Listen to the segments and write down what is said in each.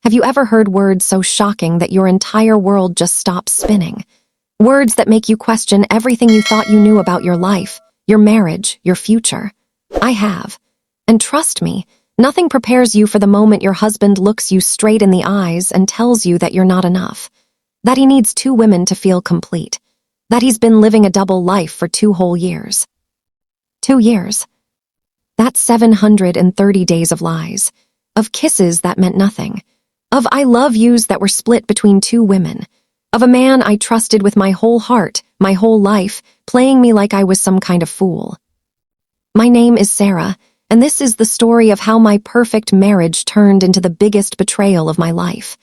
Have you ever heard words so shocking that your entire world just stops spinning? Words that make you question everything you thought you knew about your life, your marriage, your future. I have. And trust me, nothing prepares you for the moment your husband looks you straight in the eyes and tells you that you're not enough. That he needs two women to feel complete. That he's been living a double life for 2 whole years. 2 years. That's 730 days of lies. Of kisses that meant nothing. Of I love yous that were split between 2 women. Of a man I trusted with my whole heart, my whole life, playing me like I was some kind of fool. My name is Sarah, and this is the story of how my perfect marriage turned into the biggest betrayal of my life.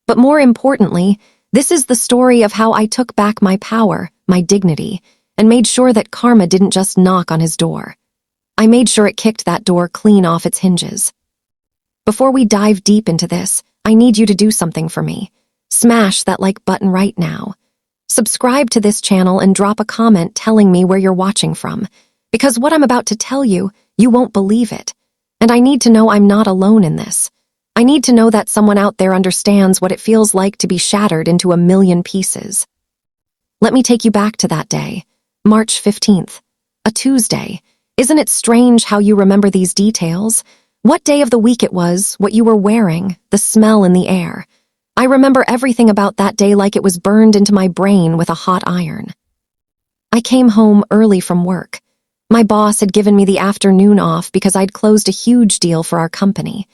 But more importantly, this is the story of how I took back my power, my dignity, and made sure that karma didn't just knock on his door. I made sure it kicked that door clean off its hinges. Before we dive deep into this, I need you to do something for me. Smash that like button right now. Subscribe to this channel and drop a comment telling me where you're watching from, because what I'm about to tell you, you won't believe it. And I need to know I'm not alone in this. I need to know that someone out there understands what it feels like to be shattered into a million pieces. Let me take you back to that day, March 15th, a Tuesday. Isn't it strange how you remember these details? What day of the week it was, what you were wearing, the smell in the air. I remember everything about that day like it was burned into my brain with a hot iron. I came home early from work. My boss had given me the afternoon off because I'd closed a huge deal for our company.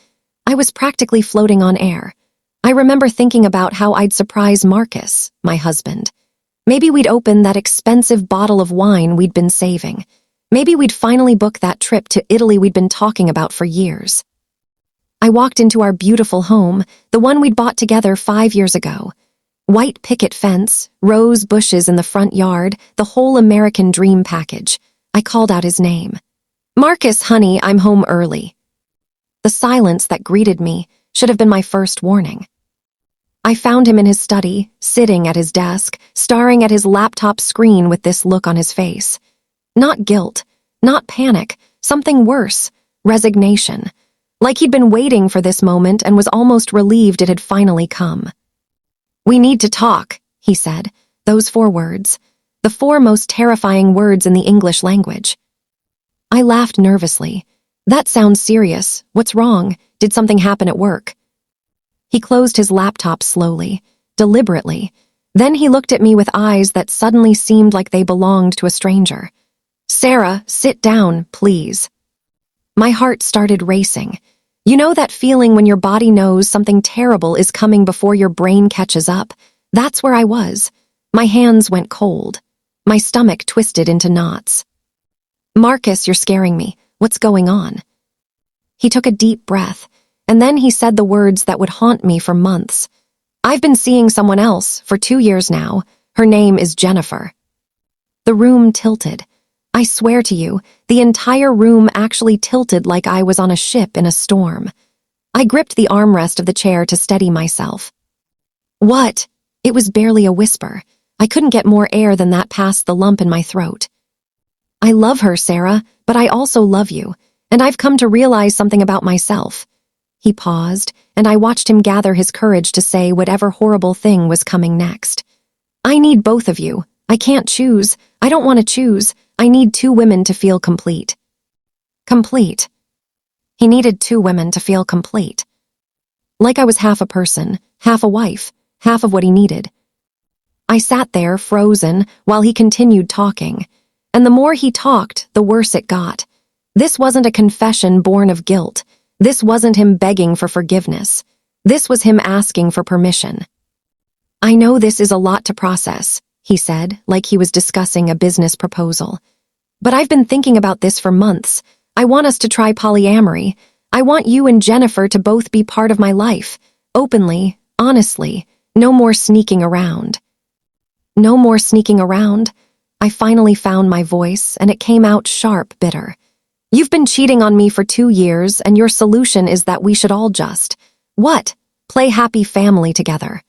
I was practically floating on air. I remember thinking about how I'd surprise Marcus, my husband. Maybe we'd open that expensive bottle of wine we'd been saving. Maybe we'd finally book that trip to Italy we'd been talking about for years. I walked into our beautiful home, the one we'd bought together 5 years ago. White picket fence, rose bushes in the front yard, the whole American dream package. I called out his name. "Marcus, honey, I'm home early." The silence that greeted me should have been my first warning. I found him in his study, sitting at his desk, staring at his laptop screen with this look on his face. Not guilt, not panic, something worse, resignation. Like he'd been waiting for this moment and was almost relieved it had finally come. "We need to talk," he said, those 4 words, the 4 most terrifying words in the English language. I laughed nervously. "That sounds serious. What's wrong? Did something happen at work?" He closed his laptop slowly, deliberately. Then he looked at me with eyes that suddenly seemed like they belonged to a stranger. "Sarah, sit down, please." My heart started racing. You know that feeling when your body knows something terrible is coming before your brain catches up? That's where I was. My hands went cold. My stomach twisted into knots. "Marcus, you're scaring me. What's going on?" He took a deep breath, and then he said the words that would haunt me for months. "I've been seeing someone else for 2 years now. Her name is Jennifer." The room tilted. I swear to you, the entire room actually tilted like I was on a ship in a storm. I gripped the armrest of the chair to steady myself. "What?" It was barely a whisper. I couldn't get more air than that past the lump in my throat. "I love her, Sarah, but I also love you, and I've come to realize something about myself." He paused, and I watched him gather his courage to say whatever horrible thing was coming next. "I need both of you. I can't choose. I don't want to choose. I need 2 women to feel complete." Complete. He needed 2 women to feel complete. Like I was half a person, half a wife, half of what he needed. I sat there, frozen, while he continued talking. And the more he talked, the worse it got. This wasn't a confession born of guilt. This wasn't him begging for forgiveness. This was him asking for permission. "I know this is a lot to process," he said, like he was discussing a business proposal. "But I've been thinking about this for months. I want us to try polyamory. I want you and Jennifer to both be part of my life. Openly, honestly, no more sneaking around." No more sneaking around? I finally found my voice, and it came out sharp, bitter. "You've been cheating on me for 2 years, and your solution is that we should all just, what? Play happy family together."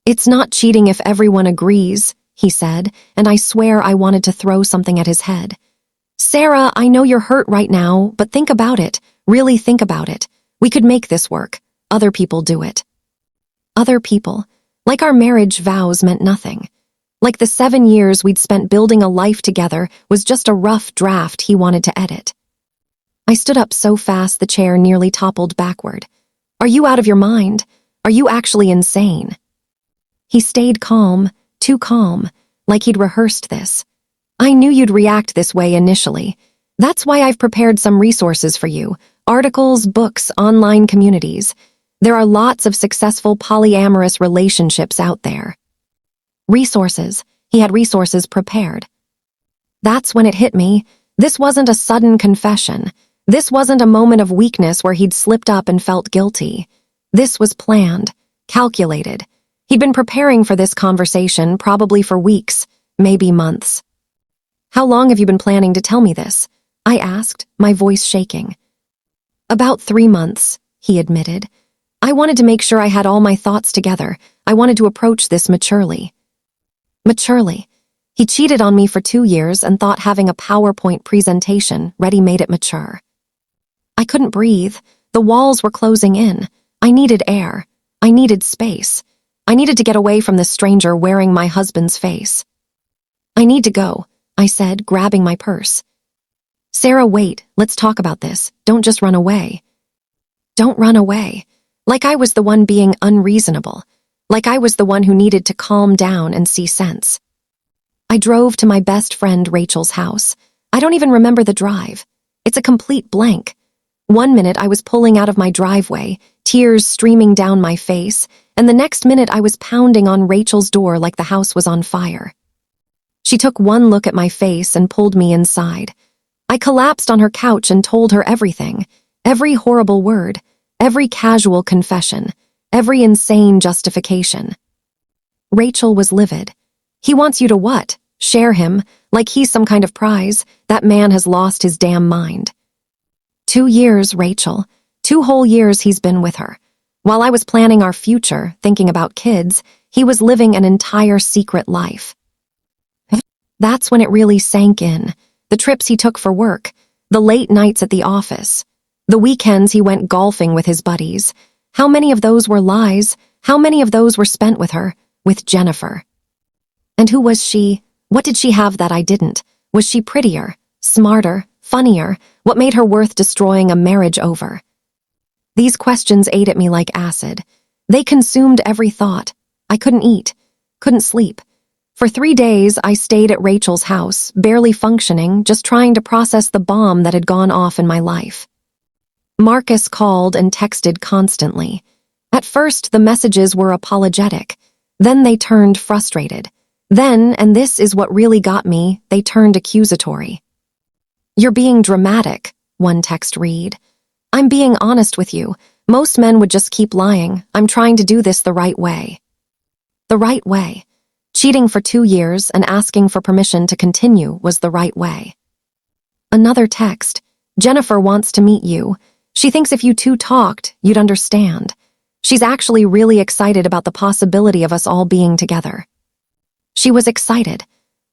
"It's not cheating if everyone agrees," he said, and I swear I wanted to throw something at his head. "Sarah, I know you're hurt right now, but think about it. Really think about it. We could make this work. Other people do it. Other people. Like our marriage vows meant nothing. Like the 7 years we'd spent building a life together was just a rough draft he wanted to edit. I stood up so fast the chair nearly toppled backward. Are you out of your mind? Are you actually insane? He stayed calm, too calm, like he'd rehearsed this. I knew you'd react this way initially. That's why I've prepared some resources for you. Articles, books, online communities. There are lots of successful polyamorous relationships out there. Resources. He had resources prepared. That's when it hit me. This wasn't a sudden confession. This wasn't a moment of weakness where he'd slipped up and felt guilty. This was planned, calculated. He'd been preparing for this conversation probably for weeks, maybe months. How long have you been planning to tell me this? I asked, my voice shaking. About 3 months, he admitted. I wanted to make sure I had all my thoughts together. I wanted to approach this maturely. Maturely. He cheated on me for 2 years and thought having a PowerPoint presentation ready made it mature. I couldn't breathe. The walls were closing in. I needed air. I needed space. I needed to get away from this stranger wearing my husband's face. I need to go, I said, grabbing my purse. Sarah, wait, let's talk about this. Don't just run away. Don't run away. Like I was the one being unreasonable. Like I was the one who needed to calm down and see sense. I drove to my best friend Rachel's house. I don't even remember the drive. It's a complete blank. 1 minute I was pulling out of my driveway, tears streaming down my face, and the next minute I was pounding on Rachel's door like the house was on fire. She took one look at my face and pulled me inside. I collapsed on her couch and told her everything, every horrible word, every casual confession, every insane justification. Rachel was livid. He wants you to what? Share him, like he's some kind of prize. That man has lost his damn mind. 2 years, Rachel. 2 whole years he's been with her. While I was planning our future, thinking about kids, he was living an entire secret life. That's when it really sank in. The trips he took for work, the late nights at the office, the weekends he went golfing with his buddies. How many of those were lies? How many of those were spent with her, with Jennifer? And who was she? What did she have that I didn't? Was she prettier, smarter, funnier? What made her worth destroying a marriage over? These questions ate at me like acid. They consumed every thought. I couldn't eat, couldn't sleep. For 3 days, I stayed at Rachel's house, barely functioning, just trying to process the bomb that had gone off in my life. Marcus called and texted constantly. At first, the messages were apologetic. Then they turned frustrated. Then, and this is what really got me, they turned accusatory. You're being dramatic, one text read. I'm being honest with you. Most men would just keep lying. I'm trying to do this the right way. The right way. Cheating for 2 years and asking for permission to continue was the right way. Another text. Jennifer wants to meet you. She thinks if you two talked, you'd understand. She's actually really excited about the possibility of us all being together. She was excited.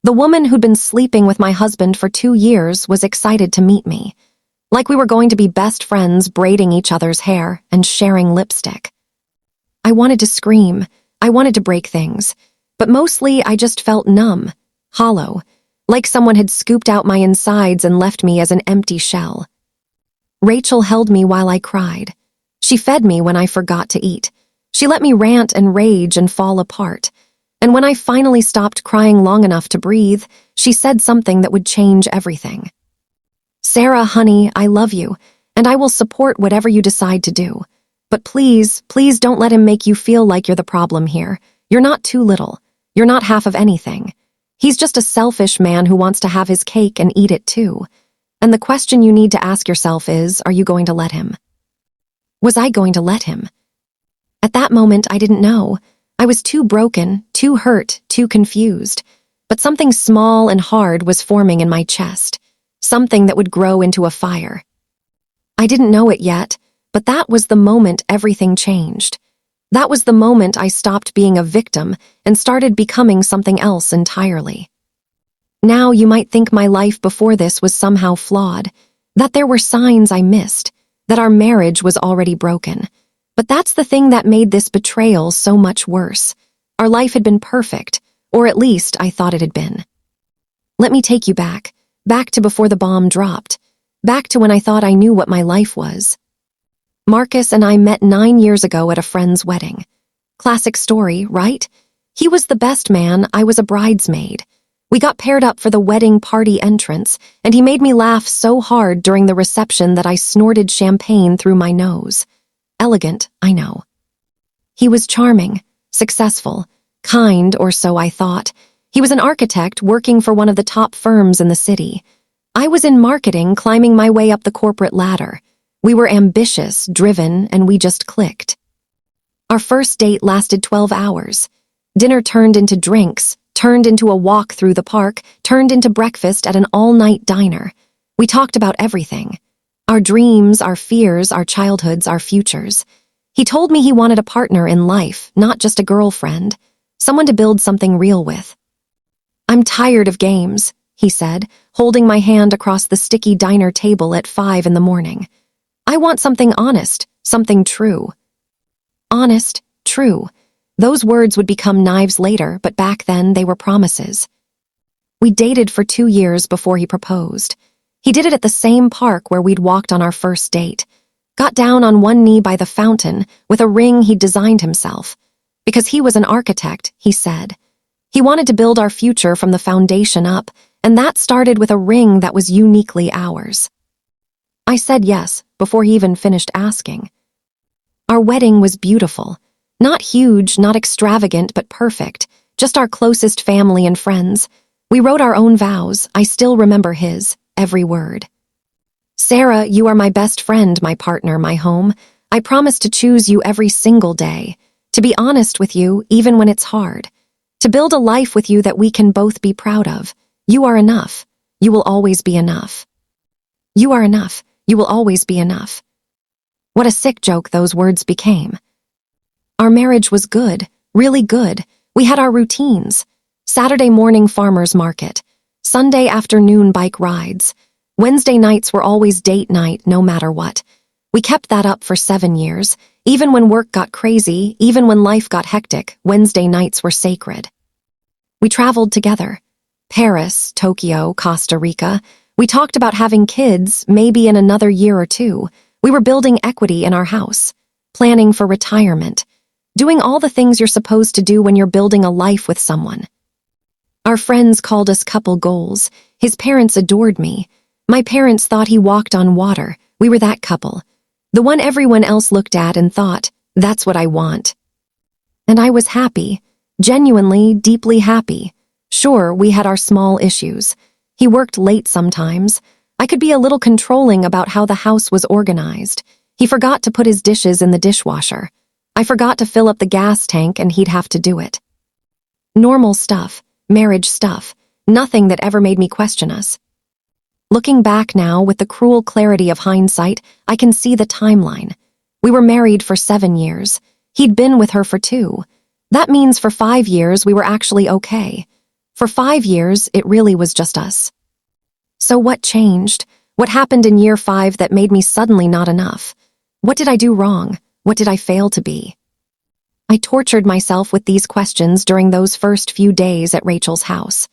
The woman who'd been sleeping with my husband for 2 years was excited to meet me. Like we were going to be best friends braiding each other's hair and sharing lipstick. I wanted to scream. I wanted to break things. But mostly I just felt numb, hollow, like someone had scooped out my insides and left me as an empty shell. Rachel held me while I cried. She fed me when I forgot to eat. She let me rant and rage and fall apart. And when I finally stopped crying long enough to breathe, she said something that would change everything. Sarah, honey, I love you, and I will support whatever you decide to do. But please, please don't let him make you feel like you're the problem here. You're not too little. You're not half of anything. He's just a selfish man who wants to have his cake and eat it too. And the question you need to ask yourself is, are you going to let him? Was I going to let him? At that moment, I didn't know. I was too broken, too hurt, too confused. But something small and hard was forming in my chest. Something that would grow into a fire. I didn't know it yet, but that was the moment everything changed. That was the moment I stopped being a victim and started becoming something else entirely. Now you might think my life before this was somehow flawed, that there were signs I missed, that our marriage was already broken. But that's the thing that made this betrayal so much worse. Our life had been perfect, or at least I thought it had been. Let me take you back to before the bomb dropped, back to when I thought I knew what my life was. Marcus and I met 9 years ago at a friend's wedding. Classic story, right? He was the best man, I was a bridesmaid. We got paired up for the wedding party entrance, and he made me laugh so hard during the reception that I snorted champagne through my nose. Elegant, I know. He was charming, successful, kind, or so I thought. He was an architect working for one of the top firms in the city. I was in marketing, climbing my way up the corporate ladder. We were ambitious, driven, and we just clicked. Our first date lasted 12 hours. Dinner turned into drinks, turned into a walk through the park, turned into breakfast at an all-night diner. We talked about everything. Our dreams, our fears, our childhoods, our futures. He told me he wanted a partner in life, not just a girlfriend, someone to build something real with. I'm tired of games, he said, holding my hand across the sticky diner table at 5 in the morning. I want something honest, something true. Honest, true. Those words would become knives later, but back then they were promises. We dated for 2 years before he proposed. He did it at the same park where we'd walked on our first date. Got down on one knee by the fountain with a ring he'd designed himself. Because he was an architect, he said. He wanted to build our future from the foundation up, and that started with a ring that was uniquely ours. I said yes before he even finished asking. Our wedding was beautiful. Not huge, not extravagant, but perfect. Just our closest family and friends. We wrote our own vows. I still remember his, every word. Sarah, you are my best friend, my partner, my home. I promise to choose you every single day. To be honest with you, even when it's hard. To build a life with you that we can both be proud of. You are enough. You will always be enough. You are enough. You will always be enough. What a sick joke those words became. Our marriage was good, really good. We had our routines. Saturday morning farmers market. Sunday afternoon bike rides. Wednesday nights were always date night, no matter what. We kept that up for 7 years. Even when work got crazy, even when life got hectic, Wednesday nights were sacred. We traveled together. Paris, Tokyo, Costa Rica. We talked about having kids, maybe in another year or two. We were building equity in our house, planning for retirement, doing all the things you're supposed to do when you're building a life with someone. Our friends called us couple goals. His parents adored me. My parents thought he walked on water. We were that couple. The one everyone else looked at and thought, that's what I want. And I was happy, genuinely, deeply happy. Sure, we had our small issues. He worked late sometimes. I could be a little controlling about how the house was organized. He forgot to put his dishes in the dishwasher. I forgot to fill up the gas tank and he'd have to do it. Normal stuff, marriage stuff, nothing that ever made me question us. Looking back now with the cruel clarity of hindsight, I can see the timeline. We were married for 7 years. He'd been with her for 2. That means for 5 years we were actually okay. For 5 years, it really was just us. So what changed? What happened in year 5 that made me suddenly not enough? What did I do wrong? What did I fail to be? I tortured myself with these questions during those first few days at Rachel's house.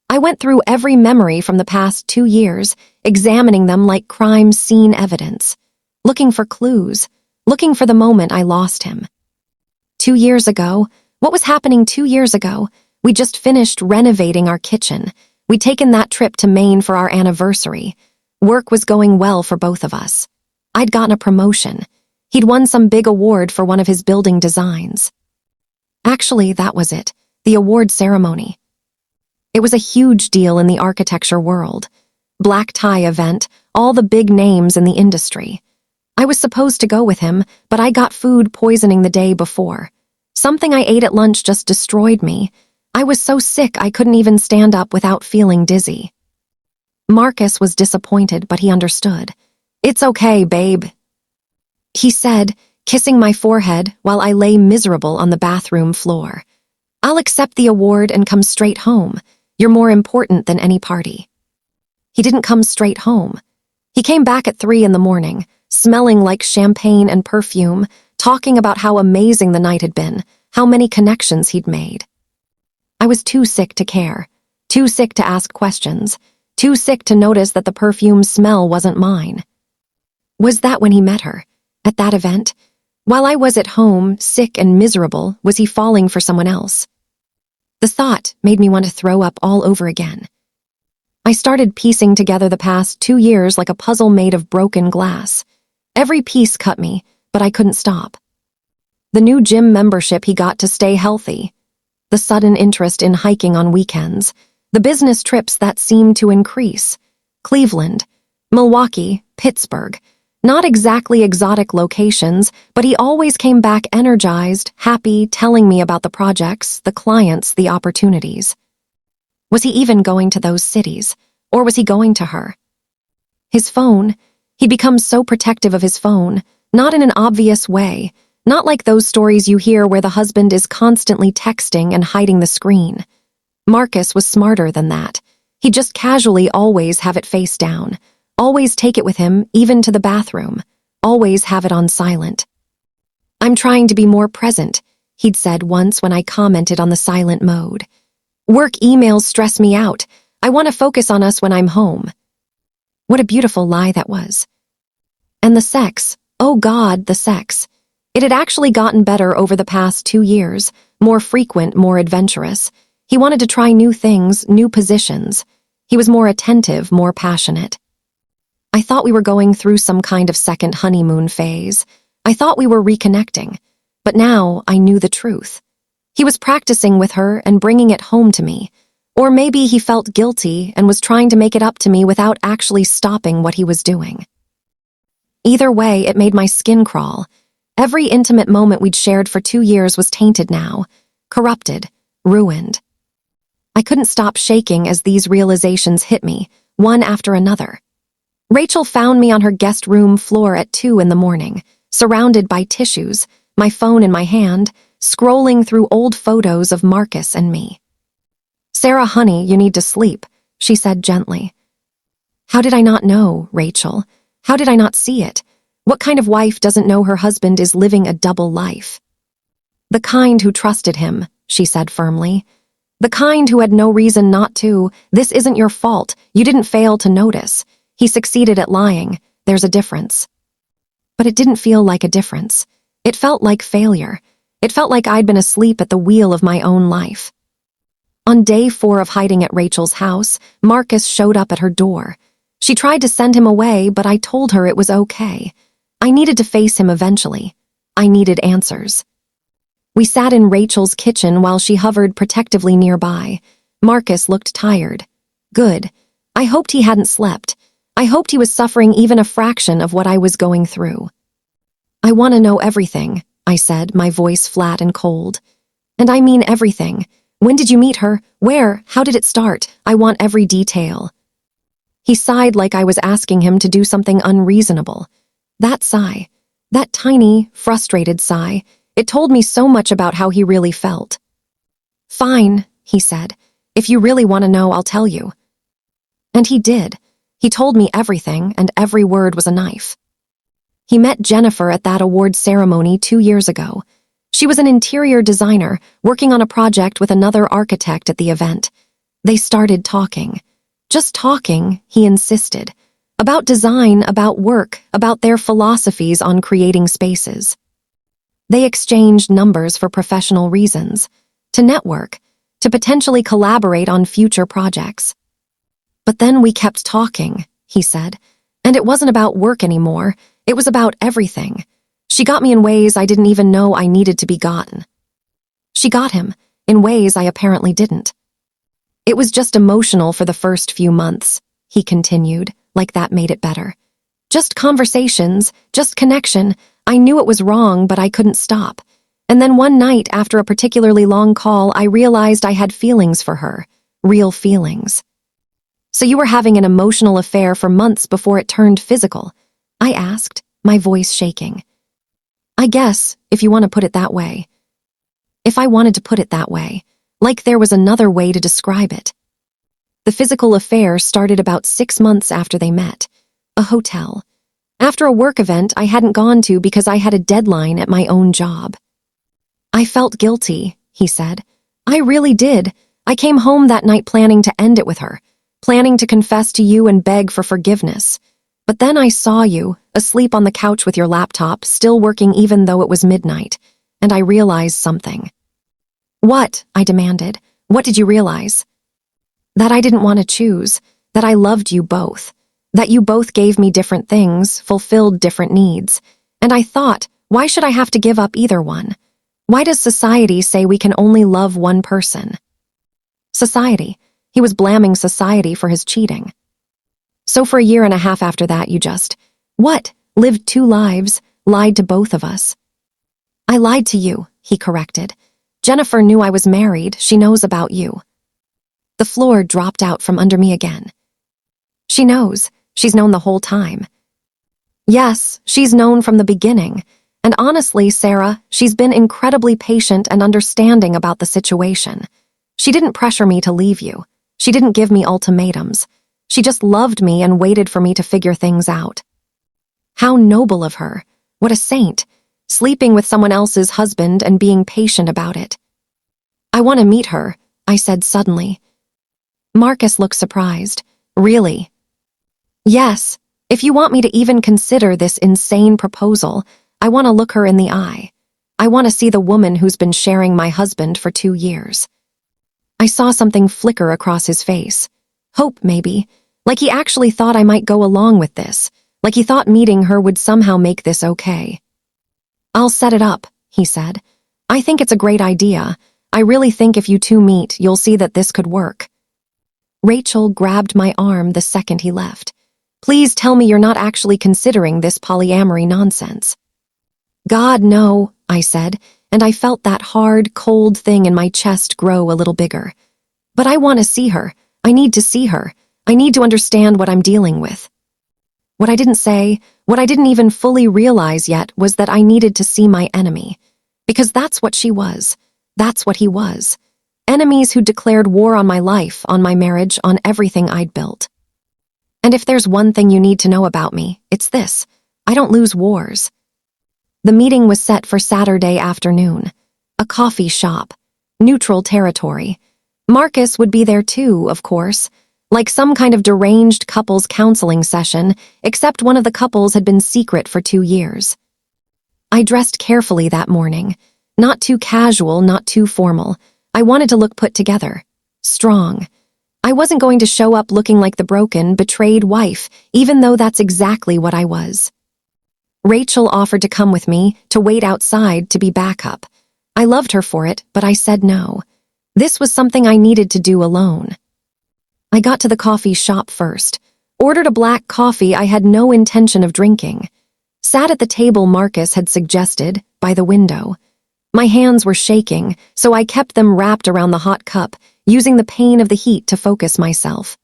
I went through every memory from the past 2 years, examining them like crime scene evidence, looking for clues, looking for the moment I lost him. 2 years ago, what was happening 2 years ago? We just finished renovating our kitchen. We'd taken that trip to Maine for our anniversary. Work was going well for both of us. I'd gotten a promotion. He'd won some big award for one of his building designs. Actually, that was it, the award ceremony. It was a huge deal in the architecture world. Black tie event, all the big names in the industry. I was supposed to go with him, but I got food poisoning the day before. Something I ate at lunch just destroyed me. I was so sick I couldn't even stand up without feeling dizzy. Marcus was disappointed, but he understood. "It's okay, babe," he said, kissing my forehead while I lay miserable on the bathroom floor. "I'll accept the award and come straight home. You're more important than any party." He didn't come straight home. He came back at 3 in the morning, smelling like champagne and perfume, talking about how amazing the night had been, how many connections he'd made. I was too sick to care, too sick to ask questions, too sick to notice that the perfume smell wasn't mine. Was that when he met her? At that event? While I was at home, sick and miserable, was he falling for someone else? The thought made me want to throw up all over again. I started piecing together the past 2 years like a puzzle made of broken glass. Every piece cut me, but I couldn't stop. The new gym membership he got to stay healthy, the sudden interest in hiking on weekends, the business trips that seemed to increase, Cleveland, Milwaukee, Pittsburgh, not exactly exotic locations, but he always came back energized, happy, telling me about the projects, the clients, the opportunities. Was he even going to those cities, or was he going to her? His phone, he'd become so protective of his phone, not in an obvious way, not like those stories you hear where the husband is constantly texting and hiding the screen. Marcus was smarter than that. He'd just casually always have it face down, always take it with him, even to the bathroom, always have it on silent. "I'm trying to be more present," he'd said once when I commented on the silent mode. "Work emails stress me out. I want to focus on us when I'm home." What a beautiful lie that was. And the sex, oh God, the sex. It had actually gotten better over the past 2 years, more frequent, more adventurous. He wanted to try new things, new positions. He was more attentive, more passionate. I thought we were going through some kind of second honeymoon phase. I thought we were reconnecting. But now I knew the truth. He was practicing with her and bringing it home to me. Or maybe he felt guilty and was trying to make it up to me without actually stopping what he was doing. Either way, it made my skin crawl. Every intimate moment we'd shared for 2 years was tainted now, corrupted, ruined. I couldn't stop shaking as these realizations hit me, one after another. Rachel found me on her guest room floor at 2 in the morning, surrounded by tissues, my phone in my hand, scrolling through old photos of Marcus and me. "Sarah, honey, you need to sleep," she said gently. How did I not know, Rachel? How did I not see it? What kind of wife doesn't know her husband is living a double life? "The kind who trusted him," she said firmly. "The kind who had no reason not to. This isn't your fault. You didn't fail to notice. He succeeded at lying. There's a difference." But it didn't feel like a difference. It felt like failure. It felt like I'd been asleep at the wheel of my own life. On day 4 of hiding at Rachel's house, Marcus showed up at her door. She tried to send him away, but I told her it was okay. I needed to face him eventually. I needed answers. We sat in Rachel's kitchen while she hovered protectively nearby. Marcus looked tired. Good. I hoped he hadn't slept. I hoped he was suffering even a fraction of what I was going through. "I want to know everything," I said, my voice flat and cold. "And I mean everything. When did you meet her? Where? How did it start? I want every detail." He sighed like I was asking him to do something unreasonable. That sigh, that tiny, frustrated sigh, it told me so much about how he really felt. "Fine," he said. "If you really want to know, I'll tell you." And he did. He told me everything, and every word was a knife. He met Jennifer at that award ceremony 2 years ago. She was an interior designer working on a project with another architect at the event. They started talking. Just talking, he insisted. About design, about work, about their philosophies on creating spaces. They exchanged numbers for professional reasons, to network, to potentially collaborate on future projects. "But then we kept talking," he said, "and it wasn't about work anymore. It was about everything. She got me in ways I didn't even know I needed to be gotten. She got him, in ways I apparently didn't. It was just emotional for the first few months," he continued, like that made it better. "Just conversations, just connection. I knew it was wrong, but I couldn't stop. And then one night, after a particularly long call, I realized I had feelings for her, real feelings." "So you were having an emotional affair for months before it turned physical?" I asked, my voice shaking. "I guess, if you want to put it that way." If I wanted to put it that way, like there was another way to describe it. The physical affair started about 6 months after they met. A hotel. After a work event I hadn't gone to because I had a deadline at my own job. I felt guilty, he said. I really did. I came home that night planning to end it with her, planning to confess to you and beg for forgiveness. But then I saw you, asleep on the couch with your laptop, still working even though it was midnight, and I realized something. What? I demanded. What did you realize? That I didn't want to choose, that I loved you both, that you both gave me different things, fulfilled different needs. And I thought, why should I have to give up either one? Why does society say we can only love one person? Society. He was blaming society for his cheating. So for a year and a half after that, you just, what? Lived two lives, lied to both of us. I lied to you, he corrected. Jennifer knew I was married. She knows about you. The floor dropped out from under me again. She knows. She's known the whole time. Yes, she's known from the beginning. And honestly, Sarah, she's been incredibly patient and understanding about the situation. She didn't pressure me to leave you. She didn't give me ultimatums. She just loved me and waited for me to figure things out. How noble of her. What a saint. Sleeping with someone else's husband and being patient about it. I want to meet her, I said suddenly. Marcus looked surprised. Really? Yes. If you want me to even consider this insane proposal, I want to look her in the eye. I want to see the woman who's been sharing my husband for 2 years. I saw something flicker across his face. Hope, maybe. Like he actually thought I might go along with this. Like he thought meeting her would somehow make this okay. I'll set it up, he said. I think it's a great idea. I really think if you two meet, you'll see that this could work. Rachel grabbed my arm the second he left. Please tell me you're not actually considering this polyamory nonsense. God, no, I said, and I felt that hard, cold thing in my chest grow a little bigger. But I want to see her. I need to see her. I need to understand what I'm dealing with. What I didn't say, what I didn't even fully realize yet, was that I needed to see my enemy. Because that's what she was. That's what he was. Enemies who declared war on my life, on my marriage, on everything I'd built. And if there's one thing you need to know about me, it's this. I don't lose wars. The meeting was set for Saturday afternoon. A coffee shop. Neutral territory. Marcus would be there too, of course. Like some kind of deranged couples counseling session, except one of the couples had been secret for 2 years. I dressed carefully that morning. Not too casual, not too formal. I wanted to look put together. Strong. I wasn't going to show up looking like the broken, betrayed wife, even though that's exactly what I was. Rachel offered to come with me, to wait outside, to be backup. I loved her for it, but I said no. This was something I needed to do alone. I got to the coffee shop first. Ordered a black coffee I had no intention of drinking. Sat at the table Marcus had suggested, by the window. My hands were shaking, so I kept them wrapped around the hot cup, using the pain of the heat to focus myself.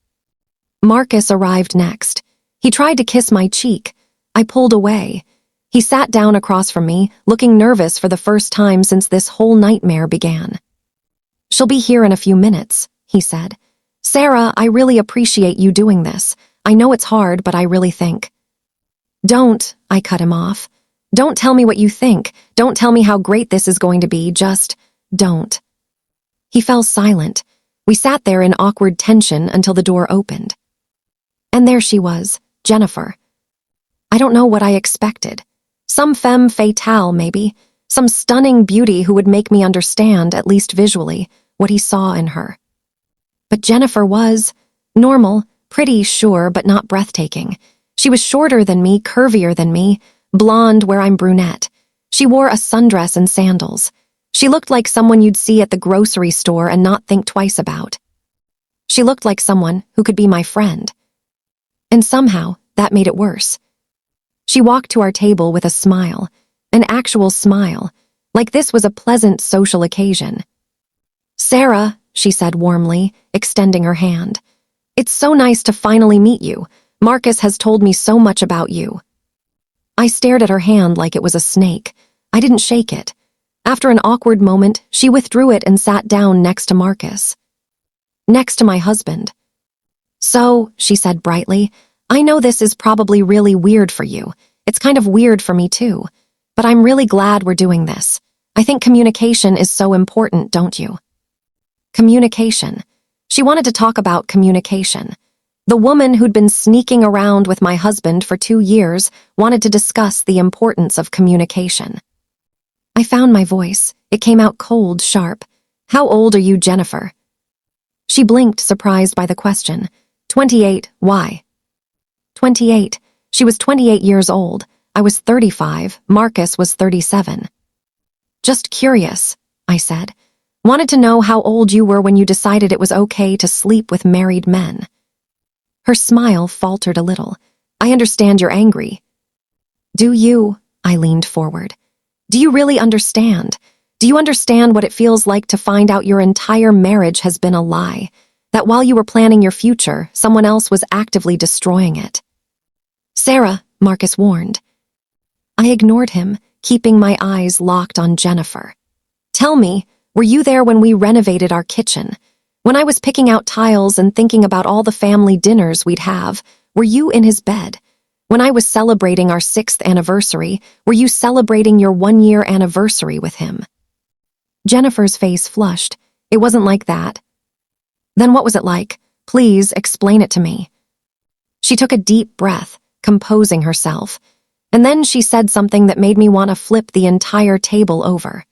Marcus arrived next. He tried to kiss my cheek. I pulled away. He sat down across from me, looking nervous for the first time since this whole nightmare began. She'll be here in a few minutes, he said. Sarah, I really appreciate you doing this. I know it's hard, but I really think. Don't, I cut him off. Don't tell me what you think. Don't tell me how great this is going to be. Just don't. He fell silent. We sat there in awkward tension until the door opened. And there she was, Jennifer. I don't know what I expected. Some femme fatale, maybe. Some stunning beauty who would make me understand, at least visually, what he saw in her. But Jennifer was normal, pretty, sure, but not breathtaking. She was shorter than me, curvier than me, blonde where I'm brunette. She wore a sundress and sandals. She looked like someone you'd see at the grocery store and not think twice about. She looked like someone who could be my friend. And somehow, that made it worse. She walked to our table with a smile, an actual smile, like this was a pleasant social occasion. Sarah, she said warmly, extending her hand. It's so nice to finally meet you. Marcus has told me so much about you. I stared at her hand like it was a snake. I didn't shake it. After an awkward moment, she withdrew it and sat down next to Marcus. Next to my husband. So, she said brightly, I know this is probably really weird for you. It's kind of weird for me too. But I'm really glad we're doing this. I think communication is so important, don't you? Communication. She wanted to talk about communication. The woman who'd been sneaking around with my husband for 2 years wanted to discuss the importance of communication. I found my voice. It came out cold, sharp. How old are you, Jennifer? She blinked, surprised by the question. 28, why? 28. She was 28 years old. I was 35. Marcus was 37. Just curious, I said. Wanted to know how old you were when you decided it was okay to sleep with married men. Her smile faltered a little. I understand you're angry. Do you? I leaned forward. Do you really understand? Do you understand what it feels like to find out your entire marriage has been a lie? That while you were planning your future, someone else was actively destroying it? Sarah, Marcus warned. I ignored him, keeping my eyes locked on Jennifer. Tell me, were you there when we renovated our kitchen? When I was picking out tiles and thinking about all the family dinners we'd have, were you in his bed? When I was celebrating our 6th anniversary, were you celebrating your 1-year anniversary with him? Jennifer's face flushed. It wasn't like that. Then what was it like? Please explain it to me. She took a deep breath, composing herself, and then she said something that made me want to flip the entire table over.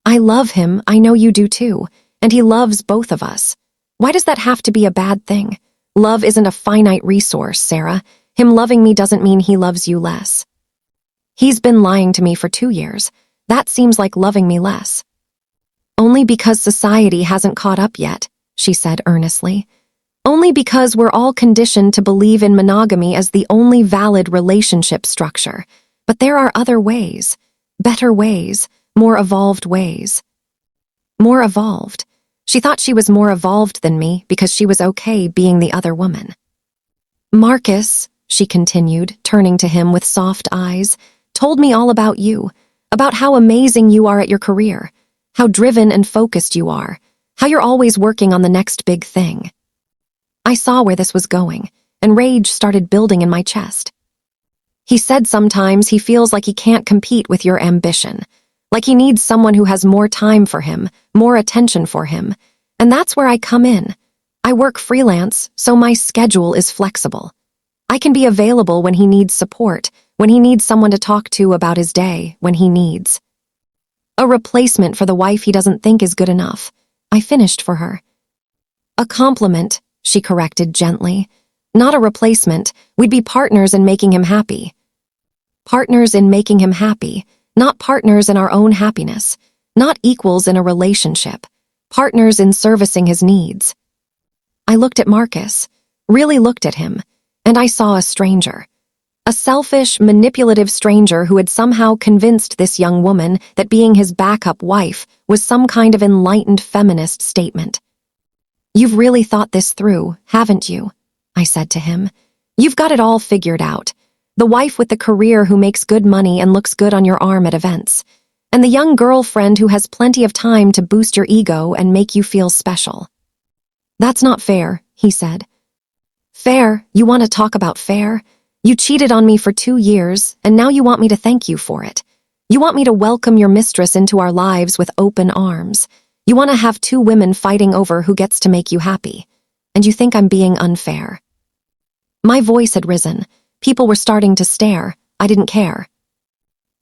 I love him, I know you do too, and he loves both of us. Why does that have to be a bad thing? Love isn't a finite resource, Sarah. Him loving me doesn't mean he loves you less. He's been lying to me for 2 years. That seems like loving me less. Only because society hasn't caught up yet, she said earnestly. Only because we're all conditioned to believe in monogamy as the only valid relationship structure. But there are other ways, better ways, more evolved ways. More evolved. She thought she was more evolved than me because she was okay being the other woman. Marcus, she continued, turning to him with soft eyes, told me all about you, about how amazing you are at your career, how driven and focused you are, how you're always working on the next big thing. I saw where this was going, and rage started building in my chest. He said sometimes he feels like he can't compete with your ambition, like he needs someone who has more time for him, more attention for him, and that's where I come in. I work freelance, so my schedule is flexible. I can be available when he needs support, when he needs someone to talk to about his day, when he needs a replacement for the wife he doesn't think is good enough. I finished for her. A compliment, she corrected gently. Not a replacement. We'd be partners in making him happy. Partners in making him happy, not partners in our own happiness, not equals in a relationship, partners in servicing his needs. I looked at Marcus, really looked at him, and I saw a stranger. A selfish, manipulative stranger who had somehow convinced this young woman that being his backup wife was some kind of enlightened feminist statement. You've really thought this through, haven't you? I said to him. You've got it all figured out. The wife with the career who makes good money and looks good on your arm at events. And the young girlfriend who has plenty of time to boost your ego and make you feel special. That's not fair, he said. Fair? You want to talk about fair? You cheated on me for 2 years, and now you want me to thank you for it. You want me to welcome your mistress into our lives with open arms. You want to have 2 women fighting over who gets to make you happy. And you think I'm being unfair. My voice had risen. People were starting to stare. I didn't care.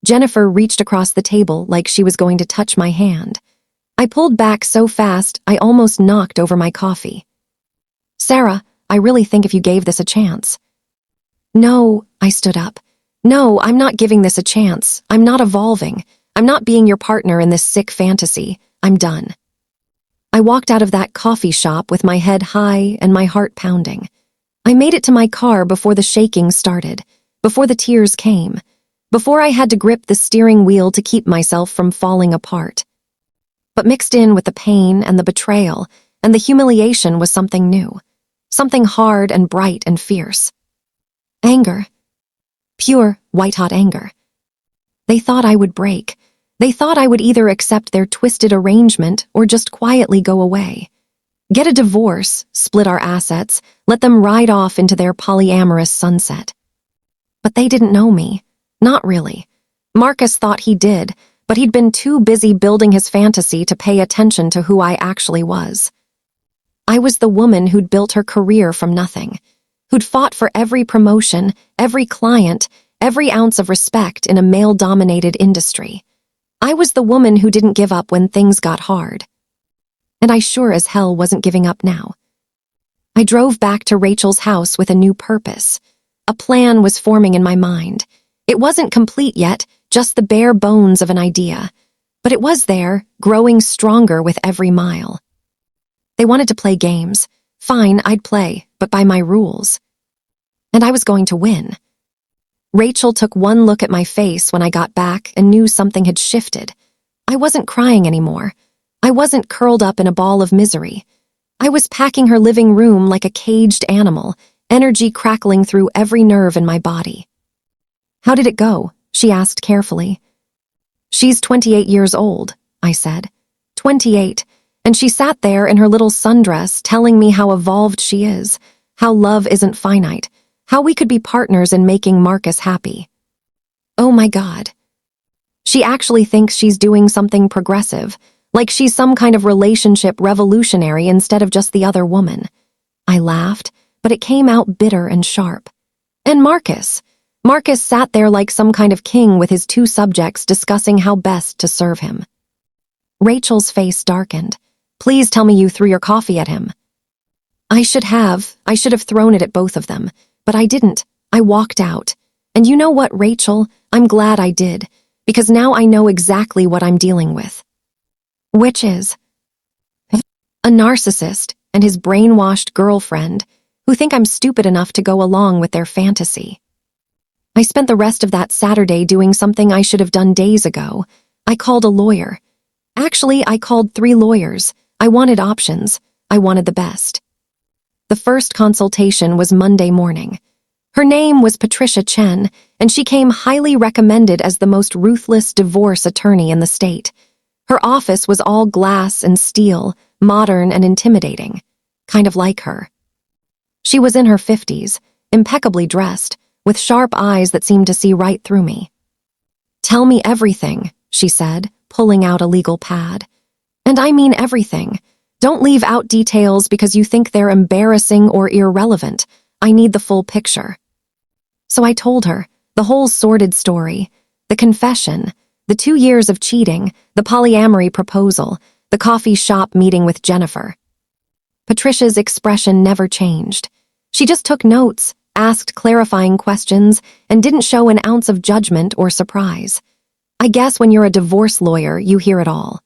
Jennifer reached across the table like she was going to touch my hand. I pulled back so fast I almost knocked over my coffee. Sarah, I really think if you gave this a chance. No, I stood up. No, I'm not giving this a chance. I'm not evolving. I'm not being your partner in this sick fantasy. I'm done. I walked out of that coffee shop with my head high and my heart pounding. I made it to my car before the shaking started, before the tears came, before I had to grip the steering wheel to keep myself from falling apart. But mixed in with the pain and the betrayal and the humiliation was something new, something hard and bright and fierce. Anger. Pure, white-hot anger. They thought I would break. They thought I would either accept their twisted arrangement or just quietly go away. Get a divorce, split our assets, let them ride off into their polyamorous sunset. But they didn't know me. Not really. Marcus thought he did, but he'd been too busy building his fantasy to pay attention to who I actually was. I was the woman who'd built her career from nothing, who'd fought for every promotion, every client, every ounce of respect in a male-dominated industry. I was the woman who didn't give up when things got hard. And I sure as hell wasn't giving up now. I drove back to Rachel's house with a new purpose. A plan was forming in my mind. It wasn't complete yet, just the bare bones of an idea. But it was there, growing stronger with every mile. They wanted to play games. Fine, I'd play, but by my rules. And I was going to win. Rachel took one look at my face when I got back and knew something had shifted. I wasn't crying anymore. I wasn't curled up in a ball of misery. I was packing her living room like a caged animal, energy crackling through every nerve in my body. "How did it go?" she asked carefully. "She's 28 years old," I said. 28, and she sat there in her little sundress telling me how evolved she is, how love isn't finite, how we could be partners in making Marcus happy. Oh my God. She actually thinks she's doing something progressive, like she's some kind of relationship revolutionary instead of just the other woman. I laughed, but it came out bitter and sharp. And Marcus sat there like some kind of king with his two subjects discussing how best to serve him. Rachel's face darkened. "Please tell me you threw your coffee at him." I should have thrown it at both of them, but I didn't. I walked out. And you know what, Rachel? I'm glad I did, because now I know exactly what I'm dealing with. Which is a narcissist and his brainwashed girlfriend who think I'm stupid enough to go along with their fantasy. I spent the rest of that Saturday doing something I should have done days ago. I called a lawyer. Actually, I called 3 lawyers. I wanted options. I wanted the best. The first consultation was Monday morning. Her name was Patricia Chen, and she came highly recommended as the most ruthless divorce attorney in the state. Her office was all glass and steel, modern and intimidating, kind of like her. She was in her 50s, impeccably dressed, with sharp eyes that seemed to see right through me. "Tell me everything," she said, pulling out a legal pad. "And I mean everything. Don't leave out details because you think they're embarrassing or irrelevant. I need the full picture." So I told her the whole sordid story, the confession, the 2 years of cheating, the polyamory proposal, the coffee shop meeting with Jennifer. Patricia's expression never changed. She just took notes, asked clarifying questions, and didn't show an ounce of judgment or surprise. I guess when you're a divorce lawyer, you hear it all.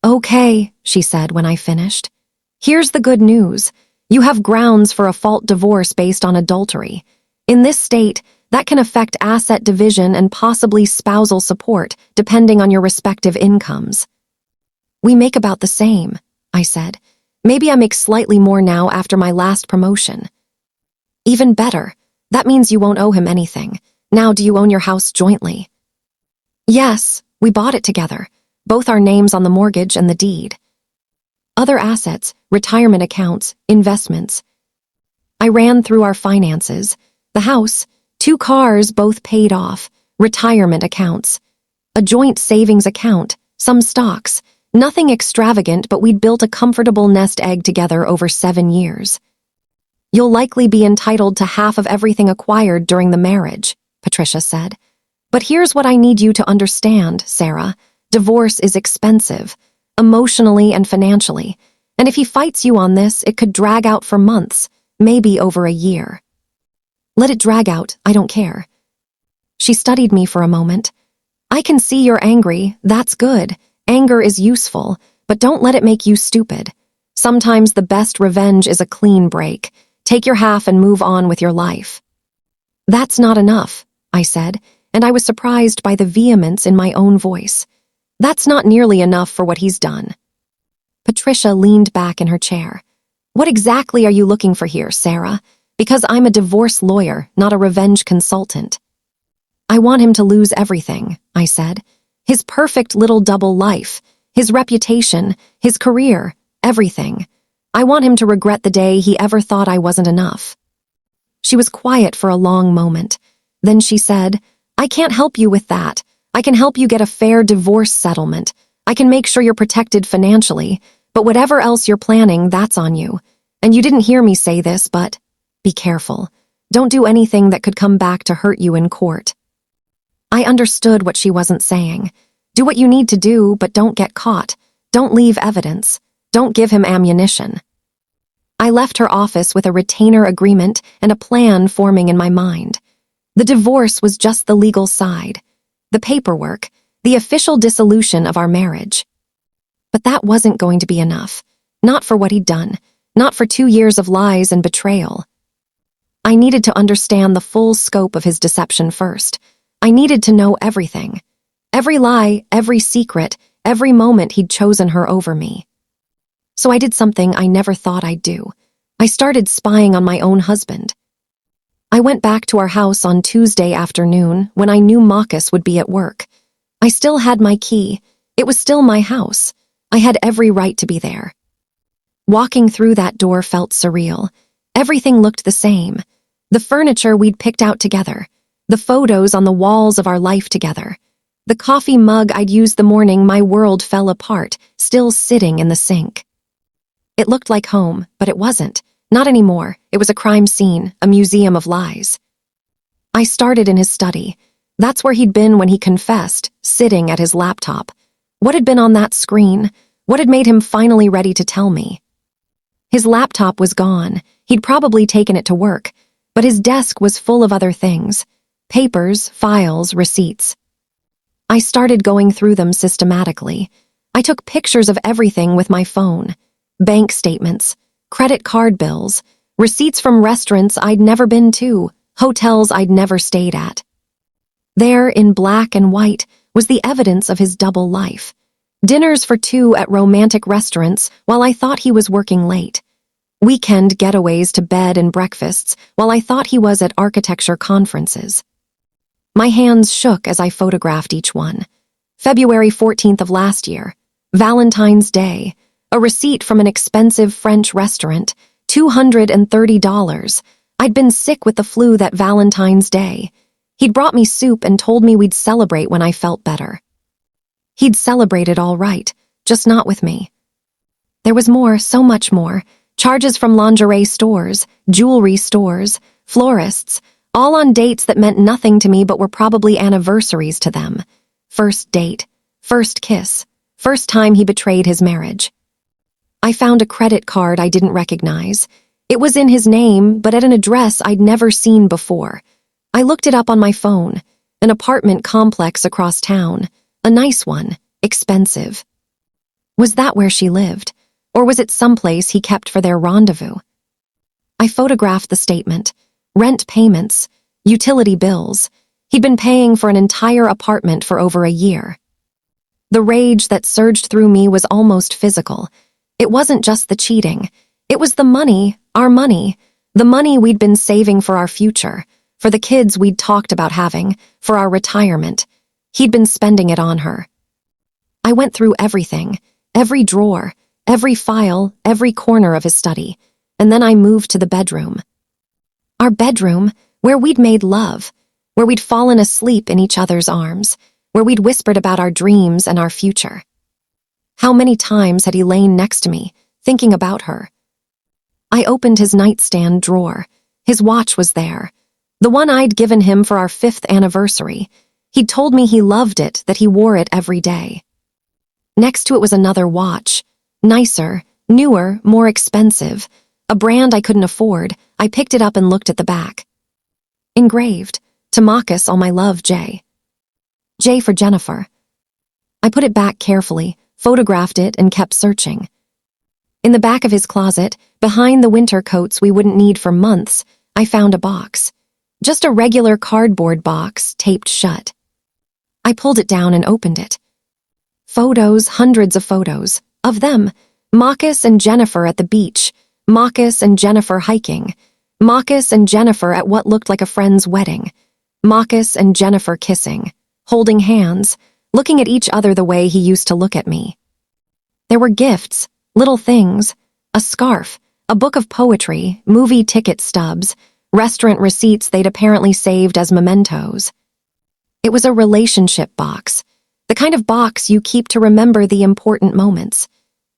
"Okay," she said when I finished. "Here's the good news. You have grounds for a fault divorce based on adultery. In this state, that can affect asset division and possibly spousal support, depending on your respective incomes." "We make about the same," I said. "Maybe I make slightly more now after my last promotion." "Even better. That means you won't owe him anything. Now, do you own your house jointly?" "Yes, we bought it together. Both our names on the mortgage and the deed." "Other assets, retirement accounts, investments." I ran through our finances. The house, 2 cars both paid off, retirement accounts, a joint savings account, some stocks, nothing extravagant, but we'd built a comfortable nest egg together over 7 years. "You'll likely be entitled to half of everything acquired during the marriage," Patricia said. "But here's what I need you to understand, Sarah. Divorce is expensive, emotionally and financially, and if he fights you on this, it could drag out for months, maybe over a year." "Let it drag out, I don't care." She studied me for a moment. "I can see you're angry, that's good. Anger is useful, but don't let it make you stupid. Sometimes the best revenge is a clean break. Take your half and move on with your life." "That's not enough," I said, and I was surprised by the vehemence in my own voice. "That's not nearly enough for what he's done." Patricia leaned back in her chair. "What exactly are you looking for here, Sarah? Because I'm a divorce lawyer, not a revenge consultant." "I want him to lose everything," I said. "His perfect little double life, his reputation, his career, everything. I want him to regret the day he ever thought I wasn't enough." She was quiet for a long moment. Then she said, "I can't help you with that. I can help you get a fair divorce settlement. I can make sure you're protected financially, but whatever else you're planning, that's on you. And you didn't hear me say this, but be careful. Don't do anything that could come back to hurt you in court." I understood what she wasn't saying. Do what you need to do, but don't get caught. Don't leave evidence. Don't give him ammunition. I left her office with a retainer agreement and a plan forming in my mind. The divorce was just the legal side, the paperwork, the official dissolution of our marriage. But that wasn't going to be enough. Not for what he'd done. Not for 2 years of lies and betrayal. I needed to understand the full scope of his deception first. I needed to know everything. Every lie, every secret, every moment he'd chosen her over me. So I did something I never thought I'd do. I started spying on my own husband. I went back to our house on Tuesday afternoon when I knew Marcus would be at work. I still had my key. It was still my house. I had every right to be there. Walking through that door felt surreal. Everything looked the same. The furniture we'd picked out together. The photos on the walls of our life together. The coffee mug I'd used the morning my world fell apart, still sitting in the sink. It looked like home, but it wasn't. Not anymore. It was a crime scene, a museum of lies. I started in his study. That's where he'd been when he confessed, sitting at his laptop. What had been on that screen? What had made him finally ready to tell me? His laptop was gone. He'd probably taken it to work, but his desk was full of other things. Papers, files, receipts. I started going through them systematically. I took pictures of everything with my phone. Bank statements, credit card bills, receipts from restaurants I'd never been to, hotels I'd never stayed at. There, in black and white, was the evidence of his double life. Dinners for 2 at romantic restaurants while I thought he was working late. Weekend getaways to bed and breakfasts while I thought he was at architecture conferences. My hands shook as I photographed each one. February 14th of last year, Valentine's Day, a receipt from an expensive French restaurant, $230. I'd been sick with the flu that Valentine's Day. He'd brought me soup and told me we'd celebrate when I felt better. He'd celebrated all right, just not with me. There was more, so much more. Charges from lingerie stores, jewelry stores, florists, all on dates that meant nothing to me but were probably anniversaries to them. First date, first kiss, first time he betrayed his marriage. I found a credit card I didn't recognize. It was in his name, but at an address I'd never seen before. I looked it up on my phone. An apartment complex across town. A nice one, expensive. Was that where she lived? Or was it someplace he kept for their rendezvous? I photographed the statement. Rent payments, utility bills. He'd been paying for an entire apartment for over a year. The rage that surged through me was almost physical. It wasn't just the cheating. It was the money, our money, the money we'd been saving for our future, for the kids we'd talked about having, for our retirement. He'd been spending it on her. I went through everything, every drawer, every file, every corner of his study, and then I moved to the bedroom. Our bedroom, where we'd made love, where we'd fallen asleep in each other's arms, where we'd whispered about our dreams and our future. How many times had he lain next to me, thinking about her? I opened his nightstand drawer. His watch was there, the one I'd given him for our 5th anniversary. He'd told me he loved it, that he wore it every day. Next to it was another watch, nicer, newer, more expensive, a brand I couldn't afford. I picked it up and looked at the back. Engraved, to Marcus, all my love, J. J for Jennifer. I put it back carefully, photographed it, and kept searching. In the back of his closet, behind the winter coats we wouldn't need for months, I found a box. Just a regular cardboard box, taped shut. I pulled it down and opened it. Photos, hundreds of photos. Of them, Marcus and Jennifer at the beach, Marcus and Jennifer hiking, Marcus and Jennifer at what looked like a friend's wedding, Marcus and Jennifer kissing, holding hands, looking at each other the way he used to look at me. There were gifts, little things, a scarf, a book of poetry, movie ticket stubs, restaurant receipts they'd apparently saved as mementos. It was a relationship box, the kind of box you keep to remember the important moments.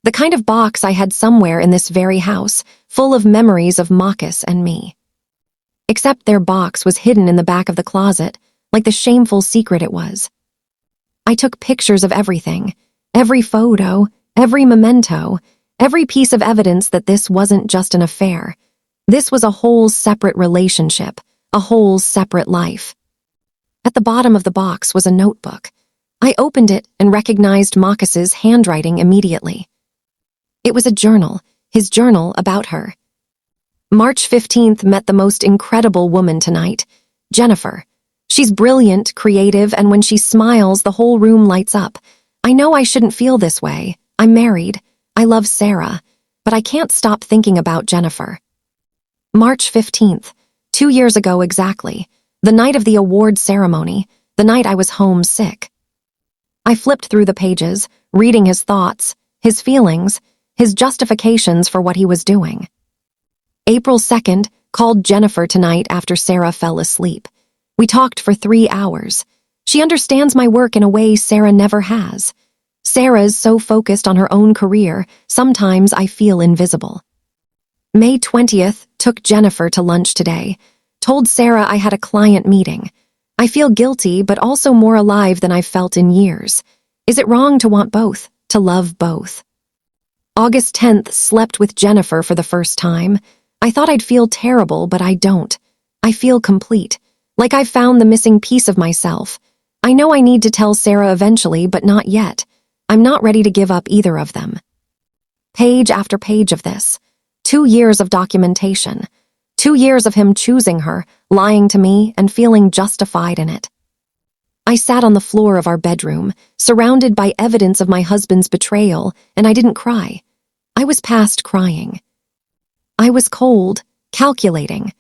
The kind of box I had somewhere in this very house, full of memories of Marcus and me. Except their box was hidden in the back of the closet, like the shameful secret it was. I took pictures of everything, every photo, every memento, every piece of evidence that this wasn't just an affair. This was a whole separate relationship, a whole separate life. At the bottom of the box was a notebook. I opened it and recognized Marcus's handwriting immediately. It was a journal, his journal about her. March 15th met the most incredible woman tonight, Jennifer. She's brilliant, creative, and when she smiles, the whole room lights up. I know I shouldn't feel this way. I'm married. I love Sarah, but I can't stop thinking about Jennifer. March 15th, 2 years ago exactly, the night of the award ceremony, the night I was homesick. I flipped through the pages, reading his thoughts, his feelings, his justifications for what he was doing. April 2nd, called Jennifer tonight after Sarah fell asleep. We talked for 3 hours. She understands my work in a way Sarah never has. Sarah's so focused on her own career, sometimes I feel invisible. May 20th, took Jennifer to lunch today. Told Sarah I had a client meeting. I feel guilty, but also more alive than I've felt in years. Is it wrong to want both, to love both? August 10th, slept with Jennifer for the first time. I thought I'd feel terrible, but I don't. I feel complete, like I've found the missing piece of myself. I know I need to tell Sarah eventually, but not yet. I'm not ready to give up either of them. Page after page of this. 2 years of documentation. 2 years of him choosing her, lying to me, and feeling justified in it. I sat on the floor of our bedroom, surrounded by evidence of my husband's betrayal, and I didn't cry. I was past crying. I was cold, calculating.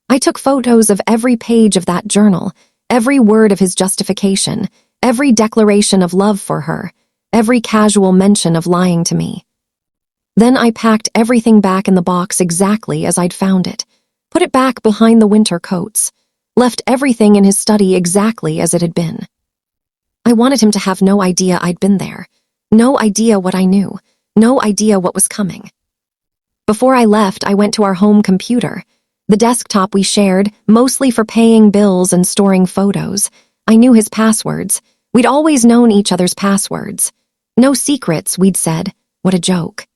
I took photos of every page of that journal, every word of his justification, every declaration of love for her, every casual mention of lying to me. Then I packed everything back in the box exactly as I'd found it, put it back behind the winter coats, left everything in his study exactly as it had been. I wanted him to have no idea I'd been there, no idea what I knew, no idea what was coming. Before I left, I went to our home computer, the desktop we shared, mostly for paying bills and storing photos. I knew his passwords. We'd always known each other's passwords. No secrets, we'd said. What a joke.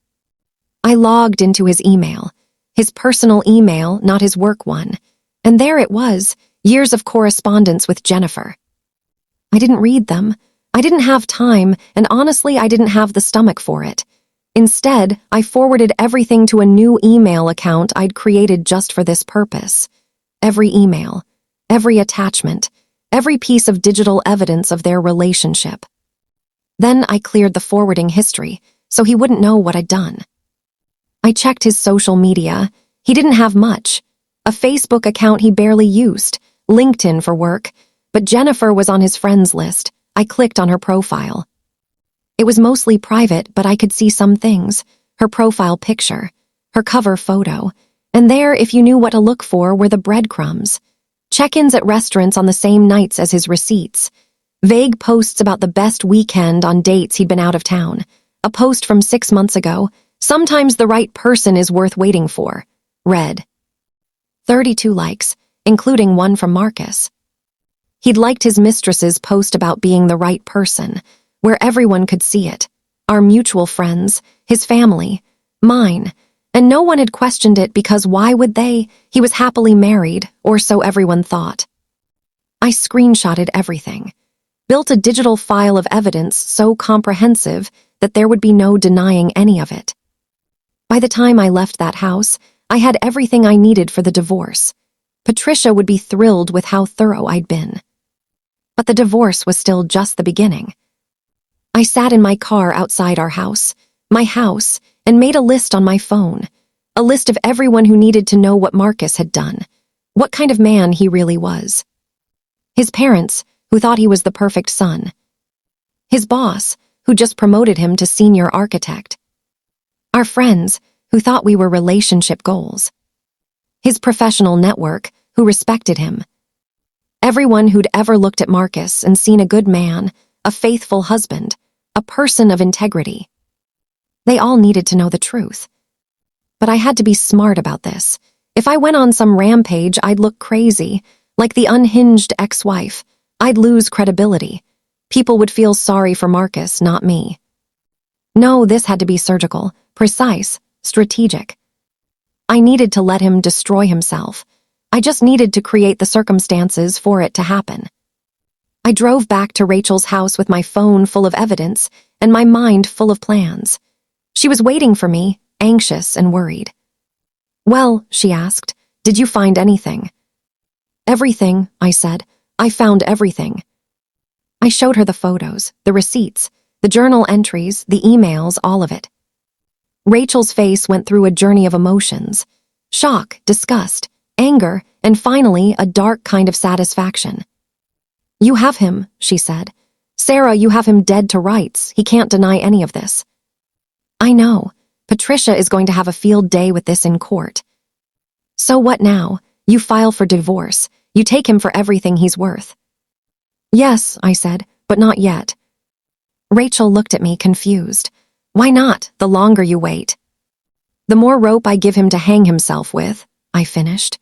I logged into his email, his personal email, not his work one, and there it was, years of correspondence with Jennifer. I didn't read them. I didn't have time, and honestly, I didn't have the stomach for it. Instead, I forwarded everything to a new email account I'd created just for this purpose. Every email, every attachment, every piece of digital evidence of their relationship. Then I cleared the forwarding history, so he wouldn't know what I'd done. I checked his social media. He didn't have much. A Facebook account he barely used, LinkedIn for work, but Jennifer was on his friends list. I clicked on her profile. It was mostly private, but I could see some things. Her profile picture, her cover photo, and there, if you knew what to look for, were the breadcrumbs. Check-ins at restaurants on the same nights as his receipts. Vague posts about the best weekend on dates he'd been out of town. A post from 6 months ago. Sometimes the right person is worth waiting for. Read. 32 likes, including one from Marcus. He'd liked his mistress's post about being the right person, where everyone could see it. Our mutual friends, his family, mine, and no one had questioned it because why would they? He was happily married, or so everyone thought. I screenshotted everything, built a digital file of evidence so comprehensive that there would be no denying any of it. By the time I left that house, I had everything I needed for the divorce. Patricia would be thrilled with how thorough I'd been. But the divorce was still just the beginning. I sat in my car outside our house, my house, and made a list on my phone, a list of everyone who needed to know what Marcus had done, what kind of man he really was. His parents, who thought he was the perfect son. His boss, who just promoted him to senior architect. Our friends, who thought we were relationship goals. his professional network, who respected him. Everyone who'd ever looked at Marcus and seen a good man, a faithful husband, a person of integrity. They all needed to know the truth. But I had to be smart about this. If I went on some rampage, I'd look crazy, like the unhinged ex-wife. I'd lose credibility. People would feel sorry for Marcus, not me. No, this had to be surgical, precise, strategic. I needed to let him destroy himself. I just needed to create the circumstances for it to happen. I drove back to Rachel's house with my phone full of evidence and my mind full of plans. She was waiting for me, anxious and worried. "Well," she asked, "did you find anything?" "Everything," I said. "I found everything." I showed her the photos, the receipts, the journal entries, the emails, all of it. Rachel's face went through a journey of emotions: shock, disgust, anger, and finally a dark kind of satisfaction. "You have him," she said. "Sarah, you have him dead to rights. He can't deny any of this." "I know. Patricia is going to have a field day with this in court." "So what now? You file for divorce. You take him for everything he's worth." "Yes," I said, "but not yet." Rachel looked at me, confused. "Why not? The longer you wait." "The more rope I give him to hang himself with," I finished.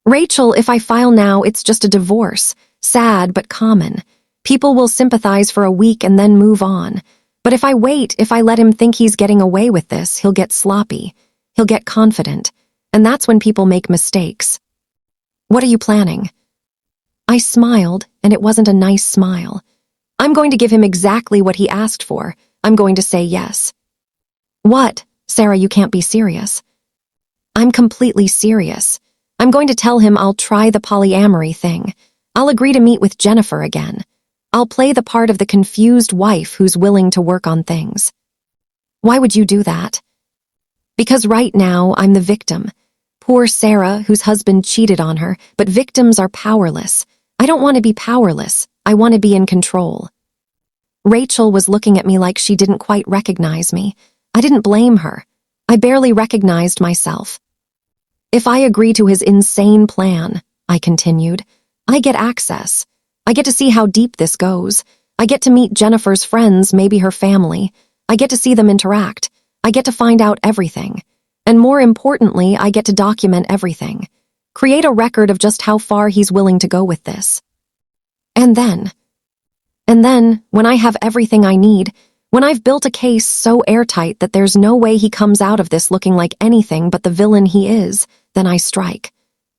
"Rachel, if I file now, it's just a divorce. Sad, but common. People will sympathize for a week and then move on. But if I wait, if I let him think he's getting away with this, he'll get sloppy. He'll get confident. And that's when people make mistakes." "What are you planning?" I smiled, and it wasn't a nice smile. "I'm going to give him exactly what he asked for. I'm going to say yes." "What? Sarah, you can't be serious." "I'm completely serious. I'm going to tell him I'll try the polyamory thing. I'll agree to meet with Jennifer again. I'll play the part of the confused wife who's willing to work on things." "Why would you do that?" "Because right now I'm the victim. Poor Sarah, whose husband cheated on her, but victims are powerless. I don't want to be powerless. I want to be in control." Rachel was looking at me like she didn't quite recognize me. I didn't blame her. I barely recognized myself. "If I agree to his insane plan," I continued, "I get access. I get to see how deep this goes. I get to meet Jennifer's friends, maybe her family. I get to see them interact. I get to find out everything. And more importantly, I get to document everything. Create a record of just how far he's willing to go with this. And then, when I have everything I need, when I've built a case so airtight that there's no way he comes out of this looking like anything but the villain he is, then I strike.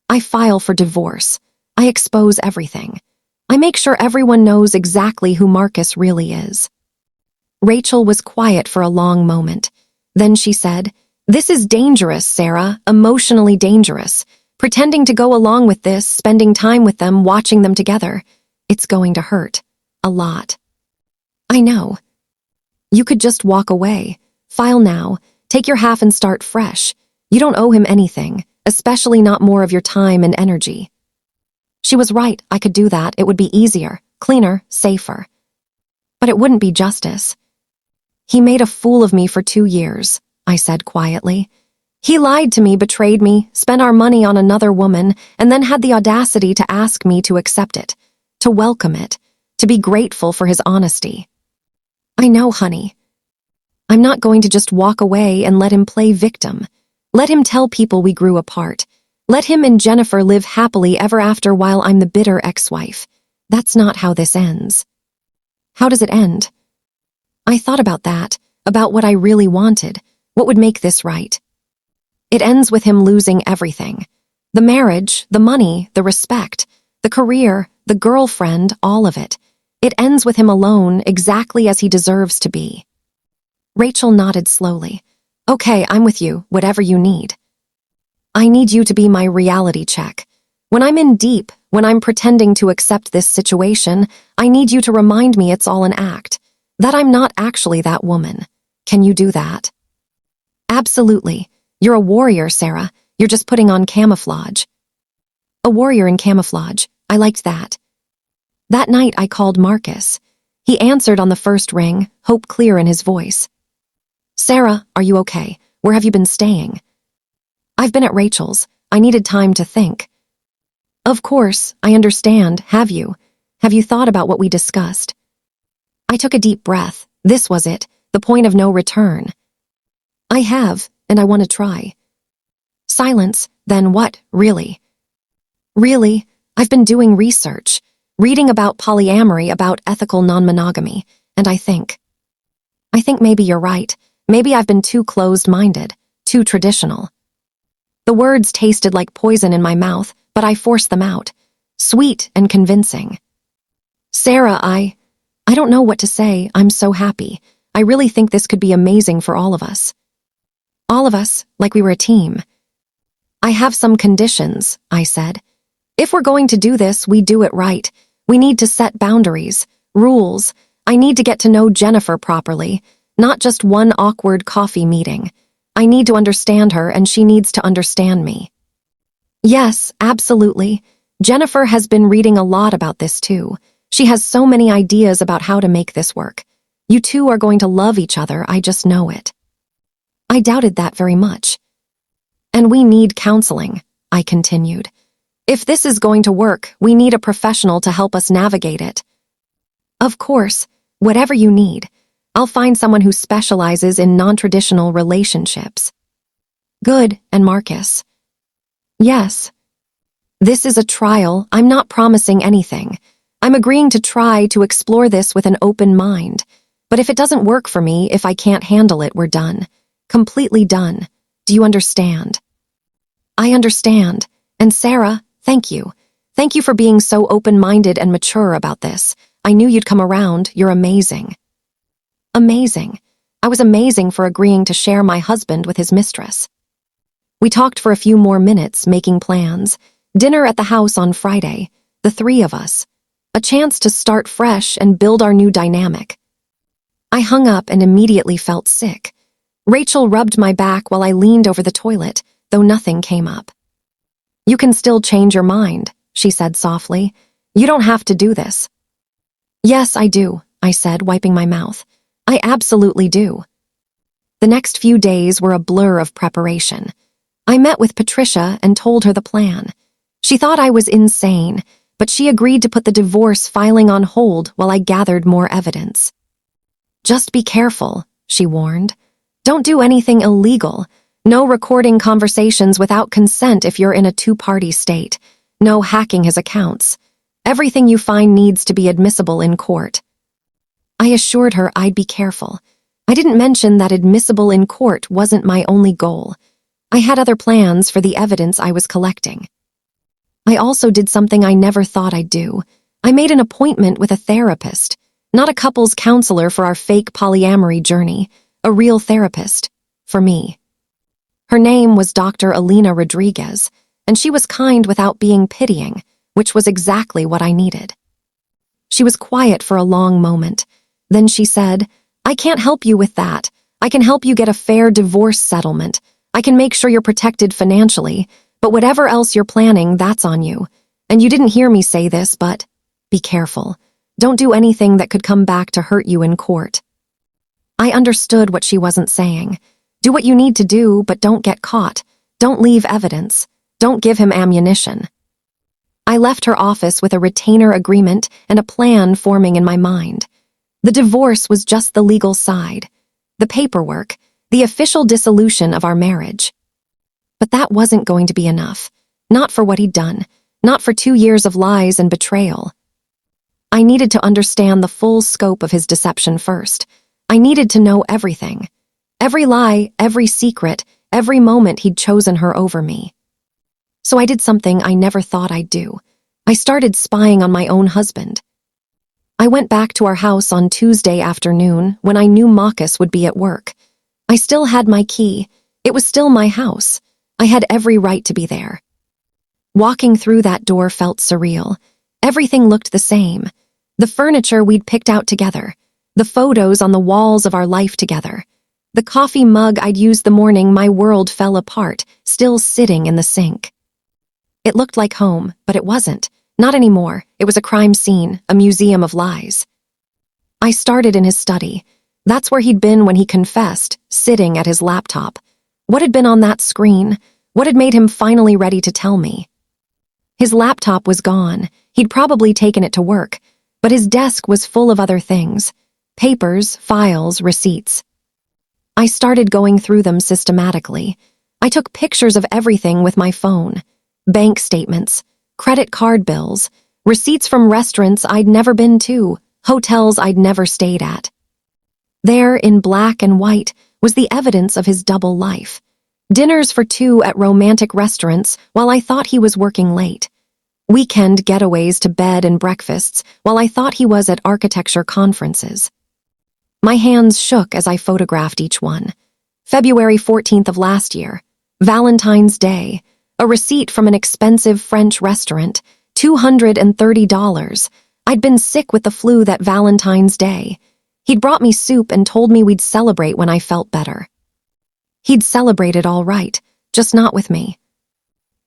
I file for divorce. I expose everything. I make sure everyone knows exactly who Marcus really is." Rachel was quiet for a long moment. Then she said, "This is dangerous, Sarah, emotionally dangerous. Pretending to go along with this, spending time with them, watching them together. It's going to hurt. A lot." "I know. You could just walk away. File now. Take your half and start fresh. You don't owe him anything, especially not more of your time and energy." She was right. I could do that. It would be easier, cleaner, safer. But it wouldn't be justice. "He made a fool of me for 2 years," I said quietly. "He lied to me, betrayed me, spent our money on another woman, and then had the audacity to ask me to accept it, to welcome it, to be grateful for his honesty." "I know, honey. I'm not going to just walk away and let him play victim. Let him tell people we grew apart. Let him and Jennifer live happily ever after while I'm the bitter ex-wife. That's not how this ends." "How does it end?" I thought about that, about what I really wanted, what would make this right. "It ends with him losing everything. The marriage, the money, the respect, the career, the girlfriend, all of it. It ends with him alone, exactly as he deserves to be." Rachel nodded slowly. "Okay, I'm with you, whatever you need." "I need you to be my reality check. When I'm in deep, when I'm pretending to accept this situation, I need you to remind me it's all an act, that I'm not actually that woman. Can you do that?" "Absolutely. You're a warrior, Sarah. You're just putting on camouflage." A warrior in camouflage. I liked that. That night I called Marcus. He answered on the first ring, hope clear in his voice. "Sarah, are you okay? Where have you been staying?" "I've been at Rachel's. I needed time to think. Of course, I understand. Have you? Have you thought about what we discussed? I took a deep breath. This was it, the point of no return. I have, and I want to try. Silence. Then what, really? Really, I've been doing research, reading about polyamory, about ethical non-monogamy, and I think maybe you're right. Maybe I've been too closed-minded, too traditional. The words tasted like poison in my mouth, but I forced them out, sweet and convincing. Sarah, I don't know what to say. I'm so happy. I really think this could be amazing for all of us. All of us, like we were a team. I have some conditions, I said. If we're going to do this, we do it right. We need to set boundaries, rules. I need to get to know Jennifer properly, not just one awkward coffee meeting. I need to understand her, and she needs to understand me. Yes, absolutely. Jennifer has been reading a lot about this too. She has so many ideas about how to make this work. You two are going to love each other, I just know it. I doubted that very much. And we need counseling, I continued. If this is going to work, we need a professional to help us navigate it. Of course, whatever you need. I'll find someone who specializes in non-traditional relationships. Good, and Marcus? Yes. This is a trial. I'm not promising anything. I'm agreeing to try to explore this with an open mind. But if it doesn't work for me, if I can't handle it, we're done. Completely done. Do you understand? I understand. And Sarah, thank you. Thank you for being so open-minded and mature about this. I knew you'd come around. You're amazing. Amazing. I was amazing for agreeing to share my husband with his mistress. We talked for a few more minutes, making plans. Dinner at the house on Friday, the three of us. A chance to start fresh and build our new dynamic. I hung up and immediately felt sick. Rachel rubbed my back while I leaned over the toilet, though nothing came up. You can still change your mind, she said softly. You don't have to do this. Yes, I do, I said, wiping my mouth. I absolutely do. The next few days were a blur of preparation. I met with Patricia and told her the plan. She thought I was insane, but she agreed to put the divorce filing on hold while I gathered more evidence. Just be careful, she warned. Don't do anything illegal. No recording conversations without consent if you're in a two-party state. No hacking his accounts. Everything you find needs to be admissible in court. I assured her I'd be careful. I didn't mention that admissible in court wasn't my only goal. I had other plans for the evidence I was collecting. I also did something I never thought I'd do. I made an appointment with a therapist, not a couples counselor for our fake polyamory journey, a real therapist, for me. Her name was Dr. Alina Rodriguez, and she was kind without being pitying, which was exactly what I needed. She was quiet for a long moment. Then she said, I can't help you with that. I can help you get a fair divorce settlement. I can make sure you're protected financially, but whatever else you're planning, that's on you. And you didn't hear me say this, but be careful. Don't do anything that could come back to hurt you in court. I understood what she wasn't saying. Do what you need to do, but don't get caught. Don't leave evidence. Don't give him ammunition. I left her office with a retainer agreement and a plan forming in my mind. The divorce was just the legal side, the paperwork, the official dissolution of our marriage. But that wasn't going to be enough. Not for what he'd done. Not for 2 years of lies and betrayal. I needed to understand the full scope of his deception first. I needed to know everything. Every lie, every secret, every moment he'd chosen her over me. So I did something I never thought I'd do. I started spying on my own husband. I went back to our house on Tuesday afternoon when I knew Marcus would be at work. I still had my key. It was still my house. I had every right to be there. Walking through that door felt surreal. Everything looked the same. The furniture we'd picked out together. The photos on the walls of our life together. The coffee mug I'd used the morning my world fell apart, still sitting in the sink. It looked like home, but it wasn't. Not anymore. It was a crime scene, a museum of lies. I started in his study. That's where he'd been when he confessed, sitting at his laptop. What had been on that screen? What had made him finally ready to tell me? His laptop was gone. He'd probably taken it to work, but his desk was full of other things. Papers, files, receipts. I started going through them systematically. I took pictures of everything with my phone. Bank statements, credit card bills, receipts from restaurants I'd never been to, hotels I'd never stayed at. There, in black and white, was the evidence of his double life. Dinners for two at romantic restaurants while I thought he was working late. Weekend getaways to bed and breakfasts while I thought he was at architecture conferences. My hands shook as I photographed each one. February 14th of last year, Valentine's Day, a receipt from an expensive French restaurant, $230. I'd been sick with the flu that Valentine's Day. He'd brought me soup and told me we'd celebrate when I felt better. He'd celebrated all right, just not with me.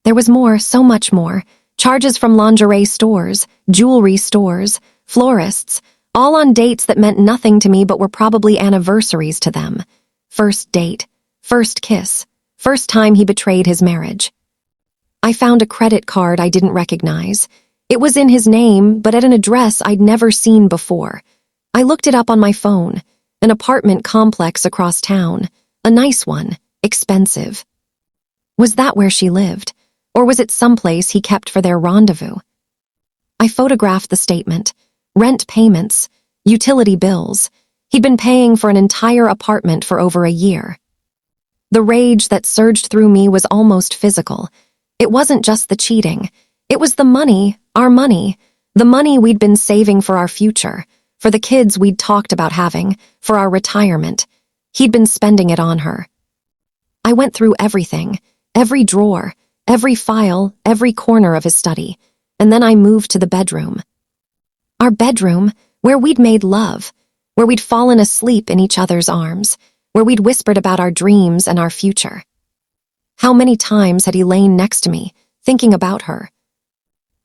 There was more, so much more. Charges from lingerie stores, jewelry stores, florists, all on dates that meant nothing to me but were probably anniversaries to them. First date, first kiss, first time he betrayed his marriage. I found a credit card I didn't recognize. It was in his name, but at an address I'd never seen before. I looked it up on my phone. An apartment complex across town. A nice one, expensive. Was that where she lived? Or was it someplace he kept for their rendezvous? I photographed the statement. Rent payments, utility bills. He'd been paying for an entire apartment for over a year. The rage that surged through me was almost physical. It wasn't just the cheating. It was the money, our money, the money we'd been saving for our future, for the kids we'd talked about having, for our retirement. He'd been spending it on her. I went through everything, every drawer, every file, every corner of his study, and then I moved to the bedroom. Our bedroom, where we'd made love, where we'd fallen asleep in each other's arms, where we'd whispered about our dreams and our future. How many times had he lain next to me, thinking about her?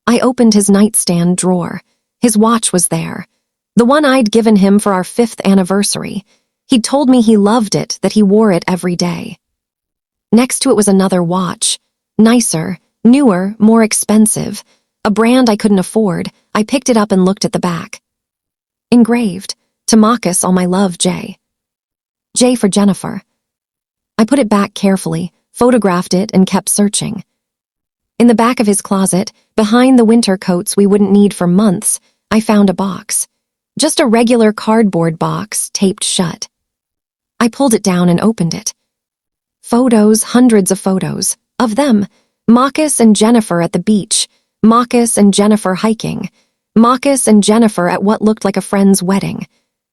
I opened his nightstand drawer. His watch was there, the one I'd given him for our 5th anniversary. He'd told me he loved it, that he wore it every day. Next to it was another watch, nicer, newer, more expensive, a brand I couldn't afford. I picked it up and looked at the back. Engraved, to mock us all my love, J. J for Jennifer. I put it back carefully, photographed it, and kept searching. In the back of his closet, behind the winter coats we wouldn't need for months, I found a box. Just a regular cardboard box, taped shut. I pulled it down and opened it. Photos, hundreds of photos. Of them, Marcus and Jennifer at the beach, Marcus and Jennifer hiking, Marcus and Jennifer at what looked like a friend's wedding,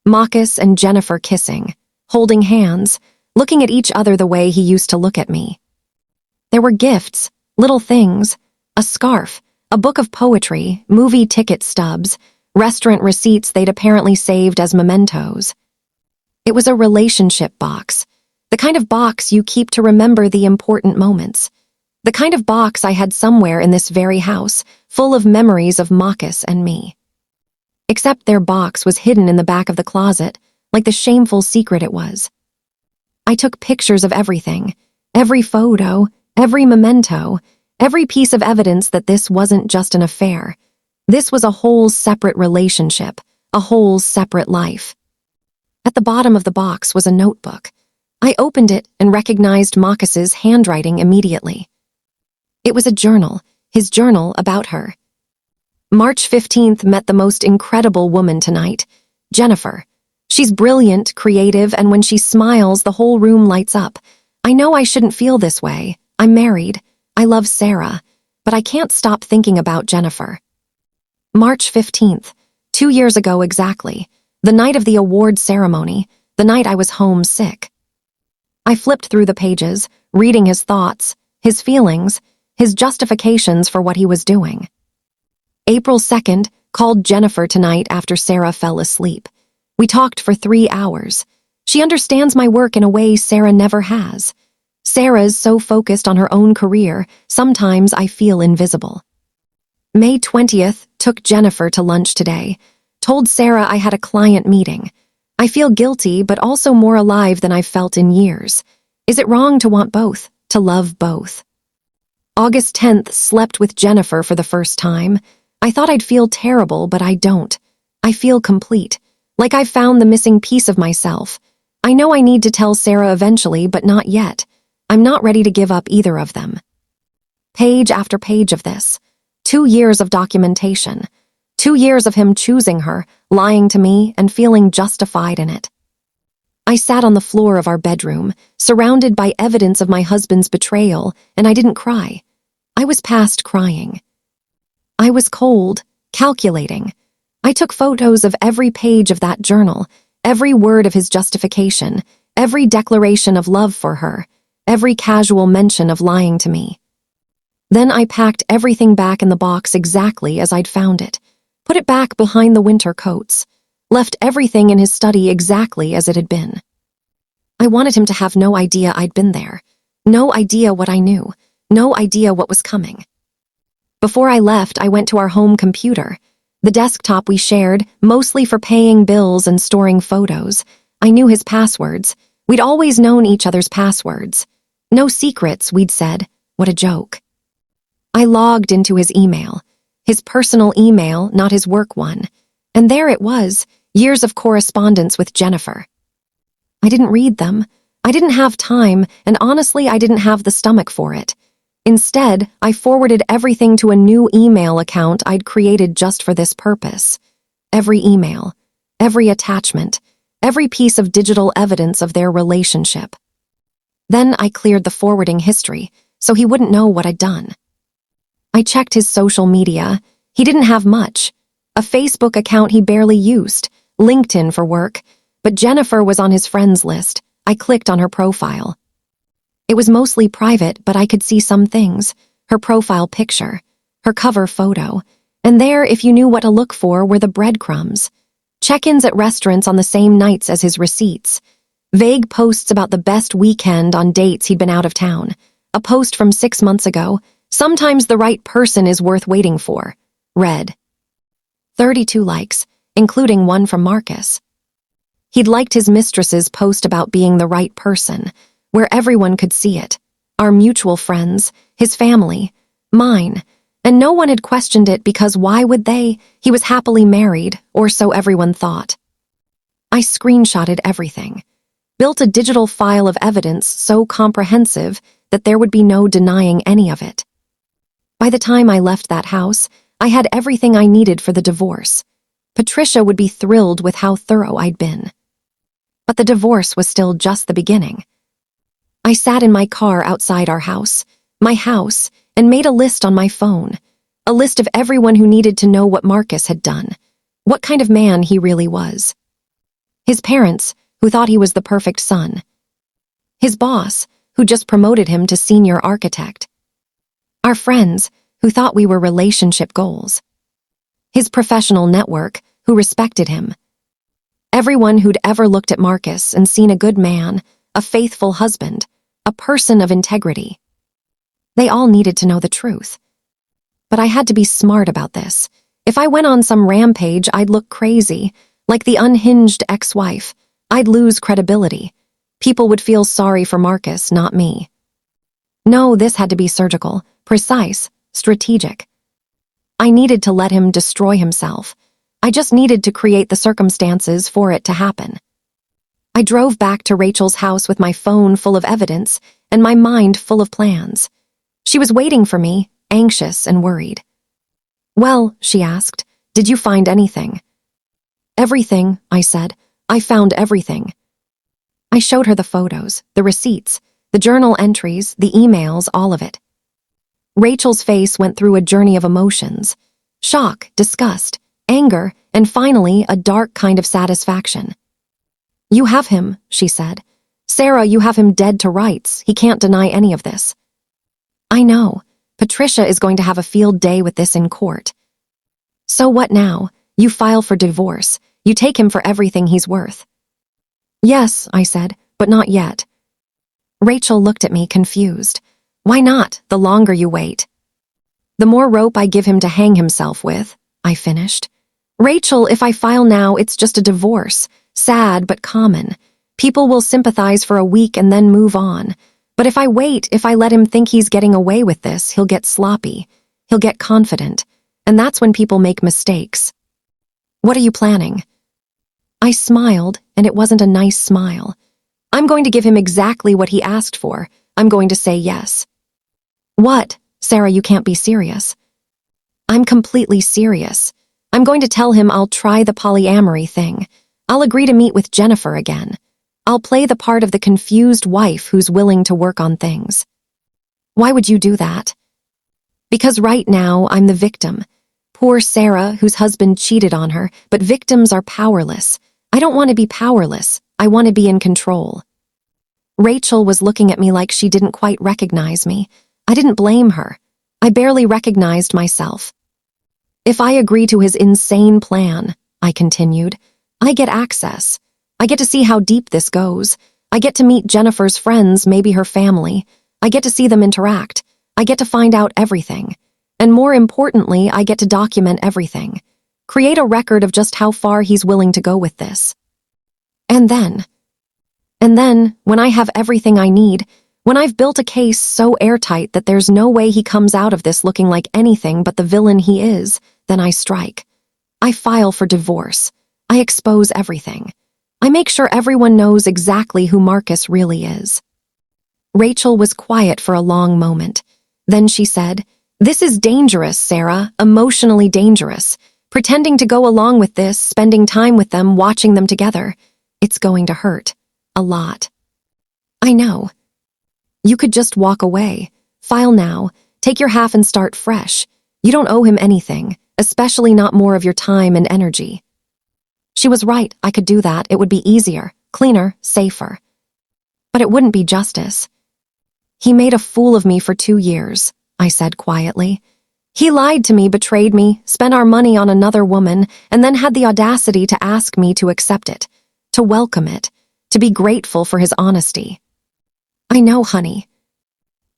Marcus and Jennifer kissing, holding hands, looking at each other the way he used to look at me. There were gifts, little things, a scarf, a book of poetry, movie ticket stubs, restaurant receipts they'd apparently saved as mementos. It was a relationship box, the kind of box you keep to remember the important moments. The kind of box I had somewhere in this very house, full of memories of Marcus and me. Except their box was hidden in the back of the closet, like the shameful secret it was. I took pictures of everything, every photo, every memento, every piece of evidence that this wasn't just an affair. This was a whole separate relationship, a whole separate life. At the bottom of the box was a notebook. I opened it and recognized Marcus's handwriting immediately. It was a journal, his journal about her. March 15th met the most incredible woman tonight, Jennifer. She's brilliant, creative, and when she smiles, the whole room lights up. I know I shouldn't feel this way. I'm married. I love Sarah, but I can't stop thinking about Jennifer. March 15th, 2 years ago exactly, the night of the award ceremony, the night I was home sick. I flipped through the pages, reading his thoughts, his feelings, his justifications for what he was doing. April 2nd, called Jennifer tonight after Sarah fell asleep. We talked for 3 hours. She understands my work in a way Sarah never has. Sarah's so focused on her own career, sometimes I feel invisible. May 20th, took Jennifer to lunch today. Told Sarah I had a client meeting. I feel guilty, but also more alive than I've felt in years. Is it wrong to want both, to love both? August 10th, slept with Jennifer for the first time. I thought I'd feel terrible, but I don't. I feel complete, like I've found the missing piece of myself. I know I need to tell Sarah eventually, but not yet. I'm not ready to give up either of them. Page after page of this. 2 years of documentation. 2 years of him choosing her, lying to me, and feeling justified in it. I sat on the floor of our bedroom, surrounded by evidence of my husband's betrayal, and I didn't cry. I was past crying. I was cold, calculating. I took photos of every page of that journal, every word of his justification, every declaration of love for her, every casual mention of lying to me. Then I packed everything back in the box exactly as I'd found it, put it back behind the winter coats, left everything in his study exactly as it had been. I wanted him to have no idea I'd been there, no idea what I knew, no idea what was coming. Before I left, I went to our home computer, the desktop we shared, mostly for paying bills and storing photos. I knew his passwords. We'd always known each other's passwords. No secrets, we'd said. What a joke. I logged into his email, his personal email, not his work one, and there it was, years of correspondence with Jennifer. I didn't read them. I didn't have time, and honestly, I didn't have the stomach for it. Instead, I forwarded everything to a new email account I'd created just for this purpose. Every email, every attachment, every piece of digital evidence of their relationship. Then I cleared the forwarding history, so he wouldn't know what I'd done. I checked his social media. He didn't have much. A Facebook account he barely used, LinkedIn for work, but Jennifer was on his friends list. I clicked on her profile. It was mostly private, but I could see some things. Her profile picture, her cover photo, and there, if you knew what to look for, were the breadcrumbs. Check-ins at restaurants on the same nights as his receipts. Vague posts about the best weekend on dates he'd been out of town. A post from 6 months ago. Sometimes the right person is worth waiting for. Read. 32 likes, including one from Marcus. He'd liked his mistress's post about being the right person, where everyone could see it. Our mutual friends, his family, mine, and no one had questioned it because why would they? He was happily married, or so everyone thought. I screenshotted everything, built a digital file of evidence so comprehensive that there would be no denying any of it. By the time I left that house, I had everything I needed for the divorce. Patricia would be thrilled with how thorough I'd been. But the divorce was still just the beginning. I sat in my car outside our house, my house, and made a list on my phone, a list of everyone who needed to know what Marcus had done, what kind of man he really was. His parents, who thought he was the perfect son. His boss, who just promoted him to senior architect. Our friends, who thought we were relationship goals. His professional network, who respected him. Everyone who'd ever looked at Marcus and seen a good man, a faithful husband, a person of integrity. They all needed to know the truth. But I had to be smart about this. If I went on some rampage, I'd look crazy, like the unhinged ex-wife. I'd lose credibility. People would feel sorry for Marcus, not me. No, this had to be surgical, precise, strategic. I needed to let him destroy himself. I just needed to create the circumstances for it to happen. I drove back to Rachel's house with my phone full of evidence and my mind full of plans. She was waiting for me, anxious and worried. "Well," she asked, "did you find anything?" "Everything," I said. "I found everything." I showed her the photos, the receipts, the journal entries, the emails, all of it. Rachel's face went through a journey of emotions. Shock, disgust, anger, and finally a dark kind of satisfaction. "You have him," she said. "Sarah, you have him dead to rights. He can't deny any of this." "I know. Patricia is going to have a field day with this in court." "So what now? You file for divorce. You take him for everything he's worth." "Yes," I said, "but not yet." Rachel looked at me confused. "Why not? The longer you wait." "The more rope I give him to hang himself with," I finished. "Rachel, if I file now, it's just a divorce. Sad but common. People will sympathize for a week and then move on. But if I let him think he's getting away with this, he'll get sloppy. He'll get confident. And that's when people make mistakes. What are you planning? I smiled, and it wasn't a nice smile. I'm going to give him exactly what he asked for. I'm going to say yes. What? Sarah, you can't be serious. I'm completely serious. I'm going to tell him I'll try the polyamory thing. I'll agree to meet with Jennifer again. I'll play the part of the confused wife who's willing to work on things. Why would you do that? Because right now I'm the victim. Poor Sarah, whose husband cheated on her, but victims are powerless. I don't want to be powerless. I want to be in control. Rachel was looking at me like she didn't quite recognize me. I didn't blame her. I barely recognized myself. If I agree to his insane plan, I continued, I get access. I get to see how deep this goes. I get to meet Jennifer's friends, maybe her family. I get to see them interact. I get to find out everything. And more importantly, I get to document everything. Create a record of just how far he's willing to go with this. And then, when I have everything I need, when I've built a case so airtight that there's no way he comes out of this looking like anything but the villain he is, then I strike. I file for divorce. I expose everything. I make sure everyone knows exactly who Marcus really is. Rachel was quiet for a long moment. Then she said, "This is dangerous, Sarah, emotionally dangerous. Pretending to go along with this, spending time with them, watching them together. It's going to hurt. A lot." I know. You could just walk away. File now. Take your half and start fresh. You don't owe him anything, especially not more of your time and energy. She was right. I could do that. It would be easier, cleaner, safer. But it wouldn't be justice. He made a fool of me for 2 years, I said quietly. He lied to me, betrayed me, spent our money on another woman, and then had the audacity to ask me to accept it, to welcome it, to be grateful for his honesty. I know, honey.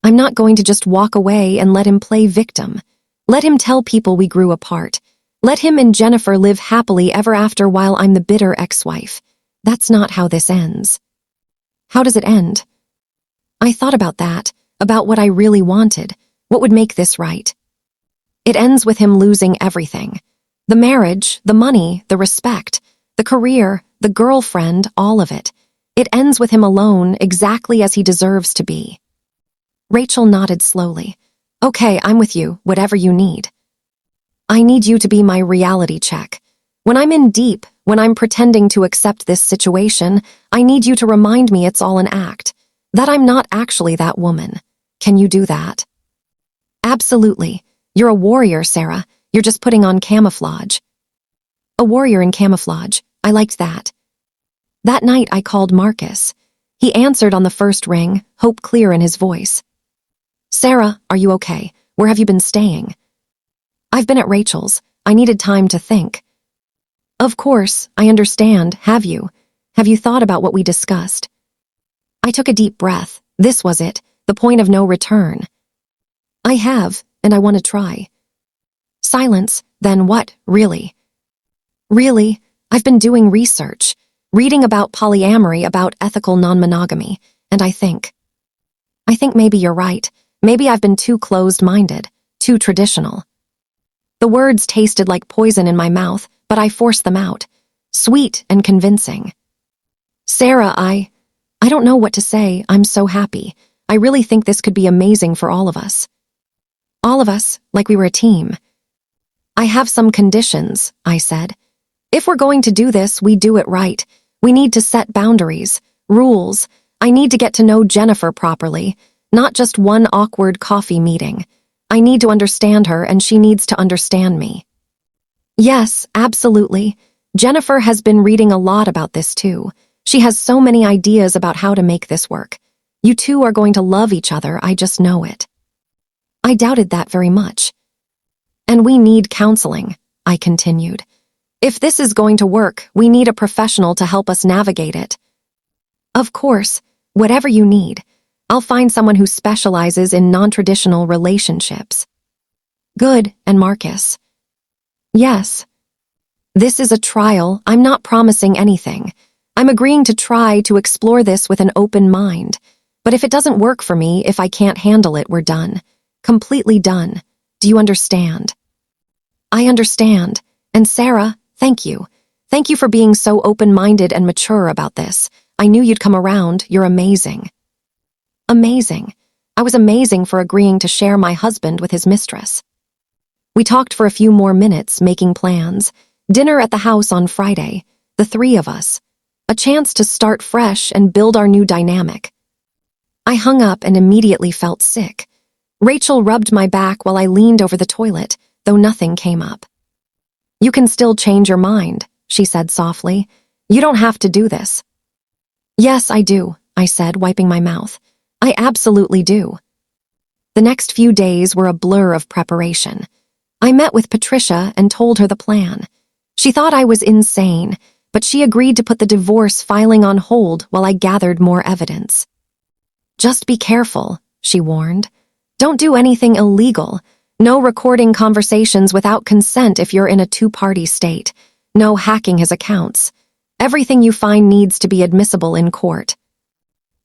I'm not going to just walk away and let him play victim. Let him tell people we grew apart. Let him and Jennifer live happily ever after while I'm the bitter ex-wife. That's not how this ends. How does it end? I thought about that, about what I really wanted, what would make this right. It ends with him losing everything. The marriage, the money, the respect, the career, the girlfriend, all of it. It ends with him alone, exactly as he deserves to be. Rachel nodded slowly. Okay, I'm with you, whatever you need. I need you to be my reality check. When I'm in deep, when I'm pretending to accept this situation, I need you to remind me it's all an act, that I'm not actually that woman. Can you do that? Absolutely. You're a warrior, Sarah. You're just putting on camouflage. A warrior in camouflage. I liked that. That night I called Marcus. He answered on the first ring, hope clear in his voice. Sarah, are you okay? Where have you been staying? I've been at Rachel's. I needed time to think. Of course, I understand. Have you? Have you thought about what we discussed? I took a deep breath. This was it, the point of no return. I have, and I want to try. Silence. Then what, really? Really, I've been doing research, reading about polyamory, about ethical non-monogamy, and I think maybe you're right. Maybe I've been too closed-minded, too traditional. The words tasted like poison in my mouth, but I forced them out, sweet and convincing. Sarah, I don't know what to say. I'm so happy. I really think this could be amazing for all of us. All of us, like we were a team. I have some conditions, I said. If we're going to do this, we do it right. We need to set boundaries, rules. I need to get to know Jennifer properly, not just one awkward coffee meeting. I need to understand her, and she needs to understand me. Yes, absolutely. Jennifer has been reading a lot about this too. She has so many ideas about how to make this work. You two are going to love each other, I just know it. I doubted that very much. And we need counseling, I continued. If this is going to work, we need a professional to help us navigate it. Of course, whatever you need. I'll find someone who specializes in non-traditional relationships. Good, and Marcus? Yes. This is a trial. I'm not promising anything. I'm agreeing to try to explore this with an open mind. But if it doesn't work for me, if I can't handle it, we're done. Completely done. Do you understand? I understand. And Sarah, thank you. Thank you for being so open-minded and mature about this. I knew you'd come around. You're amazing. Amazing. I was amazing for agreeing to share my husband with his mistress. We talked for a few more minutes, making plans. Dinner at the house on Friday, the three of us. A chance to start fresh and build our new dynamic. I hung up and immediately felt sick. Rachel rubbed my back while I leaned over the toilet, though nothing came up. You can still change your mind, she said softly. You don't have to do this. Yes, I do, I said, wiping my mouth. I absolutely do. The next few days were a blur of preparation. I met with Patricia and told her the plan. She thought I was insane, but she agreed to put the divorce filing on hold while I gathered more evidence. Just be careful, she warned. Don't do anything illegal. No recording conversations without consent if you're in a two-party state. No hacking his accounts. Everything you find needs to be admissible in court.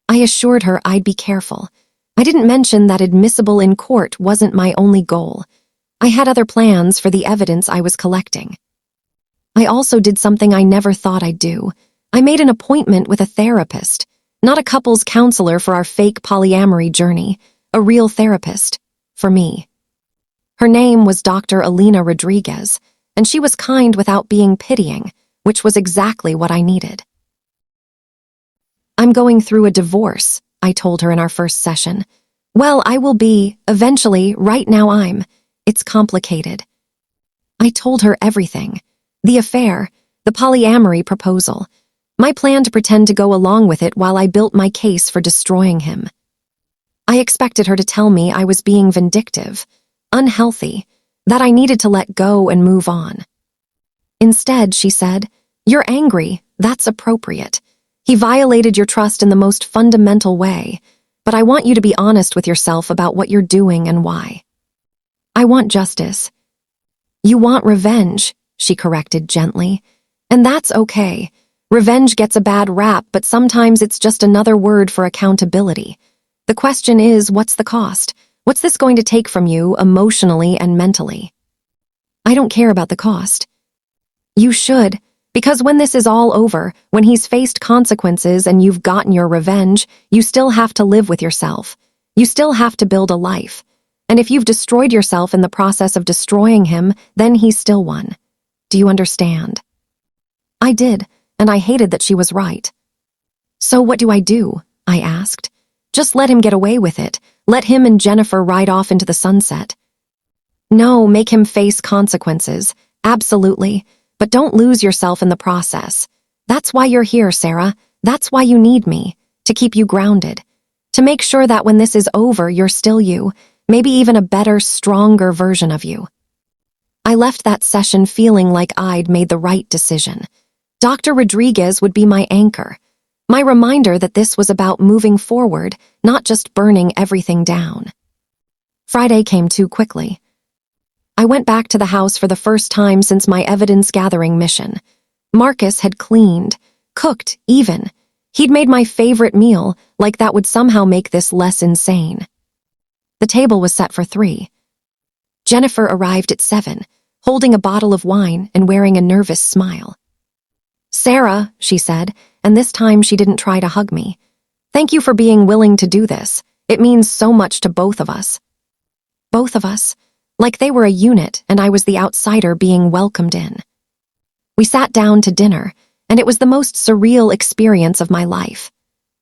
I assured her I'd be careful. I didn't mention that admissible in court wasn't my only goal. I had other plans for the evidence I was collecting. I also did something I never thought I'd do. I made an appointment with a therapist, not a couples counselor for our fake polyamory journey, a real therapist, for me. Her name was Dr. Alina Rodriguez, and she was kind without being pitying, which was exactly what I needed. I'm going through a divorce, I told her in our first session. Well, I will be, eventually, right now it's complicated. I told her everything. The affair, the polyamory proposal, my plan to pretend to go along with it while I built my case for destroying him. I expected her to tell me I was being vindictive, unhealthy, that I needed to let go and move on. Instead, she said, "You're angry, that's appropriate. He violated your trust in the most fundamental way, but I want you to be honest with yourself about what you're doing and why." I want justice. You want revenge, she corrected gently. And that's okay. Revenge gets a bad rap, but sometimes it's just another word for accountability. The question is, what's the cost? What's this going to take from you emotionally and mentally? I don't care about the cost. You should, because when this is all over, when he's faced consequences and you've gotten your revenge, you still have to live with yourself. You still have to build a life. And if you've destroyed yourself in the process of destroying him, then he's still won. Do you understand? I did, and I hated that she was right. So what do I do? I asked. Just let him get away with it. Let him and Jennifer ride off into the sunset. No, make him face consequences. Absolutely. But don't lose yourself in the process. That's why you're here, Sarah. That's why you need me. To keep you grounded. To make sure that when this is over, you're still you. Maybe even a better, stronger version of you. I left that session feeling like I'd made the right decision. Dr. Rodriguez would be my anchor. My reminder that this was about moving forward, not just burning everything down. Friday came too quickly. I went back to the house for the first time since my evidence-gathering mission. Marcus had cleaned, cooked, even. He'd made my favorite meal, like that would somehow make this less insane. The table was set for 3. Jennifer arrived at 7, holding a bottle of wine and wearing a nervous smile. "Sarah," she said, and this time she didn't try to hug me. "Thank you for being willing to do this. It means so much to both of us." Both of us? Like they were a unit and I was the outsider being welcomed in. We sat down to dinner, and it was the most surreal experience of my life.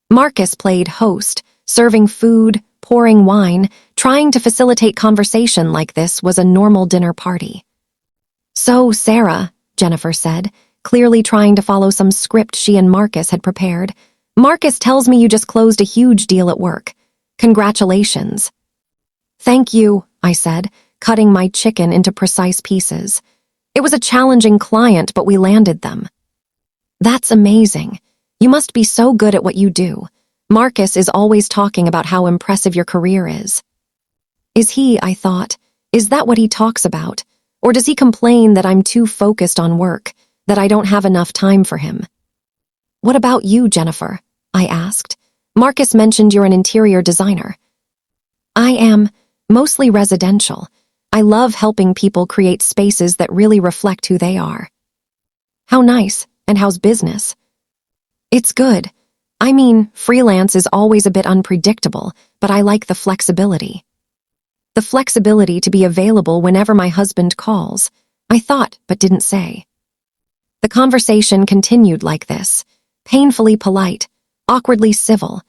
Marcus played host, serving food, pouring wine, trying to facilitate conversation like this was a normal dinner party. "So, Sarah," Jennifer said, clearly trying to follow some script she and Marcus had prepared, "Marcus tells me you just closed a huge deal at work. Congratulations." "Thank you," I said, cutting my chicken into precise pieces. "It was a challenging client, but we landed them." "That's amazing. You must be so good at what you do. Marcus is always talking about how impressive your career is." Is he, I thought, is that what he talks about? Or does he complain that I'm too focused on work, that I don't have enough time for him? "What about you, Jennifer?" I asked. Marcus mentioned you're an interior designer. I am, mostly residential. I love helping people create spaces that really reflect who they are. How nice, and how's business? It's good. I mean, freelance is always a bit unpredictable, but I like the flexibility. The flexibility to be available whenever my husband calls. I thought, but didn't say. The conversation continued like this, painfully polite, awkwardly civil.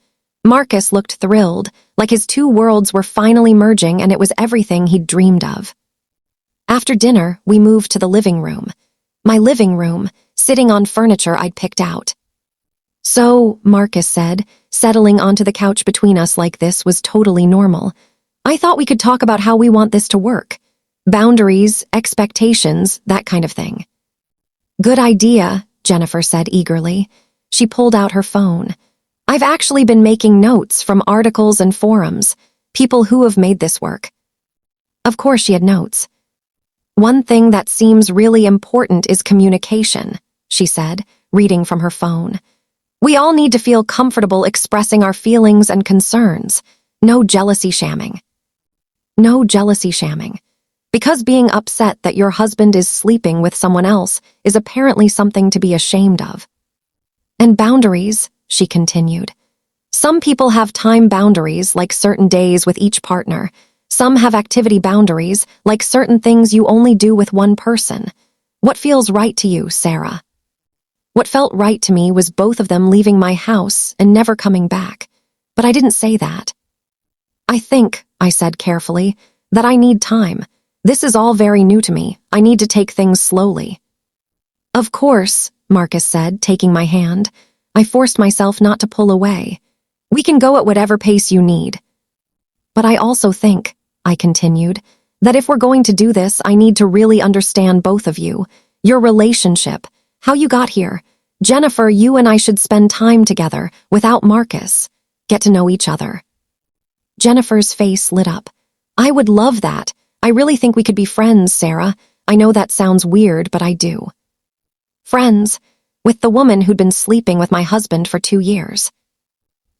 Marcus looked thrilled, like his two worlds were finally merging and it was everything he'd dreamed of. After dinner, we moved to the living room. My living room, sitting on furniture I'd picked out. So, Marcus said, settling onto the couch between us like this was totally normal. I thought we could talk about how we want this to work. Boundaries, expectations, that kind of thing. Good idea, Jennifer said eagerly. She pulled out her phone. I've actually been making notes from articles and forums, people who have made this work. Of course she had notes. One thing that seems really important is communication, she said, reading from her phone. We all need to feel comfortable expressing our feelings and concerns. No jealousy shamming. No jealousy shamming. Because being upset that your husband is sleeping with someone else is apparently something to be ashamed of. And boundaries, she continued. Some people have time boundaries, like certain days with each partner. Some have activity boundaries, like certain things you only do with one person. What feels right to you, Sarah? What felt right to me was both of them leaving my house and never coming back. But I didn't say that. I think, I said carefully, that I need time. This is all very new to me. I need to take things slowly. Of course, Marcus said, taking my hand. I forced myself not to pull away. We can go at whatever pace you need. But I also think, I continued, that if we're going to do this, I need to really understand both of you, your relationship, how you got here. Jennifer, you and I should spend time together, without Marcus. Get to know each other. Jennifer's face lit up. I would love that. I really think we could be friends, Sarah. I know that sounds weird, but I do. Friends, with the woman who'd been sleeping with my husband for 2 years.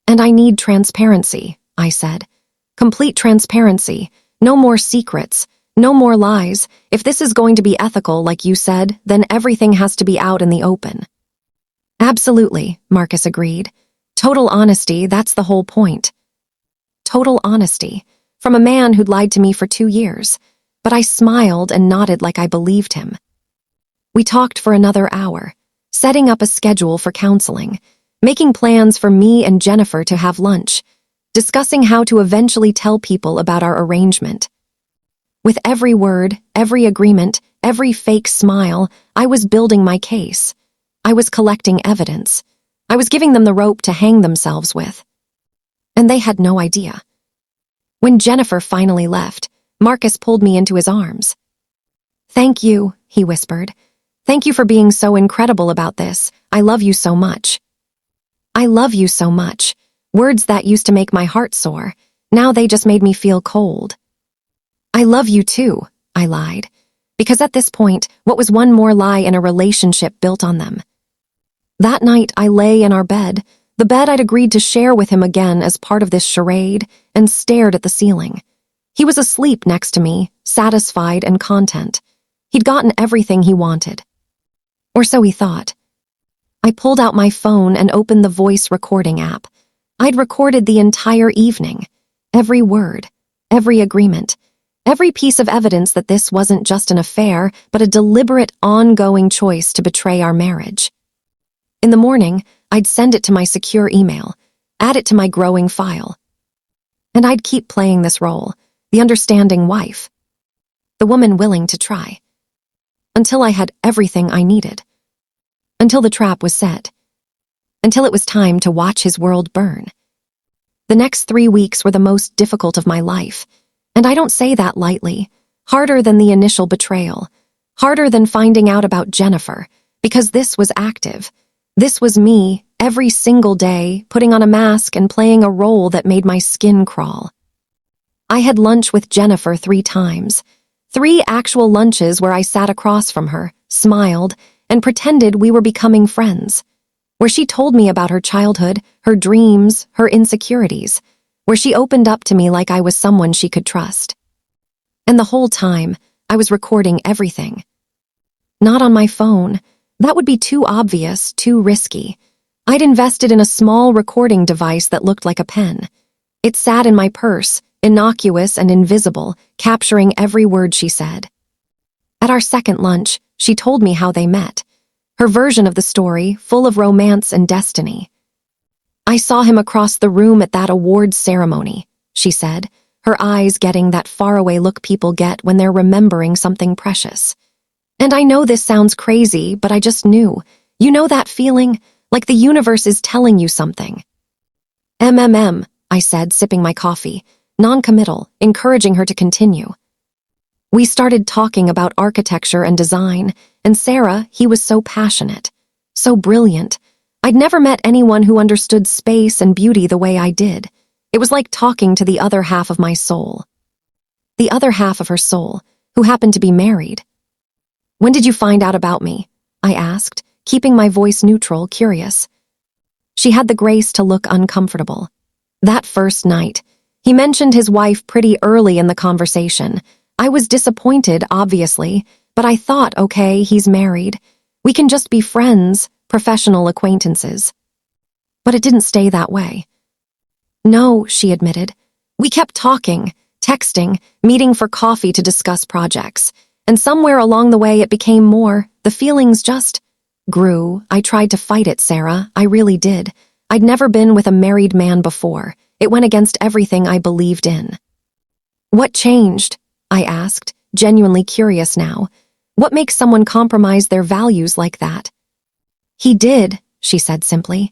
And I need transparency, I said. Complete transparency. No more secrets. No more lies. If this is going to be ethical, like you said, then everything has to be out in the open. Absolutely, Marcus agreed. Total honesty, that's the whole point. Total honesty. From a man who'd lied to me for 2 years. But I smiled and nodded like I believed him. We talked for another hour, setting up a schedule for counseling, making plans for me and Jennifer to have lunch, discussing how to eventually tell people about our arrangement. With every word, every agreement, every fake smile, I was building my case. I was collecting evidence. I was giving them the rope to hang themselves with. And they had no idea. When Jennifer finally left, Marcus pulled me into his arms. Thank you, he whispered. Thank you for being so incredible about this. I love you so much. I love you so much. Words that used to make my heart soar. Now they just made me feel cold. I love you too, I lied. Because at this point, what was one more lie in a relationship built on them? That night, I lay in our bed, the bed I'd agreed to share with him again as part of this charade, and stared at the ceiling. He was asleep next to me, satisfied and content. He'd gotten everything he wanted. Or so he thought. I pulled out my phone and opened the voice recording app. I'd recorded the entire evening. Every word, every agreement, every piece of evidence that this wasn't just an affair, but a deliberate, ongoing choice to betray our marriage. In the morning, I'd send it to my secure email, add it to my growing file. And I'd keep playing this role, the understanding wife, the woman willing to try. Until I had everything I needed. Until the trap was set. Until it was time to watch his world burn. The next 3 weeks were the most difficult of my life, and I don't say that lightly. Harder than the initial betrayal. Harder than finding out about Jennifer, because this was active. This was me, every single day, putting on a mask and playing a role that made my skin crawl. I had lunch with Jennifer 3 times. 3 actual lunches where I sat across from her, smiled, and pretended we were becoming friends. where she told me about her childhood, her dreams, her insecurities, where she opened up to me like I was someone she could trust. And the whole time, I was recording everything. Not on my phone. That would be too obvious, too risky. I'd invested in a small recording device that looked like a pen. It sat in my purse, innocuous and invisible, capturing every word she said. At our second lunch, she told me how they met. Her version of the story, full of romance and destiny. "I saw him across the room at that awards ceremony," she said, her eyes getting that faraway look people get when they're remembering something precious. "And I know this sounds crazy, but I just knew. You know that feeling? Like the universe is telling you something." I said, sipping my coffee, non-committal, encouraging her to continue. We started talking about architecture and design, and Sarah, he was so passionate, so brilliant. I'd never met anyone who understood space and beauty the way I did. It was like talking to the other half of my soul. The other half of her soul, who happened to be married. "When did you find out about me?" I asked, keeping my voice neutral, curious. She had the grace to look uncomfortable. That first night. He mentioned his wife pretty early in the conversation. I was disappointed, obviously, but I thought, okay, he's married. We can just be friends, professional acquaintances. But it didn't stay that way. "No," she admitted. "We kept talking, texting, meeting for coffee to discuss projects. And somewhere along the way it became more. The feelings just grew. I tried to fight it, Sarah. I really did. I'd never been with a married man before. It went against everything I believed in." "What changed?" I asked, genuinely curious now. What makes someone compromise their values like that? "He did," she said simply.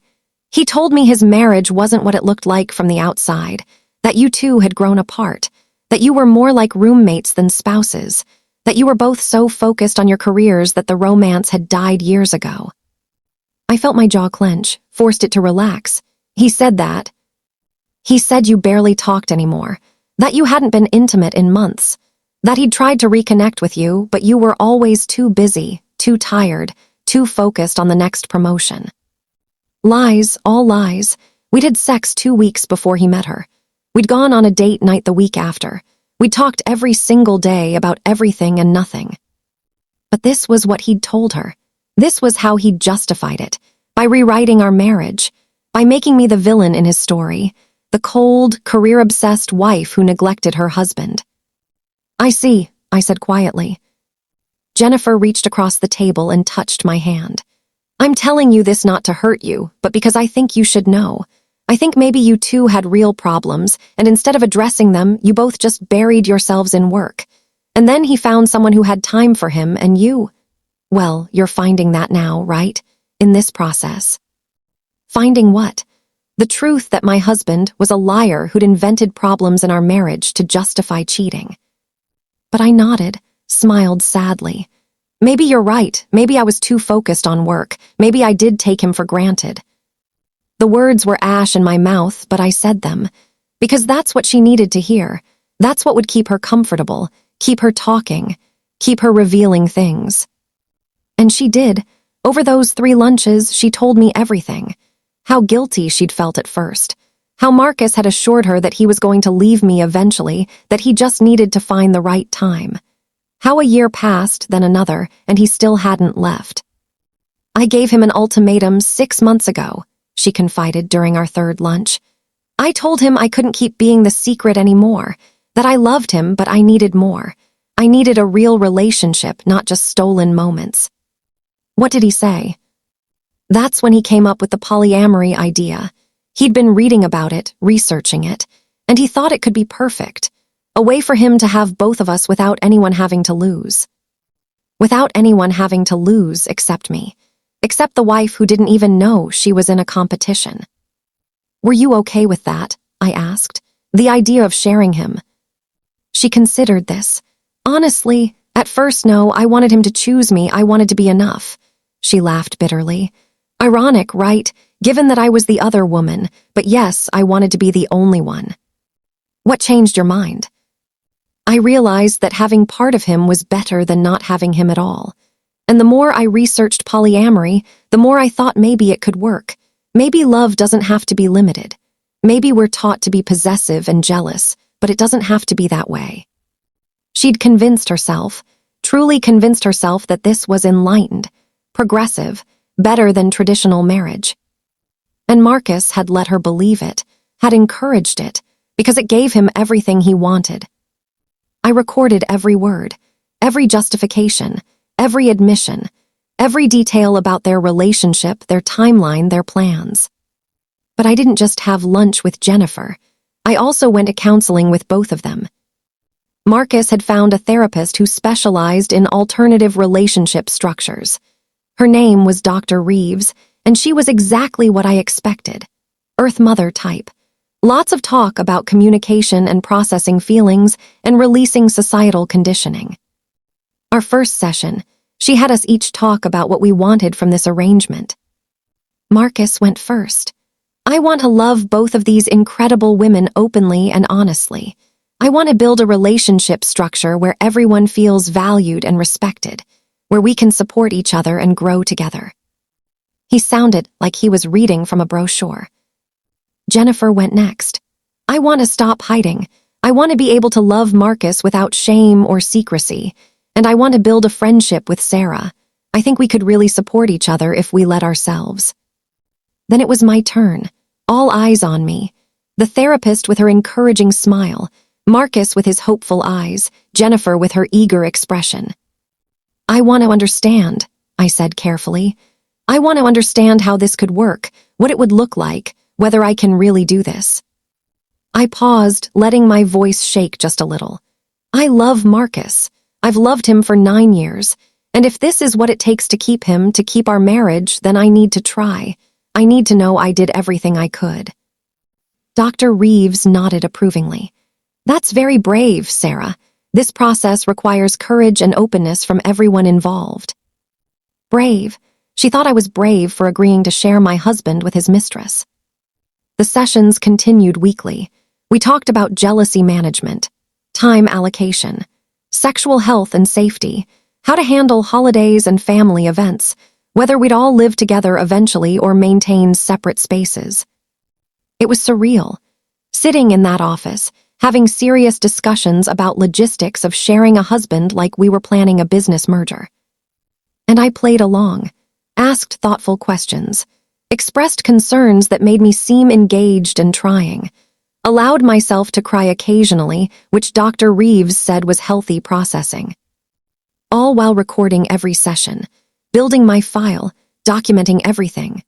"He told me his marriage wasn't what it looked like from the outside, that you two had grown apart, that you were more like roommates than spouses, that you were both so focused on your careers that the romance had died years ago." I felt my jaw clench, forced it to relax. "He said that. He said you barely talked anymore, that you hadn't been intimate in months, that he'd tried to reconnect with you, but you were always too busy, too tired, too focused on the next promotion." Lies, all lies. We'd had sex 2 weeks before he met her. We'd gone on a date night the week after. We'd talked every single day about everything and nothing. But this was what he'd told her. This was how he'd justified it, by rewriting our marriage, by making me the villain in his story, the cold, career-obsessed wife who neglected her husband. "I see," I said quietly. Jennifer reached across the table and touched my hand. "I'm telling you this not to hurt you, but because I think you should know. I think maybe you two had real problems, and instead of addressing them, you both just buried yourselves in work. And then he found someone who had time for him, and you... Well, you're finding that now, right? In this process." "Finding what?" "The truth that my husband was a liar who'd invented problems in our marriage to justify cheating." But I nodded, smiled sadly. Maybe you're right. Maybe I was too focused on work. Maybe I did take him for granted. The words were ash in my mouth, but I said them. Because that's what she needed to hear. That's what would keep her comfortable, keep her talking, keep her revealing things. And she did. Over those 3 lunches, she told me everything. How guilty she'd felt at first. How Marcus had assured her that he was going to leave me eventually, that he just needed to find the right time. How a year passed, then another, and he still hadn't left. "I gave him an ultimatum 6 months ago," she confided during our 3rd lunch. "I told him I couldn't keep being the secret anymore, that I loved him, but I needed more. I needed a real relationship, not just stolen moments." "What did he say?" That's when he came up with the polyamory idea. He'd been reading about it, researching it, and he thought it could be perfect. A way for him to have both of us without anyone having to lose. Without anyone having to lose except me. Except the wife who didn't even know she was in a competition. "Were you okay with that?" I asked. "The idea of sharing him." She considered this. "Honestly, at first no, I wanted him to choose me, I wanted to be enough." She laughed bitterly. "Ironic, right? Given that I was the other woman, but yes, I wanted to be the only one." "What changed your mind?" "I realized that having part of him was better than not having him at all. And the more I researched polyamory, the more I thought maybe it could work. Maybe love doesn't have to be limited. Maybe we're taught to be possessive and jealous, but it doesn't have to be that way. She'd convinced herself, truly convinced herself that this was enlightened, progressive, better than traditional marriage. And Marcus had let her believe it, had encouraged it, because it gave him everything he wanted. I recorded every word, every justification, every admission, every detail about their relationship, their timeline, their plans. But I didn't just have lunch with Jennifer. I also went to counseling with both of them. Marcus had found a therapist who specialized in alternative relationship structures. Her name was Dr. Reeves, and she was exactly what I expected. Earth Mother type. Lots of talk about communication and processing feelings and releasing societal conditioning. Our first session, she had us each talk about what we wanted from this arrangement. Marcus went first. I want to love both of these incredible women openly and honestly. I want to build a relationship structure where everyone feels valued and respected, where we can support each other and grow together. He sounded like he was reading from a brochure. Jennifer went next. I want to stop hiding. I want to be able to love Marcus without shame or secrecy. And I want to build a friendship with Sarah. I think we could really support each other if we let ourselves. Then it was my turn. All eyes on me. The therapist with her encouraging smile, Marcus with his hopeful eyes, Jennifer with her eager expression. I want to understand, I said carefully. I want to understand how this could work, what it would look like, whether I can really do this. I paused, letting my voice shake just a little. I love Marcus. I've loved him for 9 years, and if this is what it takes to keep him, to keep our marriage, then I need to try. I need to know I did everything I could. Dr. Reeves nodded approvingly. That's very brave, Sarah. This process requires courage and openness from everyone involved. Brave. She thought I was brave for agreeing to share my husband with his mistress. The sessions continued weekly. We talked about jealousy management, time allocation, sexual health and safety, how to handle holidays and family events, whether we'd all live together eventually or maintain separate spaces. It was surreal. Sitting in that office, having serious discussions about logistics of sharing a husband like we were planning a business merger. And I played along, asked thoughtful questions, expressed concerns that made me seem engaged and trying, allowed myself to cry occasionally, which Dr. Reeves said was healthy processing. All while recording every session, building my file, documenting everything.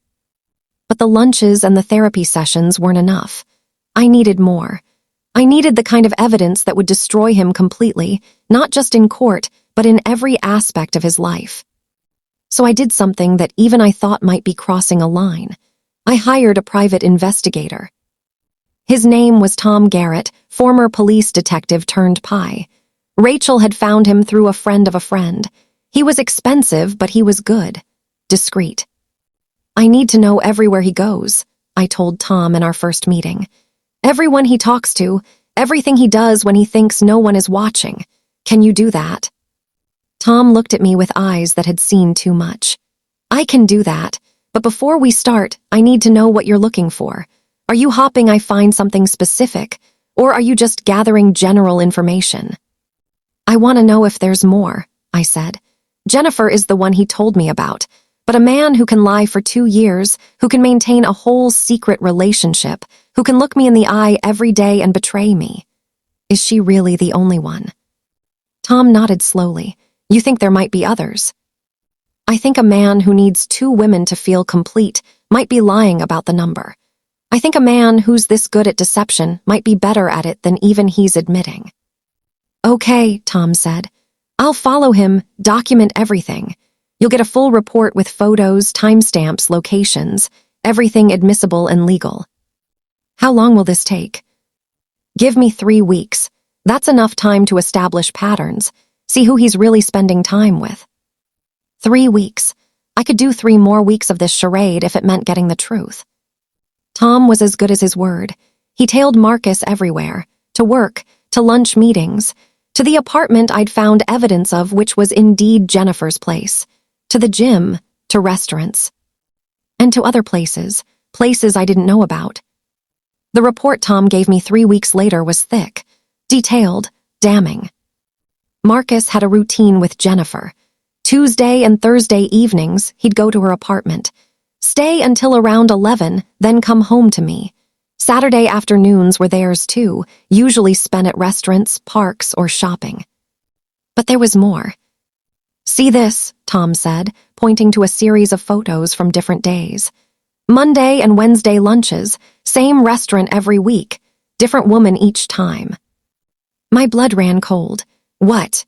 But the lunches and the therapy sessions weren't enough. I needed more. I needed the kind of evidence that would destroy him completely, not just in court, but in every aspect of his life. So I did something that even I thought might be crossing a line. I hired a private investigator. His name was Tom Garrett, former police detective turned PI. Rachel had found him through a friend of a friend. He was expensive, but he was good, discreet. I need to know everywhere he goes, I told Tom in our first meeting. Everyone he talks to, everything he does when he thinks no one is watching. Can you do that? Tom looked at me with eyes that had seen too much. I can do that, but before we start, I need to know what you're looking for. Are you hoping I find something specific, or are you just gathering general information? I want to know if there's more, I said. Jennifer is the one he told me about, but a man who can lie for 2 years, who can maintain a whole secret relationship, who can look me in the eye every day and betray me. Is she really the only one? Tom nodded slowly. You think there might be others? I think a man who needs 2 women to feel complete might be lying about the number. I think a man who's this good at deception might be better at it than even he's admitting. Okay, Tom said. I'll follow him, document everything. You'll get a full report with photos, timestamps, locations, everything admissible and legal. How long will this take? Give me 3 weeks. That's enough time to establish patterns, see who he's really spending time with. 3 weeks. I could do 3 more weeks of this charade if it meant getting the truth. Tom was as good as his word. He tailed Marcus everywhere, to work, to lunch meetings, to the apartment I'd found evidence of which was indeed Jennifer's place. to the gym, to restaurants, and to other places I didn't know about. The report Tom gave me 3 weeks later was thick, detailed, damning. Marcus had a routine with Jennifer. Tuesday and Thursday evenings, he'd go to her apartment, stay until around 11, then come home to me. Saturday afternoons were theirs too, usually spent at restaurants, parks, or shopping. But there was more. "See this," Tom said, pointing to a series of photos from different days. Monday and Wednesday lunches, same restaurant every week, different woman each time. My blood ran cold. What?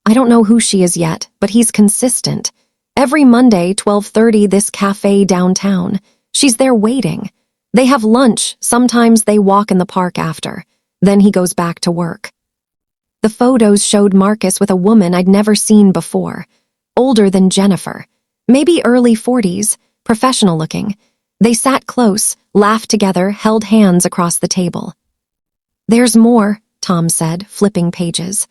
I don't know who she is yet, but he's consistent. Every Monday, 12:30, this cafe downtown. She's there waiting. They have lunch, sometimes they walk in the park after. Then he goes back to work. The photos showed Marcus with a woman I'd never seen before. Older than Jennifer. Maybe early 40s, professional looking. They sat close, laughed together, held hands across the table. "There's more," Tom said, flipping pages.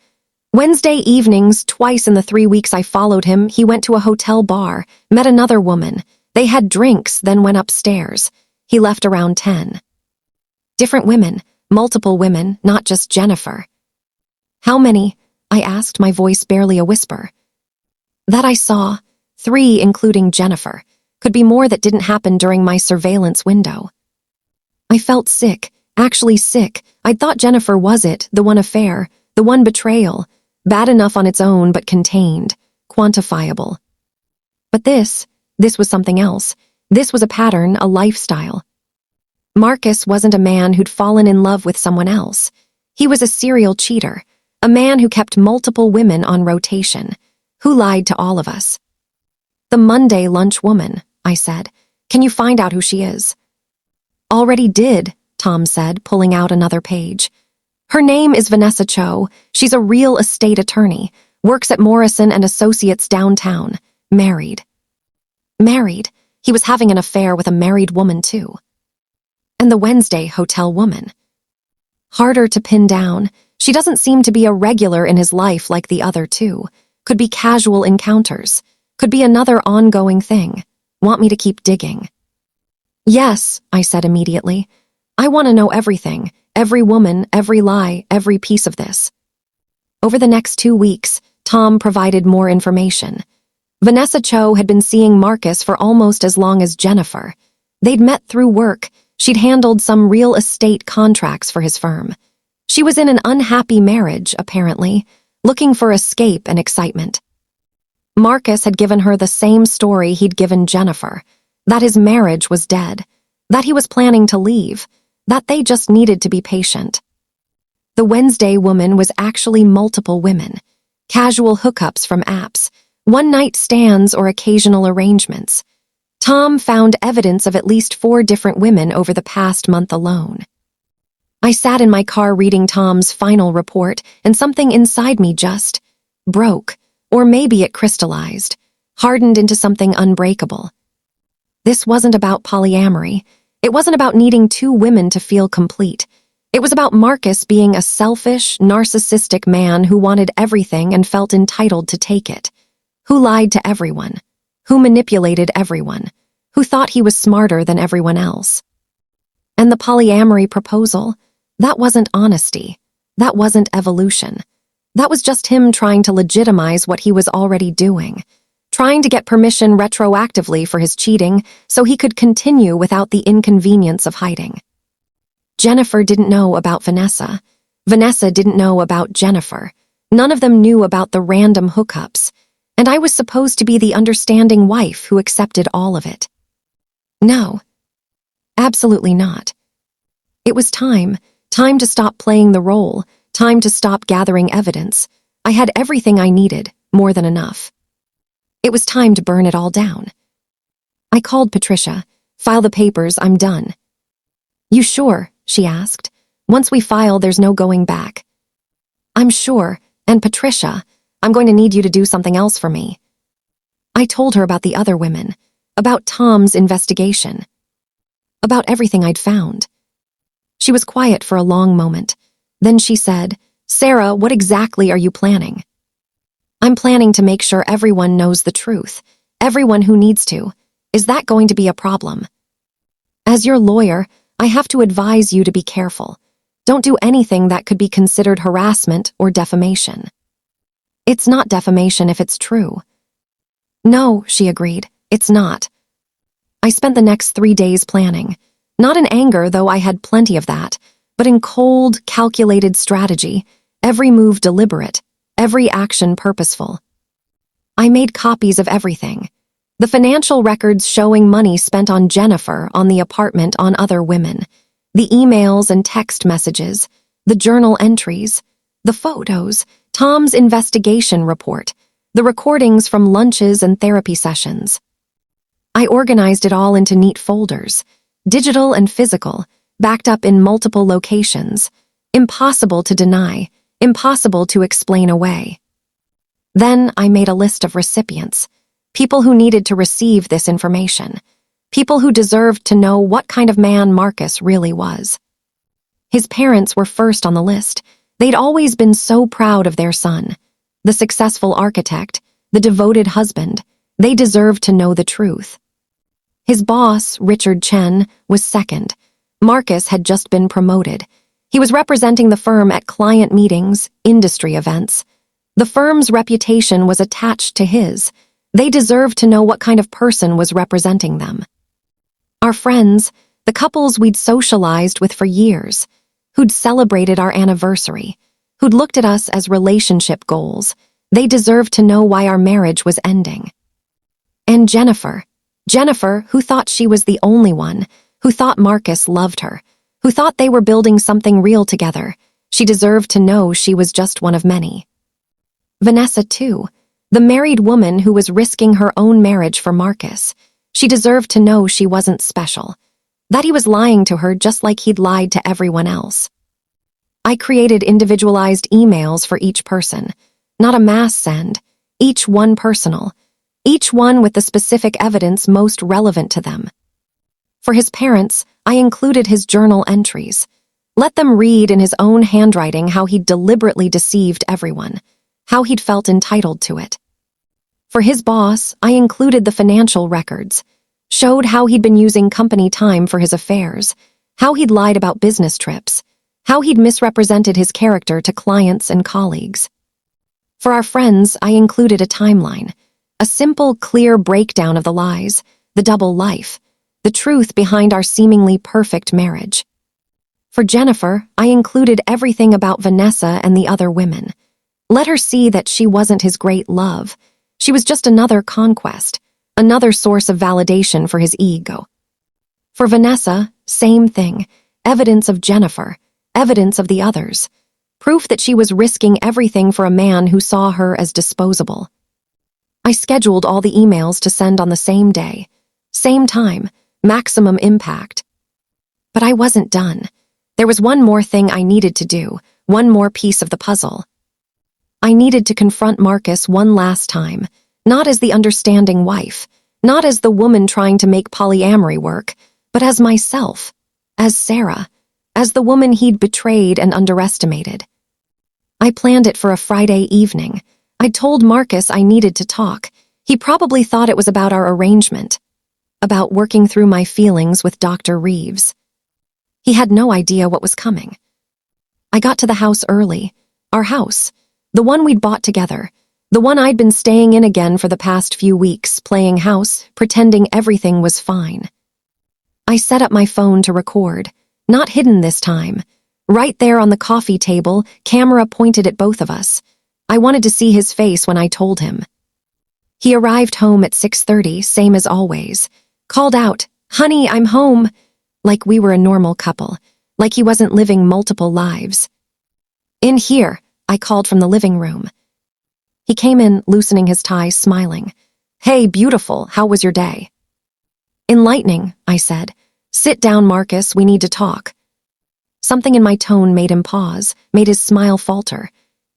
"Wednesday evenings, twice in the 3 weeks I followed him, he went to a hotel bar, met another woman. They had drinks, then went upstairs. He left around 10. Different women, multiple women, not just Jennifer." "How many?" I asked, my voice barely a whisper. "That I saw, 3 including Jennifer. Could be more that didn't happen during my surveillance window." I felt sick, actually sick. I'd thought Jennifer was it, the one affair, the one betrayal. Bad enough on its own, but contained, quantifiable. But this was something else. This was a pattern, a lifestyle. Marcus wasn't a man who'd fallen in love with someone else. He was a serial cheater, a man who kept multiple women on rotation, who lied to all of us. "The Monday lunch woman," I said. "Can you find out who she is?" "Already did," Tom said, pulling out another page. "Her name is Vanessa Cho. She's a real estate attorney, works at Morrison and Associates downtown, married." Married? He was having an affair with a married woman too. And the Wednesday hotel woman. Harder to pin down. She doesn't seem to be a regular in his life like the other two. Could be casual encounters. Could be another ongoing thing. Want me to keep digging? "Yes," I said immediately. "I want to know everything. Every woman, every lie, every piece of this." Over the next 2 weeks, Tom provided more information. Vanessa Cho had been seeing Marcus for almost as long as Jennifer. They'd met through work. She'd handled some real estate contracts for his firm. She was in an unhappy marriage, apparently, looking for escape and excitement. Marcus had given her the same story he'd given Jennifer, that his marriage was dead, that he was planning to leave, that they just needed to be patient. The Wednesday woman was actually multiple women, casual hookups from apps, one-night stands or occasional arrangements. Tom found evidence of at least 4 different women over the past month alone. I sat in my car reading Tom's final report, and something inside me just broke, or maybe it crystallized, hardened into something unbreakable. This wasn't about polyamory. It wasn't about needing 2 women to feel complete. It was about Marcus being a selfish, narcissistic man who wanted everything and felt entitled to take it, who lied to everyone, who manipulated everyone, who thought he was smarter than everyone else. And the polyamory proposal, that wasn't honesty. That wasn't evolution. That was just him trying to legitimize what he was already doing, trying to get permission retroactively for his cheating so he could continue without the inconvenience of hiding. Jennifer didn't know about Vanessa. Vanessa didn't know about Jennifer. None of them knew about the random hookups, and I was supposed to be the understanding wife who accepted all of it. No, absolutely not. It was time to stop playing the role, time to stop gathering evidence. I had everything I needed, more than enough. It was time to burn it all down. I called Patricia. "File the papers, I'm done." "You sure?" she asked. "Once we file, there's no going back." "I'm sure, and Patricia, I'm going to need you to do something else for me." I told her about the other women, about Tom's investigation, about everything I'd found. She was quiet for a long moment. Then she said, "Sarah, what exactly are you planning?" I'm planning to make sure everyone knows the truth. Everyone who needs to. Is that going to be a problem? As your lawyer, I have to advise you to be careful. Don't do anything that could be considered harassment or defamation. It's not defamation if it's true. No, she agreed. It's not. I spent the next 3 days planning. Not in anger, though I had plenty of that, but in cold, calculated strategy, every move deliberate, every action purposeful. I made copies of everything. The financial records showing money spent on Jennifer, on the apartment, on other women. The emails and text messages, the journal entries, the photos, Tom's investigation report, the recordings from lunches and therapy sessions. I organized it all into neat folders, digital and physical, backed up in multiple locations, impossible to deny, impossible to explain away. Then I made a list of recipients, people who needed to receive this information, people who deserved to know what kind of man Marcus really was. His parents were first on the list. They'd always been so proud of their son. The successful architect, the devoted husband, they deserved to know the truth. His boss, Richard Chen, was second. Marcus had just been promoted. He was representing the firm at client meetings, industry events. The firm's reputation was attached to his. They deserved to know what kind of person was representing them. Our friends, the couples we'd socialized with for years, who'd celebrated our anniversary, who'd looked at us as relationship goals, they deserved to know why our marriage was ending. And Jennifer, who thought she was the only one, who thought Marcus loved her, who thought they were building something real together, she deserved to know she was just one of many. Vanessa, too, the married woman who was risking her own marriage for Marcus, she deserved to know she wasn't special, that he was lying to her just like he'd lied to everyone else. I created individualized emails for each person, not a mass send, each one personal, each one with the specific evidence most relevant to them. For his parents, I included his journal entries. Let them read in his own handwriting how he'd deliberately deceived everyone, how he'd felt entitled to it. For his boss, I included the financial records, showed how he'd been using company time for his affairs, how he'd lied about business trips, how he'd misrepresented his character to clients and colleagues. For our friends, I included a timeline, a simple, clear breakdown of the lies, the double life, the truth behind our seemingly perfect marriage. For Jennifer, I included everything about Vanessa and the other women. Let her see that she wasn't his great love. She was just another conquest, another source of validation for his ego. For Vanessa, same thing, evidence of Jennifer, evidence of the others, proof that she was risking everything for a man who saw her as disposable. I scheduled all the emails to send on the same day, same time, maximum impact. But I wasn't done. There was one more thing I needed to do, one more piece of the puzzle. I needed to confront Marcus one last time, not as the understanding wife, not as the woman trying to make polyamory work, but as myself, as Sarah, as the woman he'd betrayed and underestimated. I planned it for a Friday evening. I told Marcus I needed to talk. He probably thought it was about our arrangement, about working through my feelings with Dr. Reeves. He had no idea what was coming. I got to the house early, our house, the one we'd bought together, the one I'd been staying in again for the past few weeks, playing house, pretending everything was fine. I set up my phone to record, not hidden this time. Right there on the coffee table, camera pointed at both of us. I wanted to see his face when I told him. He arrived home at 6:30, same as always. Called out, "Honey, I'm home," like we were a normal couple, like he wasn't living multiple lives. "In here," I called from the living room. He came in, loosening his tie, smiling. "Hey, beautiful, how was your day?" "Enlightening," I said. "Sit down, Marcus, we need to talk." Something in my tone made him pause, made his smile falter.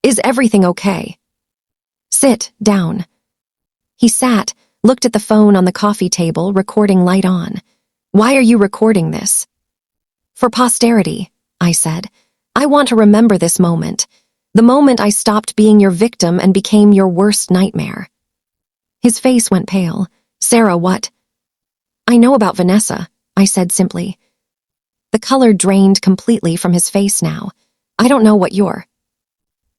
"Is everything okay?" "Sit down." He sat, looked at the phone on the coffee table, recording light on. "Why are you recording this?" "For posterity," I said. "I want to remember this moment. The moment I stopped being your victim and became your worst nightmare. His face went pale. Sarah, what? I know about Vanessa, I said simply. The color drained completely from his face now. I don't know what you're.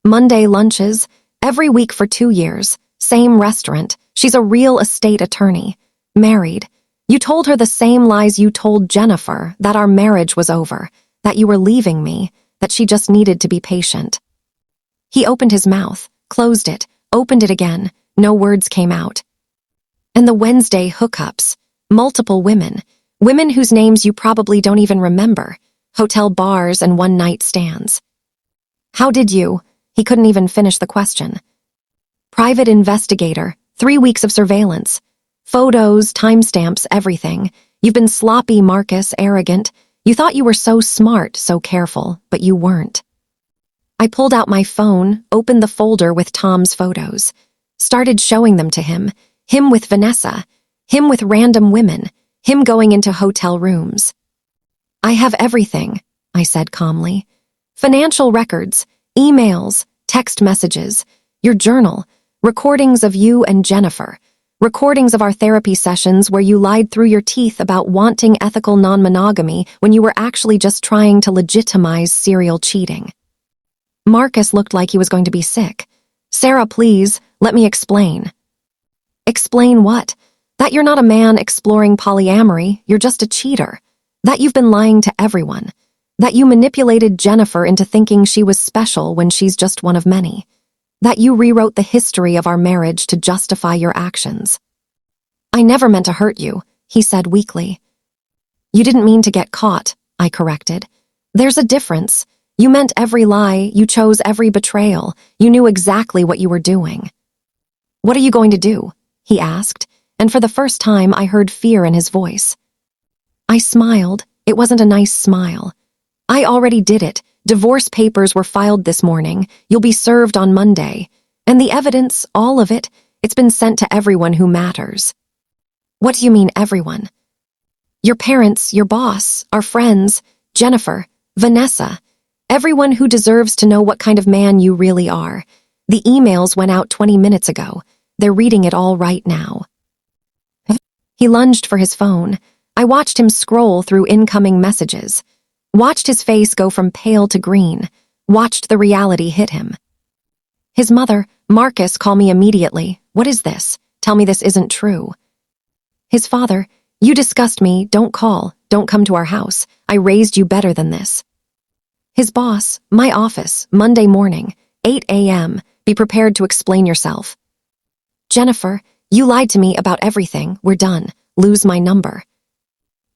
Monday lunches, every week for 2 years, same restaurant. She's a real estate attorney. Married. You told her the same lies you told Jennifer, that our marriage was over, that you were leaving me, that she just needed to be patient. He opened his mouth, closed it, opened it again. No words came out. And the Wednesday hookups. Multiple women. Women whose names you probably don't even remember. Hotel bars and one-night stands. How did you? He couldn't even finish the question. Private investigator. 3 weeks of surveillance. Photos, timestamps, everything. You've been sloppy, Marcus, arrogant. You thought you were so smart, so careful, but you weren't. I pulled out my phone, opened the folder with Tom's photos. Started showing them to him. Him with Vanessa. Him with random women. Him going into hotel rooms. I have everything, I said calmly. Financial records, emails, text messages, your journal, recordings of you and Jennifer, recordings of our therapy sessions where you lied through your teeth about wanting ethical non-monogamy when you were actually just trying to legitimize serial cheating. Marcus looked like he was going to be sick. Sarah, please, let me explain. Explain what? That you're not a man exploring polyamory, you're just a cheater. That you've been lying to everyone. That you manipulated Jennifer into thinking she was special when she's just one of many. That you rewrote the history of our marriage to justify your actions. I never meant to hurt you, he said weakly. You didn't mean to get caught, I corrected. There's a difference. You meant every lie, you chose every betrayal, you knew exactly what you were doing. What are you going to do? He asked, and for the first time I heard fear in his voice. I smiled. It wasn't a nice smile. I already did it. Divorce papers were filed this morning. You'll be served on Monday. And the evidence, all of it, it's been sent to everyone who matters. What do you mean, everyone? Your parents, your boss, our friends, Jennifer, Vanessa, everyone who deserves to know what kind of man you really are. The emails went out 20 minutes ago. They're reading it all right now. He lunged for his phone. I watched him scroll through incoming messages. Watched his face go from pale to green. Watched the reality hit him. His mother, Marcus, call me immediately. What is this? Tell me this isn't true. His father, you disgust me. Don't call. Don't come to our house. I raised you better than this. His boss, my office, Monday morning, 8 a.m. Be prepared to explain yourself. Jennifer, you lied to me about everything. We're done. Lose my number.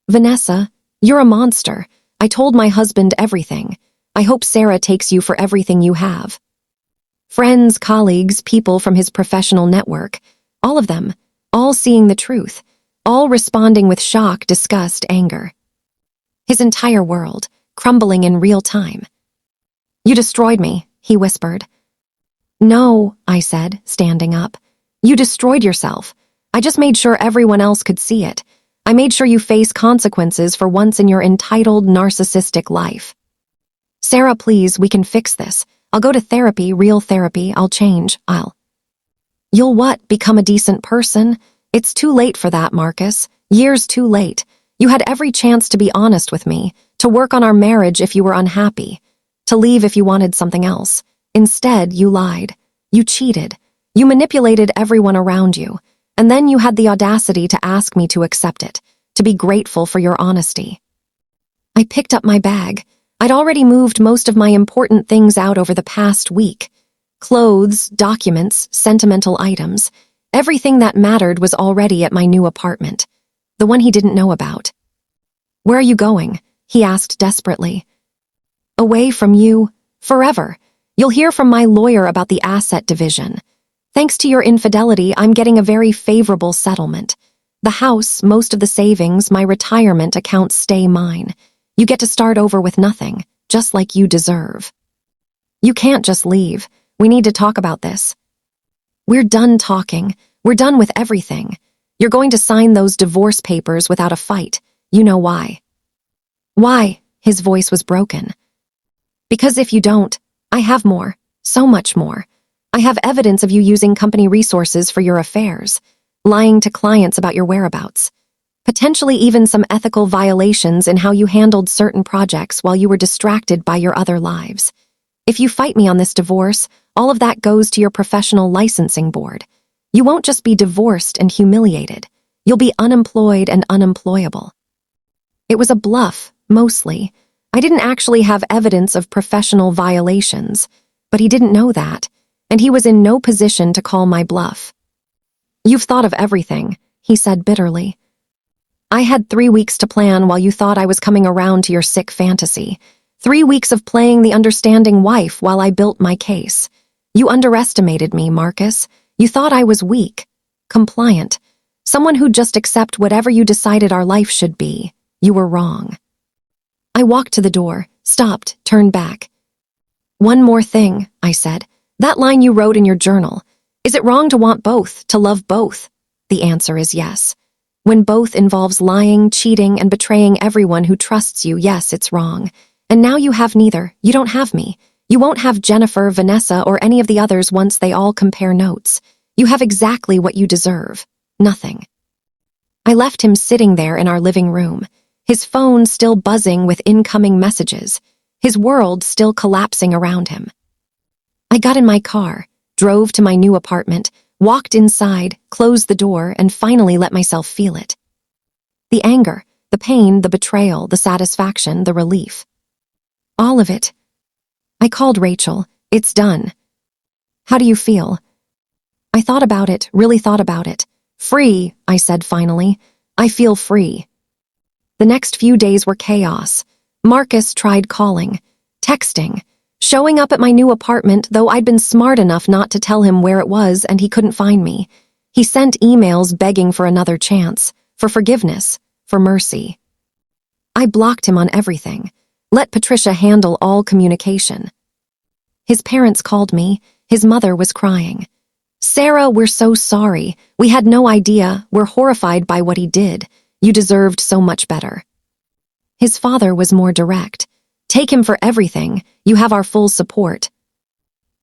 Vanessa, you're a monster. I told my husband everything. I hope Sarah takes you for everything you have. Friends, colleagues, people from his professional network, all of them, all seeing the truth, all responding with shock, disgust, anger. His entire world, crumbling in real time. You destroyed me, he whispered. No, I said, standing up. You destroyed yourself. I just made sure everyone else could see it. I made sure you face consequences for once in your entitled, narcissistic life. Sarah, please, we can fix this. I'll go to therapy, real therapy. I'll change. You'll what? Become a decent person? It's too late for that, Marcus. Years too late. You had every chance to be honest with me, to work on our marriage if you were unhappy, to leave if you wanted something else. Instead, you lied. You cheated. You manipulated everyone around you. And then you had the audacity to ask me to accept it, to be grateful for your honesty. I picked up my bag. I'd already moved most of my important things out over the past week. Clothes, documents, sentimental items. Everything that mattered was already at my new apartment, the one he didn't know about. Where are you going? He asked desperately. Away from you, forever. You'll hear from my lawyer about the asset division. Thanks to your infidelity, I'm getting a very favorable settlement. The house, most of the savings, my retirement accounts stay mine. You get to start over with nothing, just like you deserve. You can't just leave. We need to talk about this. We're done talking. We're done with everything. You're going to sign those divorce papers without a fight. You know why. Why? His voice was broken. Because if you don't, I have more. So much more. I have evidence of you using company resources for your affairs, lying to clients about your whereabouts, potentially even some ethical violations in how you handled certain projects while you were distracted by your other lives. If you fight me on this divorce, all of that goes to your professional licensing board. You won't just be divorced and humiliated. You'll be unemployed and unemployable. It was a bluff, mostly. I didn't actually have evidence of professional violations, but he didn't know that, and he was in no position to call my bluff. You've thought of everything, he said bitterly. I had 3 weeks to plan while you thought I was coming around to your sick fantasy. 3 weeks of playing the understanding wife while I built my case. You underestimated me, Marcus. You thought I was weak, compliant, someone who'd just accept whatever you decided our life should be. You were wrong. I walked to the door, stopped, turned back. One more thing, I said. That line you wrote in your journal. Is it wrong to want both, to love both? The answer is yes. When both involves lying, cheating, and betraying everyone who trusts you, yes, it's wrong. And now you have neither. You don't have me. You won't have Jennifer, Vanessa, or any of the others once they all compare notes. You have exactly what you deserve. Nothing. I left him sitting there in our living room, his phone still buzzing with incoming messages, his world still collapsing around him. I got in my car, drove to my new apartment, walked inside, closed the door, and finally let myself feel it. The anger, the pain, the betrayal, the satisfaction, the relief. All of it. I called Rachel. It's done. How do you feel? I thought about it, really thought about it. Free, I said finally. I feel free. The next few days were chaos. Marcus tried calling, texting, showing up at my new apartment, though I'd been smart enough not to tell him where it was and he couldn't find me. He sent emails begging for another chance, for forgiveness, for mercy. I blocked him on everything. Let Patricia handle all communication. His parents called me. His mother was crying. Sarah, we're so sorry. We had no idea. We're horrified by what he did. You deserved so much better. His father was more direct. Take him for everything. You have our full support.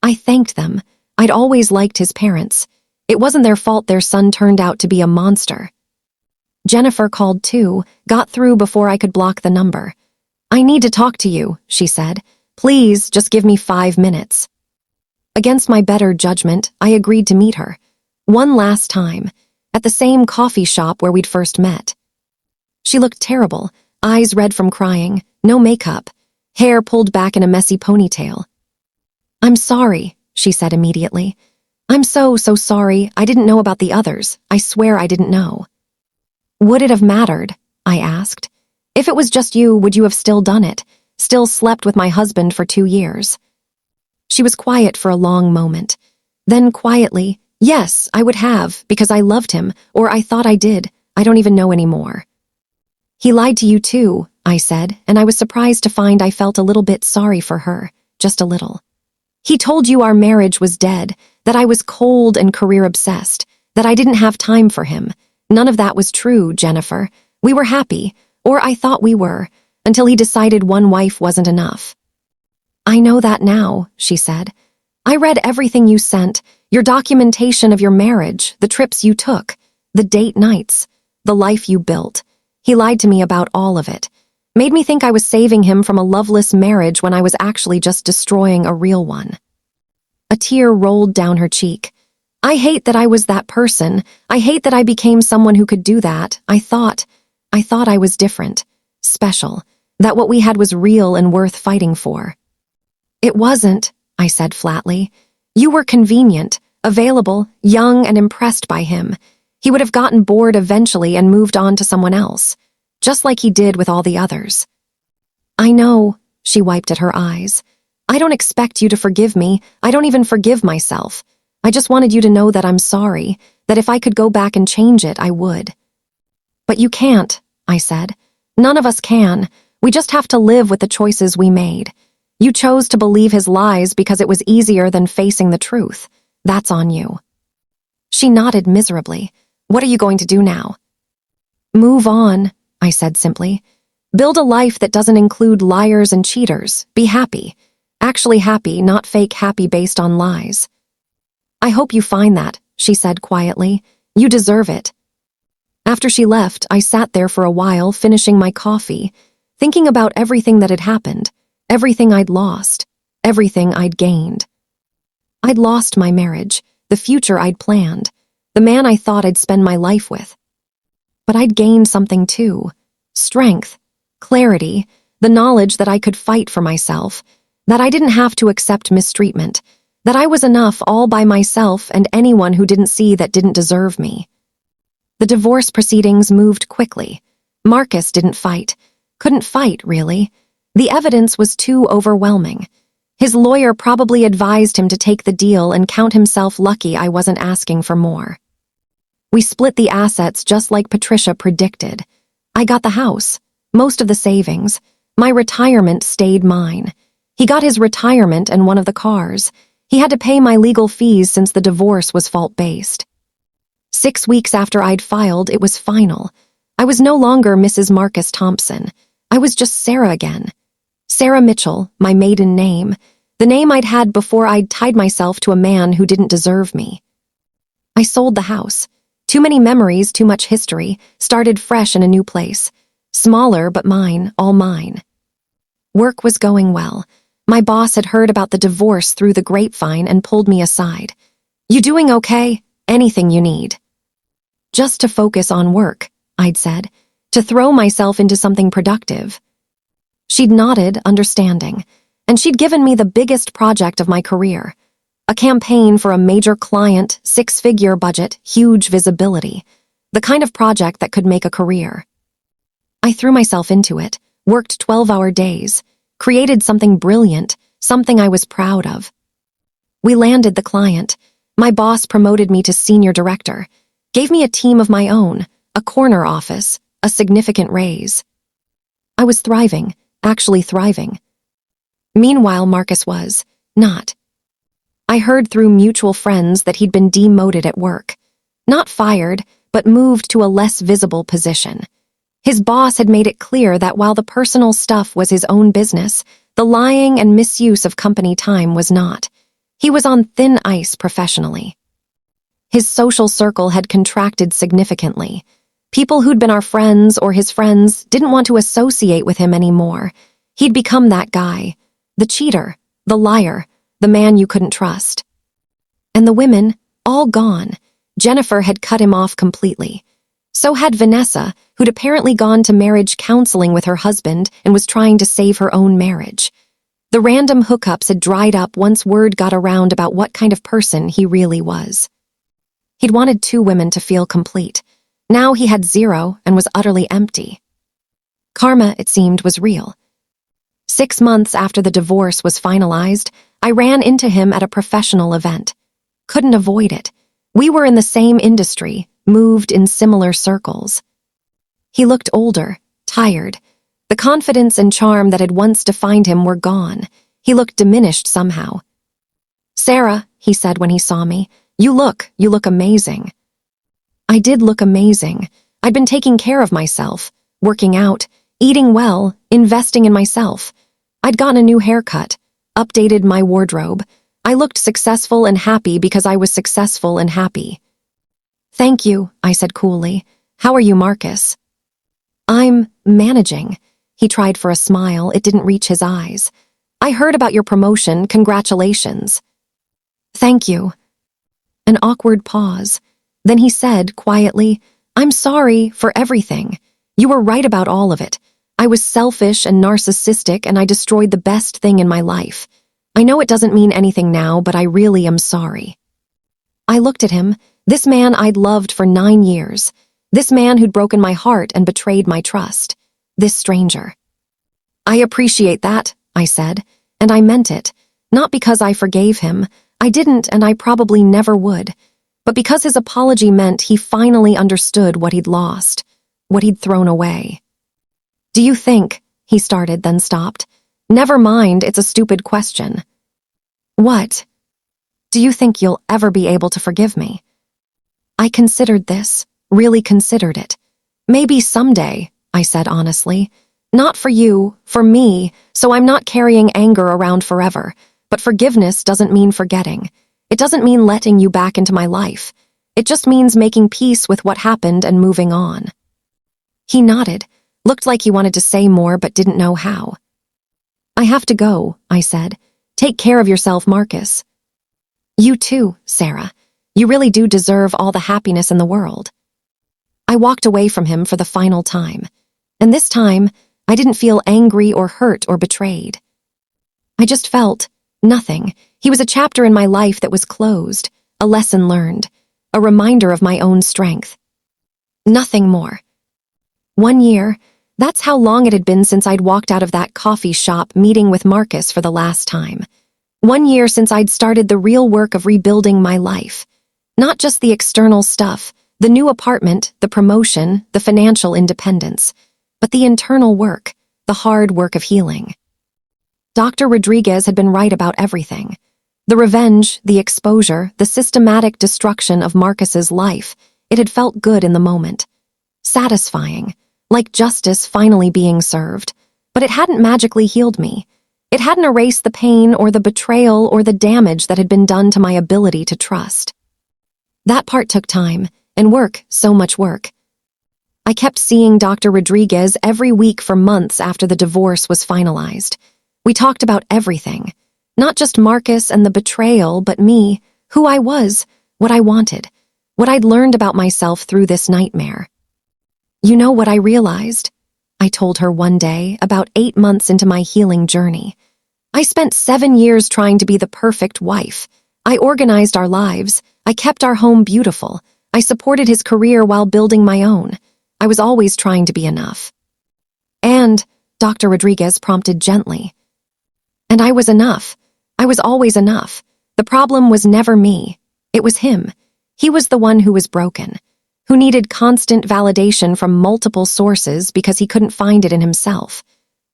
I thanked them. I'd always liked his parents. It wasn't their fault their son turned out to be a monster. Jennifer called too, got through before I could block the number. I need to talk to you, she said. Please, just give me 5 minutes. Against my better judgment, I agreed to meet her. One last time, at the same coffee shop where we'd first met. She looked terrible, eyes red from crying, no makeup, hair pulled back in a messy ponytail. I'm sorry, she said immediately. I'm so sorry. I didn't know about the others. I swear I didn't know. Would it have mattered? I asked. If it was just you, would you have still done it? Still slept with my husband for 2 years? She was quiet for a long moment. Then quietly, yes, I would have, because I loved him, or I thought I did. I don't even know anymore. He lied to you too, I said, and I was surprised to find I felt a little bit sorry for her, just a little. He told you our marriage was dead, that I was cold and career-obsessed, that I didn't have time for him. None of that was true, Jennifer. We were happy, or I thought we were, until he decided one wife wasn't enough. I know that now, she said. I read everything you sent, your documentation of your marriage, the trips you took, the date nights, the life you built. He lied to me about all of it. Made me think I was saving him from a loveless marriage when I was actually just destroying a real one. A tear rolled down her cheek. I hate that I was that person. I hate that I became someone who could do that. I thought I was different, special, that what we had was real and worth fighting for. It wasn't, I said flatly. You were convenient, available, young, and impressed by him. He would have gotten bored eventually and moved on to someone else, just like he did with all the others. I know, she wiped at her eyes. I don't expect you to forgive me. I don't even forgive myself. I just wanted you to know that I'm sorry, that if I could go back and change it, I would. But you can't, I said. None of us can. We just have to live with the choices we made. You chose to believe his lies because it was easier than facing the truth. That's on you. She nodded miserably. What are you going to do now? Move on, I said simply. Build a life that doesn't include liars and cheaters. Be happy. Actually happy, not fake happy based on lies. I hope you find that, she said quietly. You deserve it. After she left, I sat there for a while, finishing my coffee, thinking about everything that had happened, everything I'd lost, everything I'd gained. I'd lost my marriage, the future I'd planned, the man I thought I'd spend my life with. But I'd gained something too. Strength, clarity, the knowledge that I could fight for myself, that I didn't have to accept mistreatment, that I was enough all by myself and anyone who didn't see that didn't deserve me. The divorce proceedings moved quickly. Marcus didn't fight. Couldn't fight, really. The evidence was too overwhelming. His lawyer probably advised him to take the deal and count himself lucky I wasn't asking for more. We split the assets just like Patricia predicted. I got the house, most of the savings. My retirement stayed mine. He got his retirement and one of the cars. He had to pay my legal fees since the divorce was fault-based. 6 weeks after I'd filed, it was final. I was no longer Mrs. Marcus Thompson. I was just Sarah again. Sarah Mitchell, my maiden name, the name I'd had before I'd tied myself to a man who didn't deserve me. I sold the house. Too many memories, too much history, started fresh in a new place. Smaller, but mine, all mine. Work was going well. My boss had heard about the divorce through the grapevine and pulled me aside. You doing okay? Anything you need. Just to focus on work, I'd said, to throw myself into something productive. She'd nodded, understanding, and she'd given me the biggest project of my career. A campaign for a major client, 6-figure budget, huge visibility. The kind of project that could make a career. I threw myself into it, worked 12-hour days, created something brilliant, something I was proud of. We landed the client. My boss promoted me to senior director, gave me a team of my own, a corner office, a significant raise. I was thriving, actually thriving. Meanwhile, Marcus was not. I heard through mutual friends that he'd been demoted at work. Not fired, but moved to a less visible position. His boss had made it clear that while the personal stuff was his own business, the lying and misuse of company time was not. He was on thin ice professionally. His social circle had contracted significantly. People who'd been our friends or his friends didn't want to associate with him anymore. He'd become that guy, the cheater, the liar, the man you couldn't trust. And the women, all gone. Jennifer had cut him off completely. So had Vanessa, who'd apparently gone to marriage counseling with her husband and was trying to save her own marriage. The random hookups had dried up once word got around about what kind of person he really was. He'd wanted 2 women to feel complete. Now he had 0 and was utterly empty. Karma, it seemed, was real. 6 months after the divorce was finalized, I ran into him at a professional event. Couldn't avoid it. We were in the same industry, moved in similar circles. He looked older, tired. The confidence and charm that had once defined him were gone. He looked diminished somehow. "Sarah," he said when he saw me, you look amazing." I did look amazing. I'd been taking care of myself, working out, eating well, investing in myself. I'd gotten a new haircut, updated my wardrobe. I looked successful and happy because I was successful and happy. "Thank you," I said coolly. "How are you, Marcus?" "I'm managing." He tried for a smile. It didn't reach his eyes. "I heard about your promotion. Congratulations." "Thank you." An awkward pause. Then he said, quietly, "I'm sorry for everything. You were right about all of it. I was selfish and narcissistic, and I destroyed the best thing in my life. I know it doesn't mean anything now, but I really am sorry." I looked at him, this man I'd loved for 9 years, this man who'd broken my heart and betrayed my trust, this stranger. "I appreciate that," I said, and I meant it, not because I forgave him. I didn't, and I probably never would, but because his apology meant he finally understood what he'd lost, what he'd thrown away. "Do you think," he started, then stopped. "Never mind, it's a stupid question." "What?" "Do you think you'll ever be able to forgive me?" I considered this, really considered it. "Maybe someday," I said honestly. Not for you, for me, so I'm not carrying anger around forever. But forgiveness doesn't mean forgetting. It doesn't mean letting you back into my life. It just means making peace with what happened and moving on." He nodded, looked like he wanted to say more but didn't know how. "I have to go," I said. "Take care of yourself, Marcus." "You too, Sarah. You really do deserve all the happiness in the world." I walked away from him for the final time, and this time, I didn't feel angry or hurt or betrayed. I just felt nothing. He was a chapter in my life that was closed, a lesson learned, a reminder of my own strength. Nothing more. 1 year, that's how long it had been since I'd walked out of that coffee shop meeting with Marcus for the last time. 1 year since I'd started the real work of rebuilding my life. Not just the external stuff, the new apartment, the promotion, the financial independence, but the internal work, the hard work of healing. Dr. Rodriguez had been right about everything. The revenge, the exposure, the systematic destruction of Marcus's life, it had felt good in the moment. Satisfying, like justice finally being served, but it hadn't magically healed me. It hadn't erased the pain or the betrayal or the damage that had been done to my ability to trust. That part took time, and work, so much work. I kept seeing Dr. Rodriguez every week for months after the divorce was finalized. We talked about everything, not just Marcus and the betrayal, but me, who I was, what I wanted, what I'd learned about myself through this nightmare. "You know what I realized?" I told her one day, about 8 months into my healing journey. "I spent 7 years trying to be the perfect wife. I organized our lives. I kept our home beautiful. I supported his career while building my own. I was always trying to be enough." "And," Dr. Rodriguez prompted gently, "and I was enough. I was always enough. The problem was never me. It was him. He was the one who was broken, who needed constant validation from multiple sources because he couldn't find it in himself.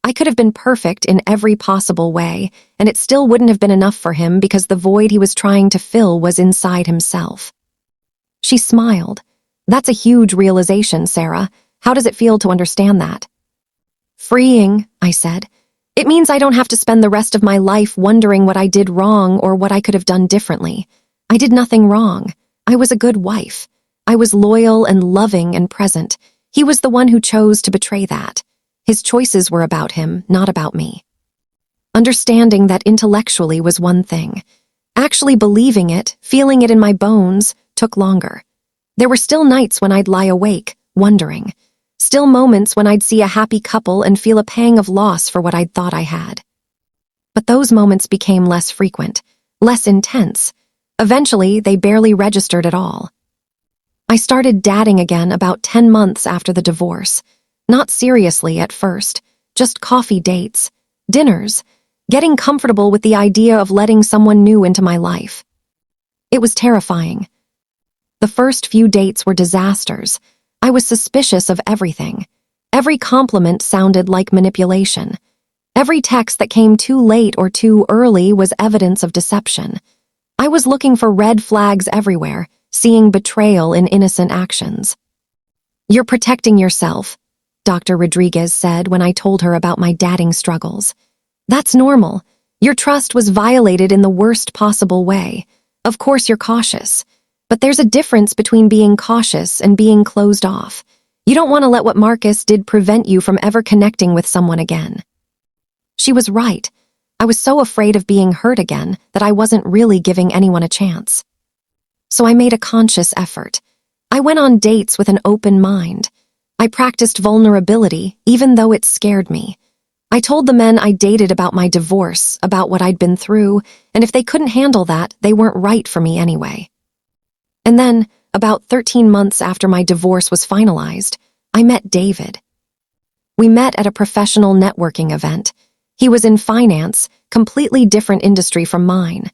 I could have been perfect in every possible way, and it still wouldn't have been enough for him because the void he was trying to fill was inside himself." She smiled. "That's a huge realization, Sarah. How does it feel to understand that?" "Freeing," I said. "It means I don't have to spend the rest of my life wondering what I did wrong or what I could have done differently. I did nothing wrong. I was a good wife. I was loyal and loving and present. He was the one who chose to betray that. His choices were about him, not about me." Understanding that intellectually was one thing. Actually believing it, feeling it in my bones, took longer. There were still nights when I'd lie awake, wondering. Still moments when I'd see a happy couple and feel a pang of loss for what I'd thought I had. But those moments became less frequent, less intense. Eventually, they barely registered at all. I started dating again about 10 months after the divorce. Not seriously at first, just coffee dates, dinners, getting comfortable with the idea of letting someone new into my life. It was terrifying. The first few dates were disasters. I was suspicious of everything. Every compliment sounded like manipulation. Every text that came too late or too early was evidence of deception. I was looking for red flags everywhere, seeing betrayal in innocent actions. "You're protecting yourself," Dr. Rodriguez said when I told her about my dating struggles. "That's normal. Your trust was violated in the worst possible way. Of course you're cautious. But there's a difference between being cautious and being closed off. You don't want to let what Marcus did prevent you from ever connecting with someone again." She was right. I was so afraid of being hurt again that I wasn't really giving anyone a chance. So I made a conscious effort. I went on dates with an open mind. I practiced vulnerability, even though it scared me. I told the men I dated about my divorce, about what I'd been through, and if they couldn't handle that, they weren't right for me anyway. And then, about 13 months after my divorce was finalized, I met David. We met at a professional networking event. He was in finance, completely different industry from mine.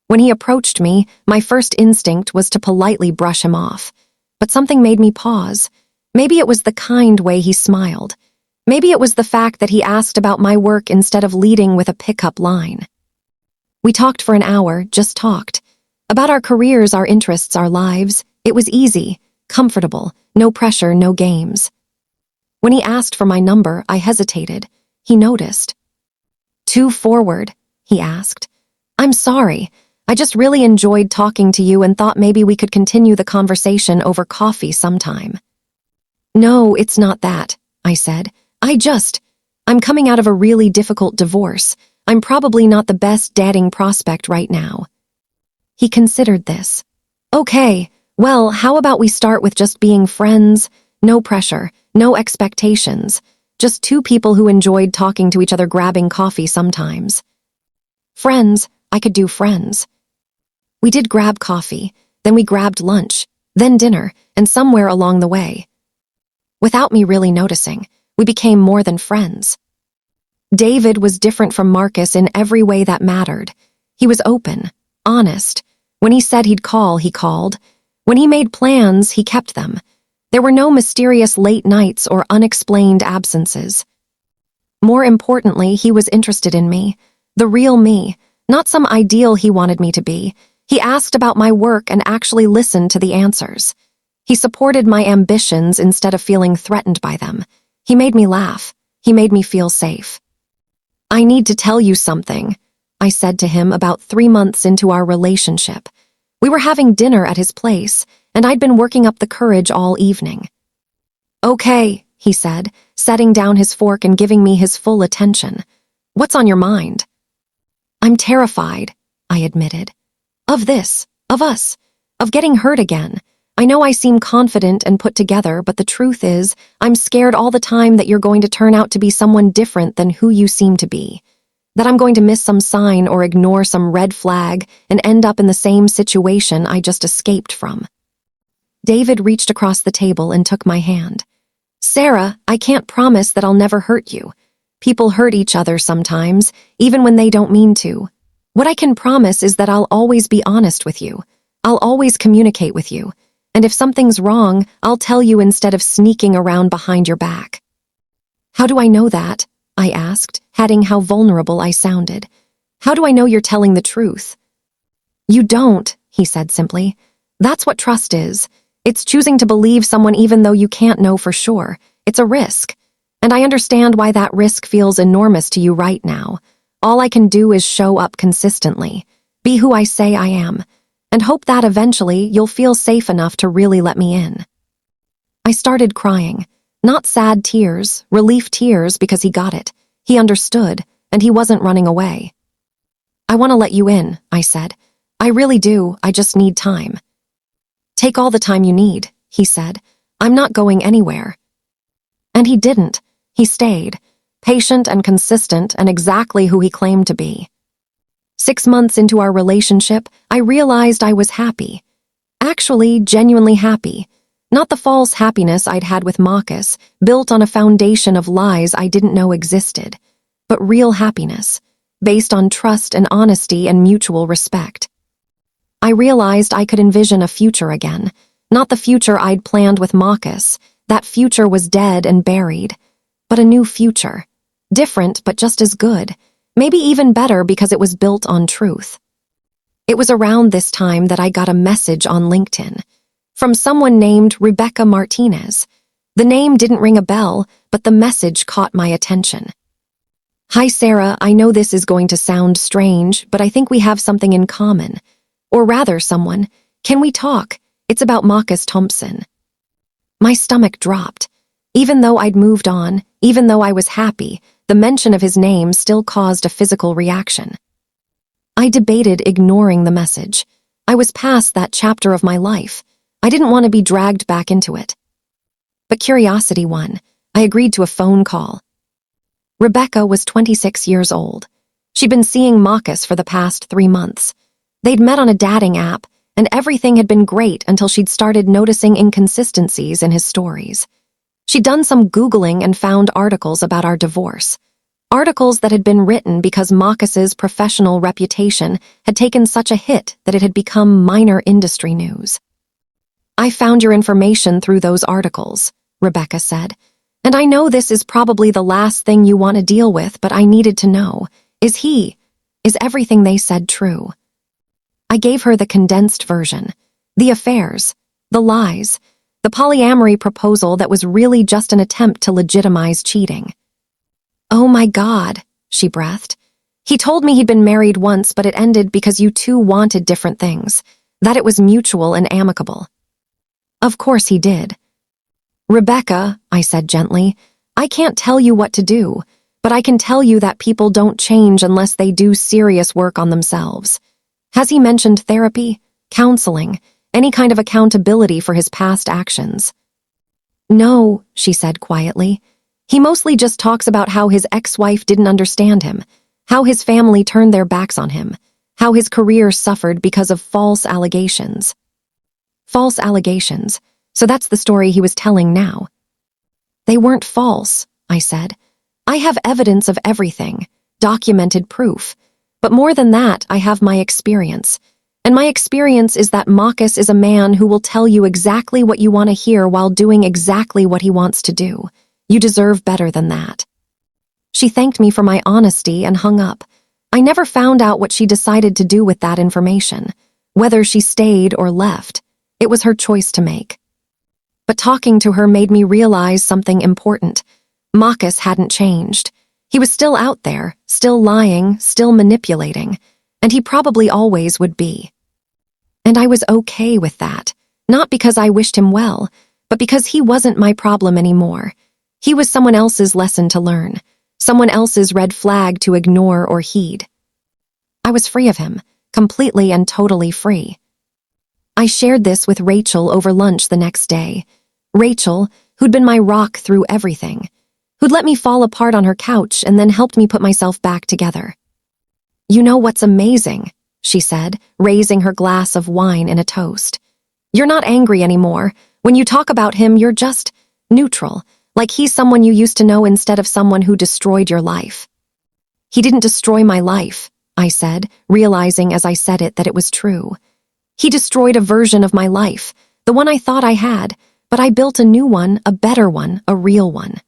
When he approached me, my first instinct was to politely brush him off. But something made me pause. Maybe it was the kind way he smiled. Maybe it was the fact that he asked about my work instead of leading with a pickup line. We talked for an hour, just talked. About our careers, our interests, our lives. It was easy, comfortable, no pressure, no games. When he asked for my number, I hesitated. He noticed. "Too forward?" he asked. "I'm sorry. I just really enjoyed talking to you and thought maybe we could continue the conversation over coffee sometime." "No, it's not that," I said. I'm coming out of a really difficult divorce. I'm probably not the best dating prospect right now." He considered this. "Okay, well, how about we start with just being friends? No pressure, no expectations. Just two people who enjoyed talking to each other grabbing coffee sometimes." Friends, I could do friends. We did grab coffee, then we grabbed lunch, then dinner, and somewhere along the way, without me really noticing, we became more than friends. David was different from Marcus in every way that mattered. He was open, honest. When he said he'd call, he called. When he made plans, he kept them. There were no mysterious late nights or unexplained absences. More importantly, he was interested in me, the real me, not some ideal he wanted me to be. He asked about my work and actually listened to the answers. He supported my ambitions instead of feeling threatened by them. He made me laugh. He made me feel safe. "I need to tell you something," I said to him about 3 months into our relationship. We were having dinner at his place, and I'd been working up the courage all evening. "Okay," he said, setting down his fork and giving me his full attention. "What's on your mind?" "I'm terrified," I admitted. "Of this, of us, of getting hurt again. I know I seem confident and put together, but the truth is, I'm scared all the time that you're going to turn out to be someone different than who you seem to be. That I'm going to miss some sign or ignore some red flag and end up in the same situation I just escaped from." David reached across the table and took my hand. "Sarah, I can't promise that I'll never hurt you. People hurt each other sometimes, even when they don't mean to. What I can promise is that I'll always be honest with you. I'll always communicate with you. And if something's wrong, I'll tell you instead of sneaking around behind your back." "How do I know that?" I asked, adding how vulnerable I sounded. "How do I know you're telling the truth?" "You don't," he said simply. "That's what trust is. It's choosing to believe someone even though you can't know for sure. It's a risk. And I understand why that risk feels enormous to you right now. All I can do is show up consistently, be who I say I am, and hope that eventually you'll feel safe enough to really let me in." I started crying. Not sad tears, relief tears because he got it. He understood, and he wasn't running away. "I want to let you in," I said. "I really do, I just need time." "Take all the time you need," he said. "I'm not going anywhere." And he didn't. He stayed, patient and consistent and exactly who he claimed to be. 6 months into our relationship, I realized I was happy. Actually, genuinely happy. Not the false happiness I'd had with Marcus, built on a foundation of lies I didn't know existed, but real happiness, based on trust and honesty and mutual respect. I realized I could envision a future again, not the future I'd planned with Marcus. That future was dead and buried. But a new future. Different, but just as good. Maybe even better because it was built on truth. It was around this time that I got a message on LinkedIn from someone named Rebecca Martinez. The name didn't ring a bell, but the message caught my attention. "Hi Sarah, I know this is going to sound strange, but I think we have something in common. Or rather, someone. Can we talk? It's about Marcus Thompson." My stomach dropped. Even though I'd moved on, even though I was happy, the mention of his name still caused a physical reaction. I debated ignoring the message. I was past that chapter of my life. I didn't want to be dragged back into it. But curiosity won. I agreed to a phone call. Rebecca was 26 years old. She'd been seeing Marcus for the past 3 months. They'd met on a dating app, and everything had been great until she'd started noticing inconsistencies in his stories. She'd done some Googling and found articles about our divorce. Articles that had been written because Marcus's professional reputation had taken such a hit that it had become minor industry news. "I found your information through those articles," Rebecca said. "And I know this is probably the last thing you want to deal with, but I needed to know. Is everything they said true?" I gave her the condensed version. The affairs, the lies, The polyamory proposal that was really just an attempt to legitimize cheating. "Oh my God," she breathed. "He told me he'd been married once, but it ended because you two wanted different things, that it was mutual and amicable." "Of course he did." "Rebecca," I said gently, "I can't tell you what to do, but I can tell you that people don't change unless they do serious work on themselves. Has he mentioned therapy, counseling, any kind of accountability for his past actions?" "No," she said quietly. "He mostly just talks about how his ex-wife didn't understand him, how his family turned their backs on him, how his career suffered because of false allegations." False allegations. So that's the story he was telling now. "They weren't false," I said. "I have evidence of everything, documented proof. But more than that, I have my experience. And my experience is that Marcus is a man who will tell you exactly what you want to hear while doing exactly what he wants to do. You deserve better than that." She thanked me for my honesty and hung up. I never found out what she decided to do with that information. Whether she stayed or left, it was her choice to make. But talking to her made me realize something important. Marcus hadn't changed. He was still out there, still lying, still manipulating, and he probably always would be. And I was okay with that, not because I wished him well, but because he wasn't my problem anymore. He was someone else's lesson to learn, someone else's red flag to ignore or heed. I was free of him, completely and totally free. I shared this with Rachel over lunch the next day. Rachel, who'd been my rock through everything, who'd let me fall apart on her couch and then helped me put myself back together. "You know what's amazing?" she said, raising her glass of wine in a toast. "You're not angry anymore. When you talk about him, you're just neutral, like he's someone you used to know instead of someone who destroyed your life." "He didn't destroy my life," I said, realizing as I said it that it was true. "He destroyed a version of my life, the one I thought I had, but I built a new one, a better one, a real one."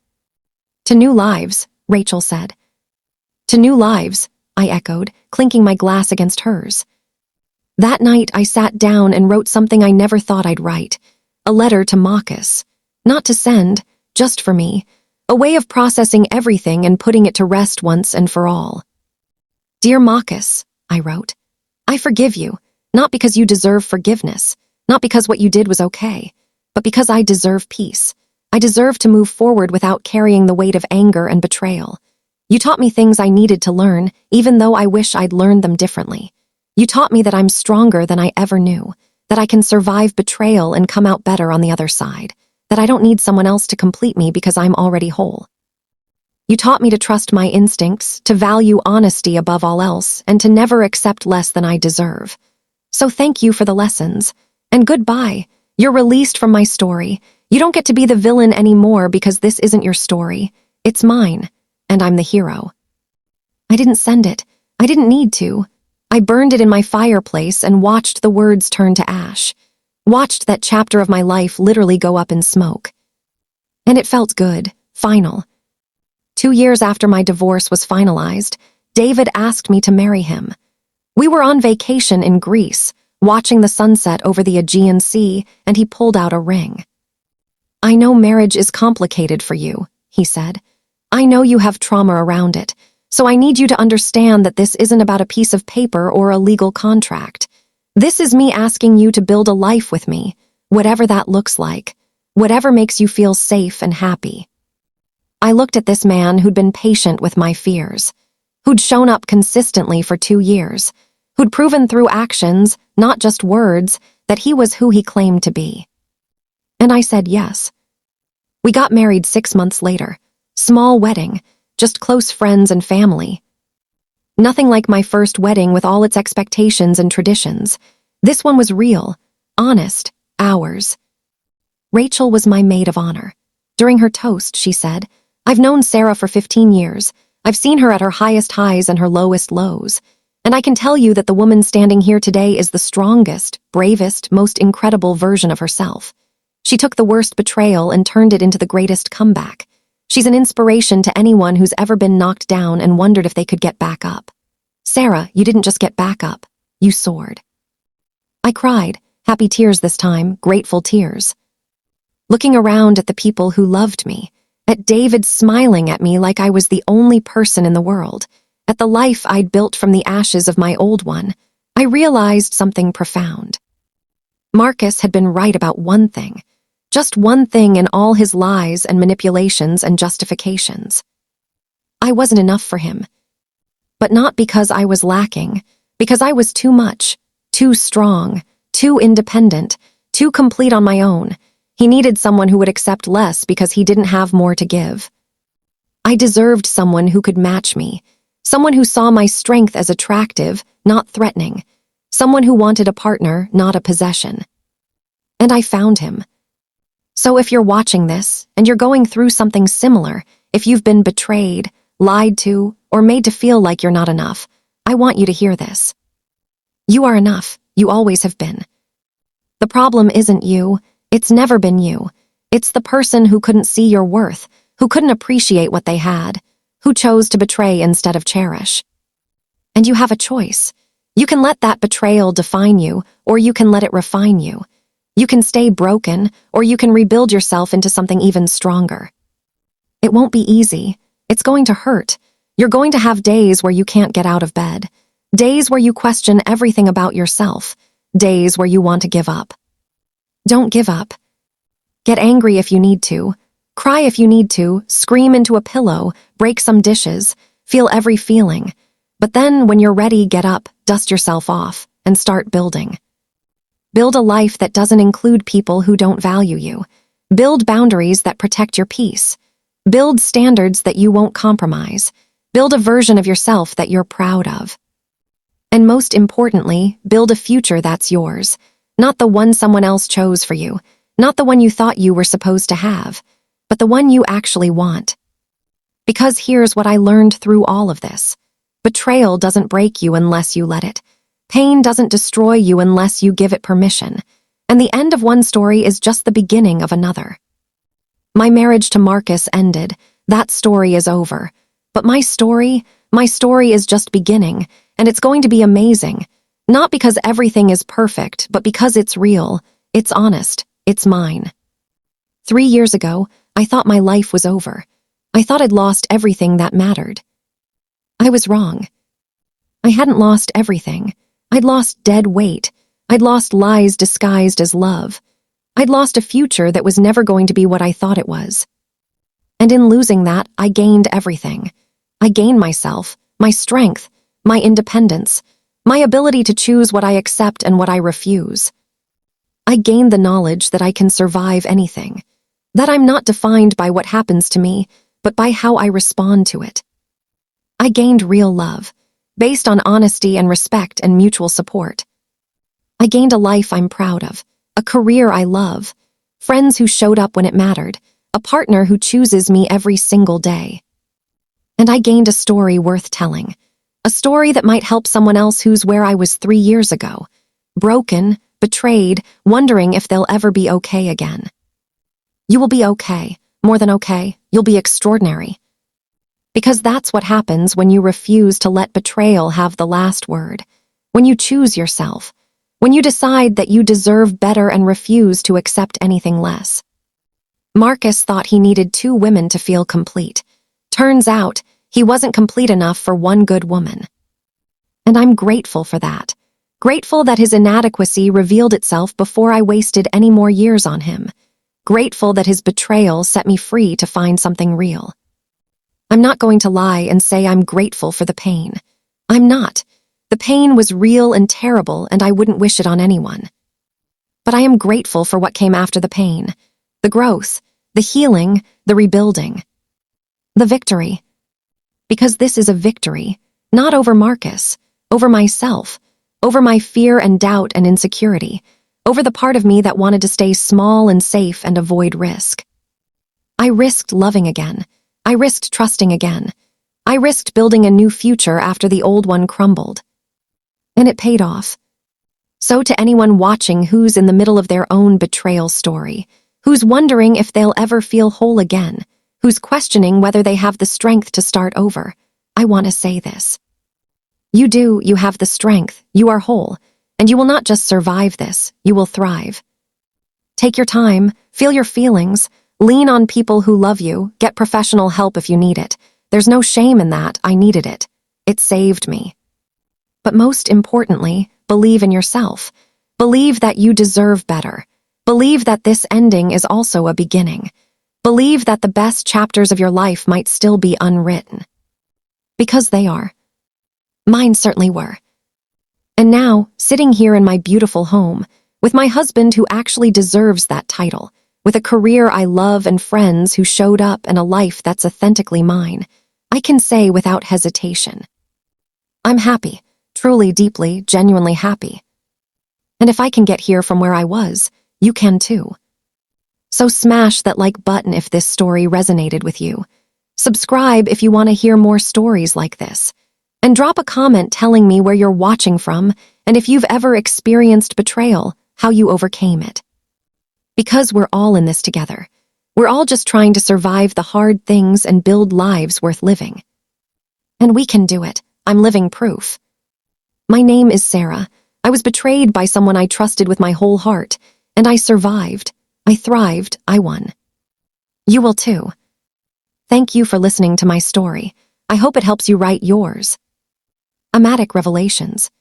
"To new lives," Rachel said. "To new lives," I echoed, clinking my glass against hers. That night, I sat down and wrote something I never thought I'd write. A letter to Marcus. Not to send, just for me. A way of processing everything and putting it to rest once and for all. "Dear Marcus," I wrote, "I forgive you, not because you deserve forgiveness, not because what you did was okay, but because I deserve peace. I deserve to move forward without carrying the weight of anger and betrayal. You taught me things I needed to learn, even though I wish I'd learned them differently. You taught me that I'm stronger than I ever knew, that I can survive betrayal and come out better on the other side, that I don't need someone else to complete me because I'm already whole. You taught me to trust my instincts, to value honesty above all else, and to never accept less than I deserve. So thank you for the lessons. And goodbye. You're released from my story. You don't get to be the villain anymore because this isn't your story. It's mine, and I'm the hero." I didn't send it. I didn't need to. I burned it in my fireplace and watched the words turn to ash. Watched that chapter of my life literally go up in smoke. And it felt good, final. 2 years after my divorce was finalized, David asked me to marry him. We were on vacation in Greece, watching the sunset over the Aegean Sea, and he pulled out a ring. "I know marriage is complicated for you," he said. "I know you have trauma around it, so I need you to understand that this isn't about a piece of paper or a legal contract. This is me asking you to build a life with me, whatever that looks like, whatever makes you feel safe and happy." I looked at this man who'd been patient with my fears, who'd shown up consistently for 2 years, who'd proven through actions, not just words, that he was who he claimed to be. And I said yes. We got married 6 months later. Small wedding, just close friends and family. Nothing like my first wedding with all its expectations and traditions. This one was real, honest, ours. Rachel was my maid of honor. During her toast, she said, "I've known Sarah for 15 years. I've seen her at her highest highs and her lowest lows. And I can tell you that the woman standing here today is the strongest, bravest, most incredible version of herself. She took the worst betrayal and turned it into the greatest comeback. She's an inspiration to anyone who's ever been knocked down and wondered if they could get back up. Sarah, you didn't just get back up. You soared." I cried, happy tears this time, grateful tears. looking around at the people who loved me, at David smiling at me like I was the only person in the world, at the life I'd built from the ashes of my old one, I realized something profound. Marcus had been right about one thing, just one thing in all his lies and manipulations and justifications. I wasn't enough for him. But not because I was lacking, because I was too much, too strong, too independent, too complete on my own. He needed someone who would accept less because he didn't have more to give. I deserved someone who could match me, someone who saw my strength as attractive, not threatening, someone who wanted a partner, not a possession. And I found him. So if you're watching this, and you're going through something similar, if you've been betrayed, lied to, or made to feel like you're not enough, I want you to hear this. You are enough. You always have been. The problem isn't you. It's never been you. It's the person who couldn't see your worth, who couldn't appreciate what they had, who chose to betray instead of cherish. And you have a choice. You can let that betrayal define you, or you can let it refine you. You can stay broken, or you can rebuild yourself into something even stronger. It won't be easy. It's going to hurt. You're going to have days where you can't get out of bed, days where you question everything about yourself, days where you want to give up. Don't give up. Get angry if you need to, cry if you need to, scream into a pillow, break some dishes, feel every feeling. But then, when you're ready, get up, dust yourself off, and start building. Build a life that doesn't include people who don't value you. Build boundaries that protect your peace. Build standards that you won't compromise. Build a version of yourself that you're proud of. And most importantly, build a future that's yours, not the one someone else chose for you, not the one you thought you were supposed to have, but the one you actually want. Because here's what I learned through all of this. Betrayal doesn't break you unless you let it. Pain doesn't destroy you unless you give it permission. And the end of one story is just the beginning of another. My marriage to Marcus ended. That story is over. But my story is just beginning, and it's going to be amazing. Not because everything is perfect, but because it's real, it's honest, it's mine. 3 years ago, I thought my life was over. I thought I'd lost everything that mattered. I was wrong. I hadn't lost everything. I'd lost dead weight. I'd lost lies disguised as love. I'd lost a future that was never going to be what I thought it was. And in losing that, I gained everything. I gained myself, my strength, my independence, my ability to choose what I accept and what I refuse. I gained the knowledge that I can survive anything, that I'm not defined by what happens to me, but by how I respond to it. I gained real love, based on honesty and respect and mutual support. I gained a life I'm proud of, a career I love, friends who showed up when it mattered, a partner who chooses me every single day. And I gained a story worth telling, a story that might help someone else who's where I was 3 years ago, broken, betrayed, wondering if they'll ever be okay again. You will be okay, more than okay, you'll be extraordinary. Because that's what happens when you refuse to let betrayal have the last word, when you choose yourself, when you decide that you deserve better and refuse to accept anything less. Marcus thought he needed 2 women to feel complete. Turns out, he wasn't complete enough for one good woman. And I'm grateful for that. Grateful that his inadequacy revealed itself before I wasted any more years on him. Grateful that his betrayal set me free to find something real. I'm not going to lie and say I'm grateful for the pain. I'm not. The pain was real and terrible, and I wouldn't wish it on anyone. But I am grateful for what came after the pain. The growth, the healing, the rebuilding. The victory. Because this is a victory, not over Marcus, over myself, over my fear and doubt and insecurity, over the part of me that wanted to stay small and safe and avoid risk. I risked loving again. I risked trusting again. I risked building a new future after the old one crumbled. And it paid off. So to anyone watching who's in the middle of their own betrayal story, who's wondering if they'll ever feel whole again, who's questioning whether they have the strength to start over, I want to say this. You have the strength, you are whole, and you will not just survive this, you will thrive. Take your time, feel your feelings, lean on people who love you, get professional help if you need it. There's no shame in that. I needed it. It saved me. But most importantly, believe in yourself. Believe that you deserve better. Believe that this ending is also a beginning. Believe that the best chapters of your life might still be unwritten. Because they are. Mine certainly were. And now, sitting here in my beautiful home, with my husband who actually deserves that title, with a career I love and friends who showed up and a life that's authentically mine, I can say without hesitation, I'm happy, truly, deeply, genuinely happy. And if I can get here from where I was, you can too. So smash that like button if this story resonated with you. Subscribe if you want to hear more stories like this. And drop a comment telling me where you're watching from and if you've ever experienced betrayal, how you overcame it. Because we're all in this together. We're all just trying to survive the hard things and build lives worth living. And we can do it. I'm living proof. My name is Sarah. I was betrayed by someone I trusted with my whole heart, and I survived. I thrived. I won. You will too. Thank you for listening to my story. I hope it helps you write yours. Amatic Revelations.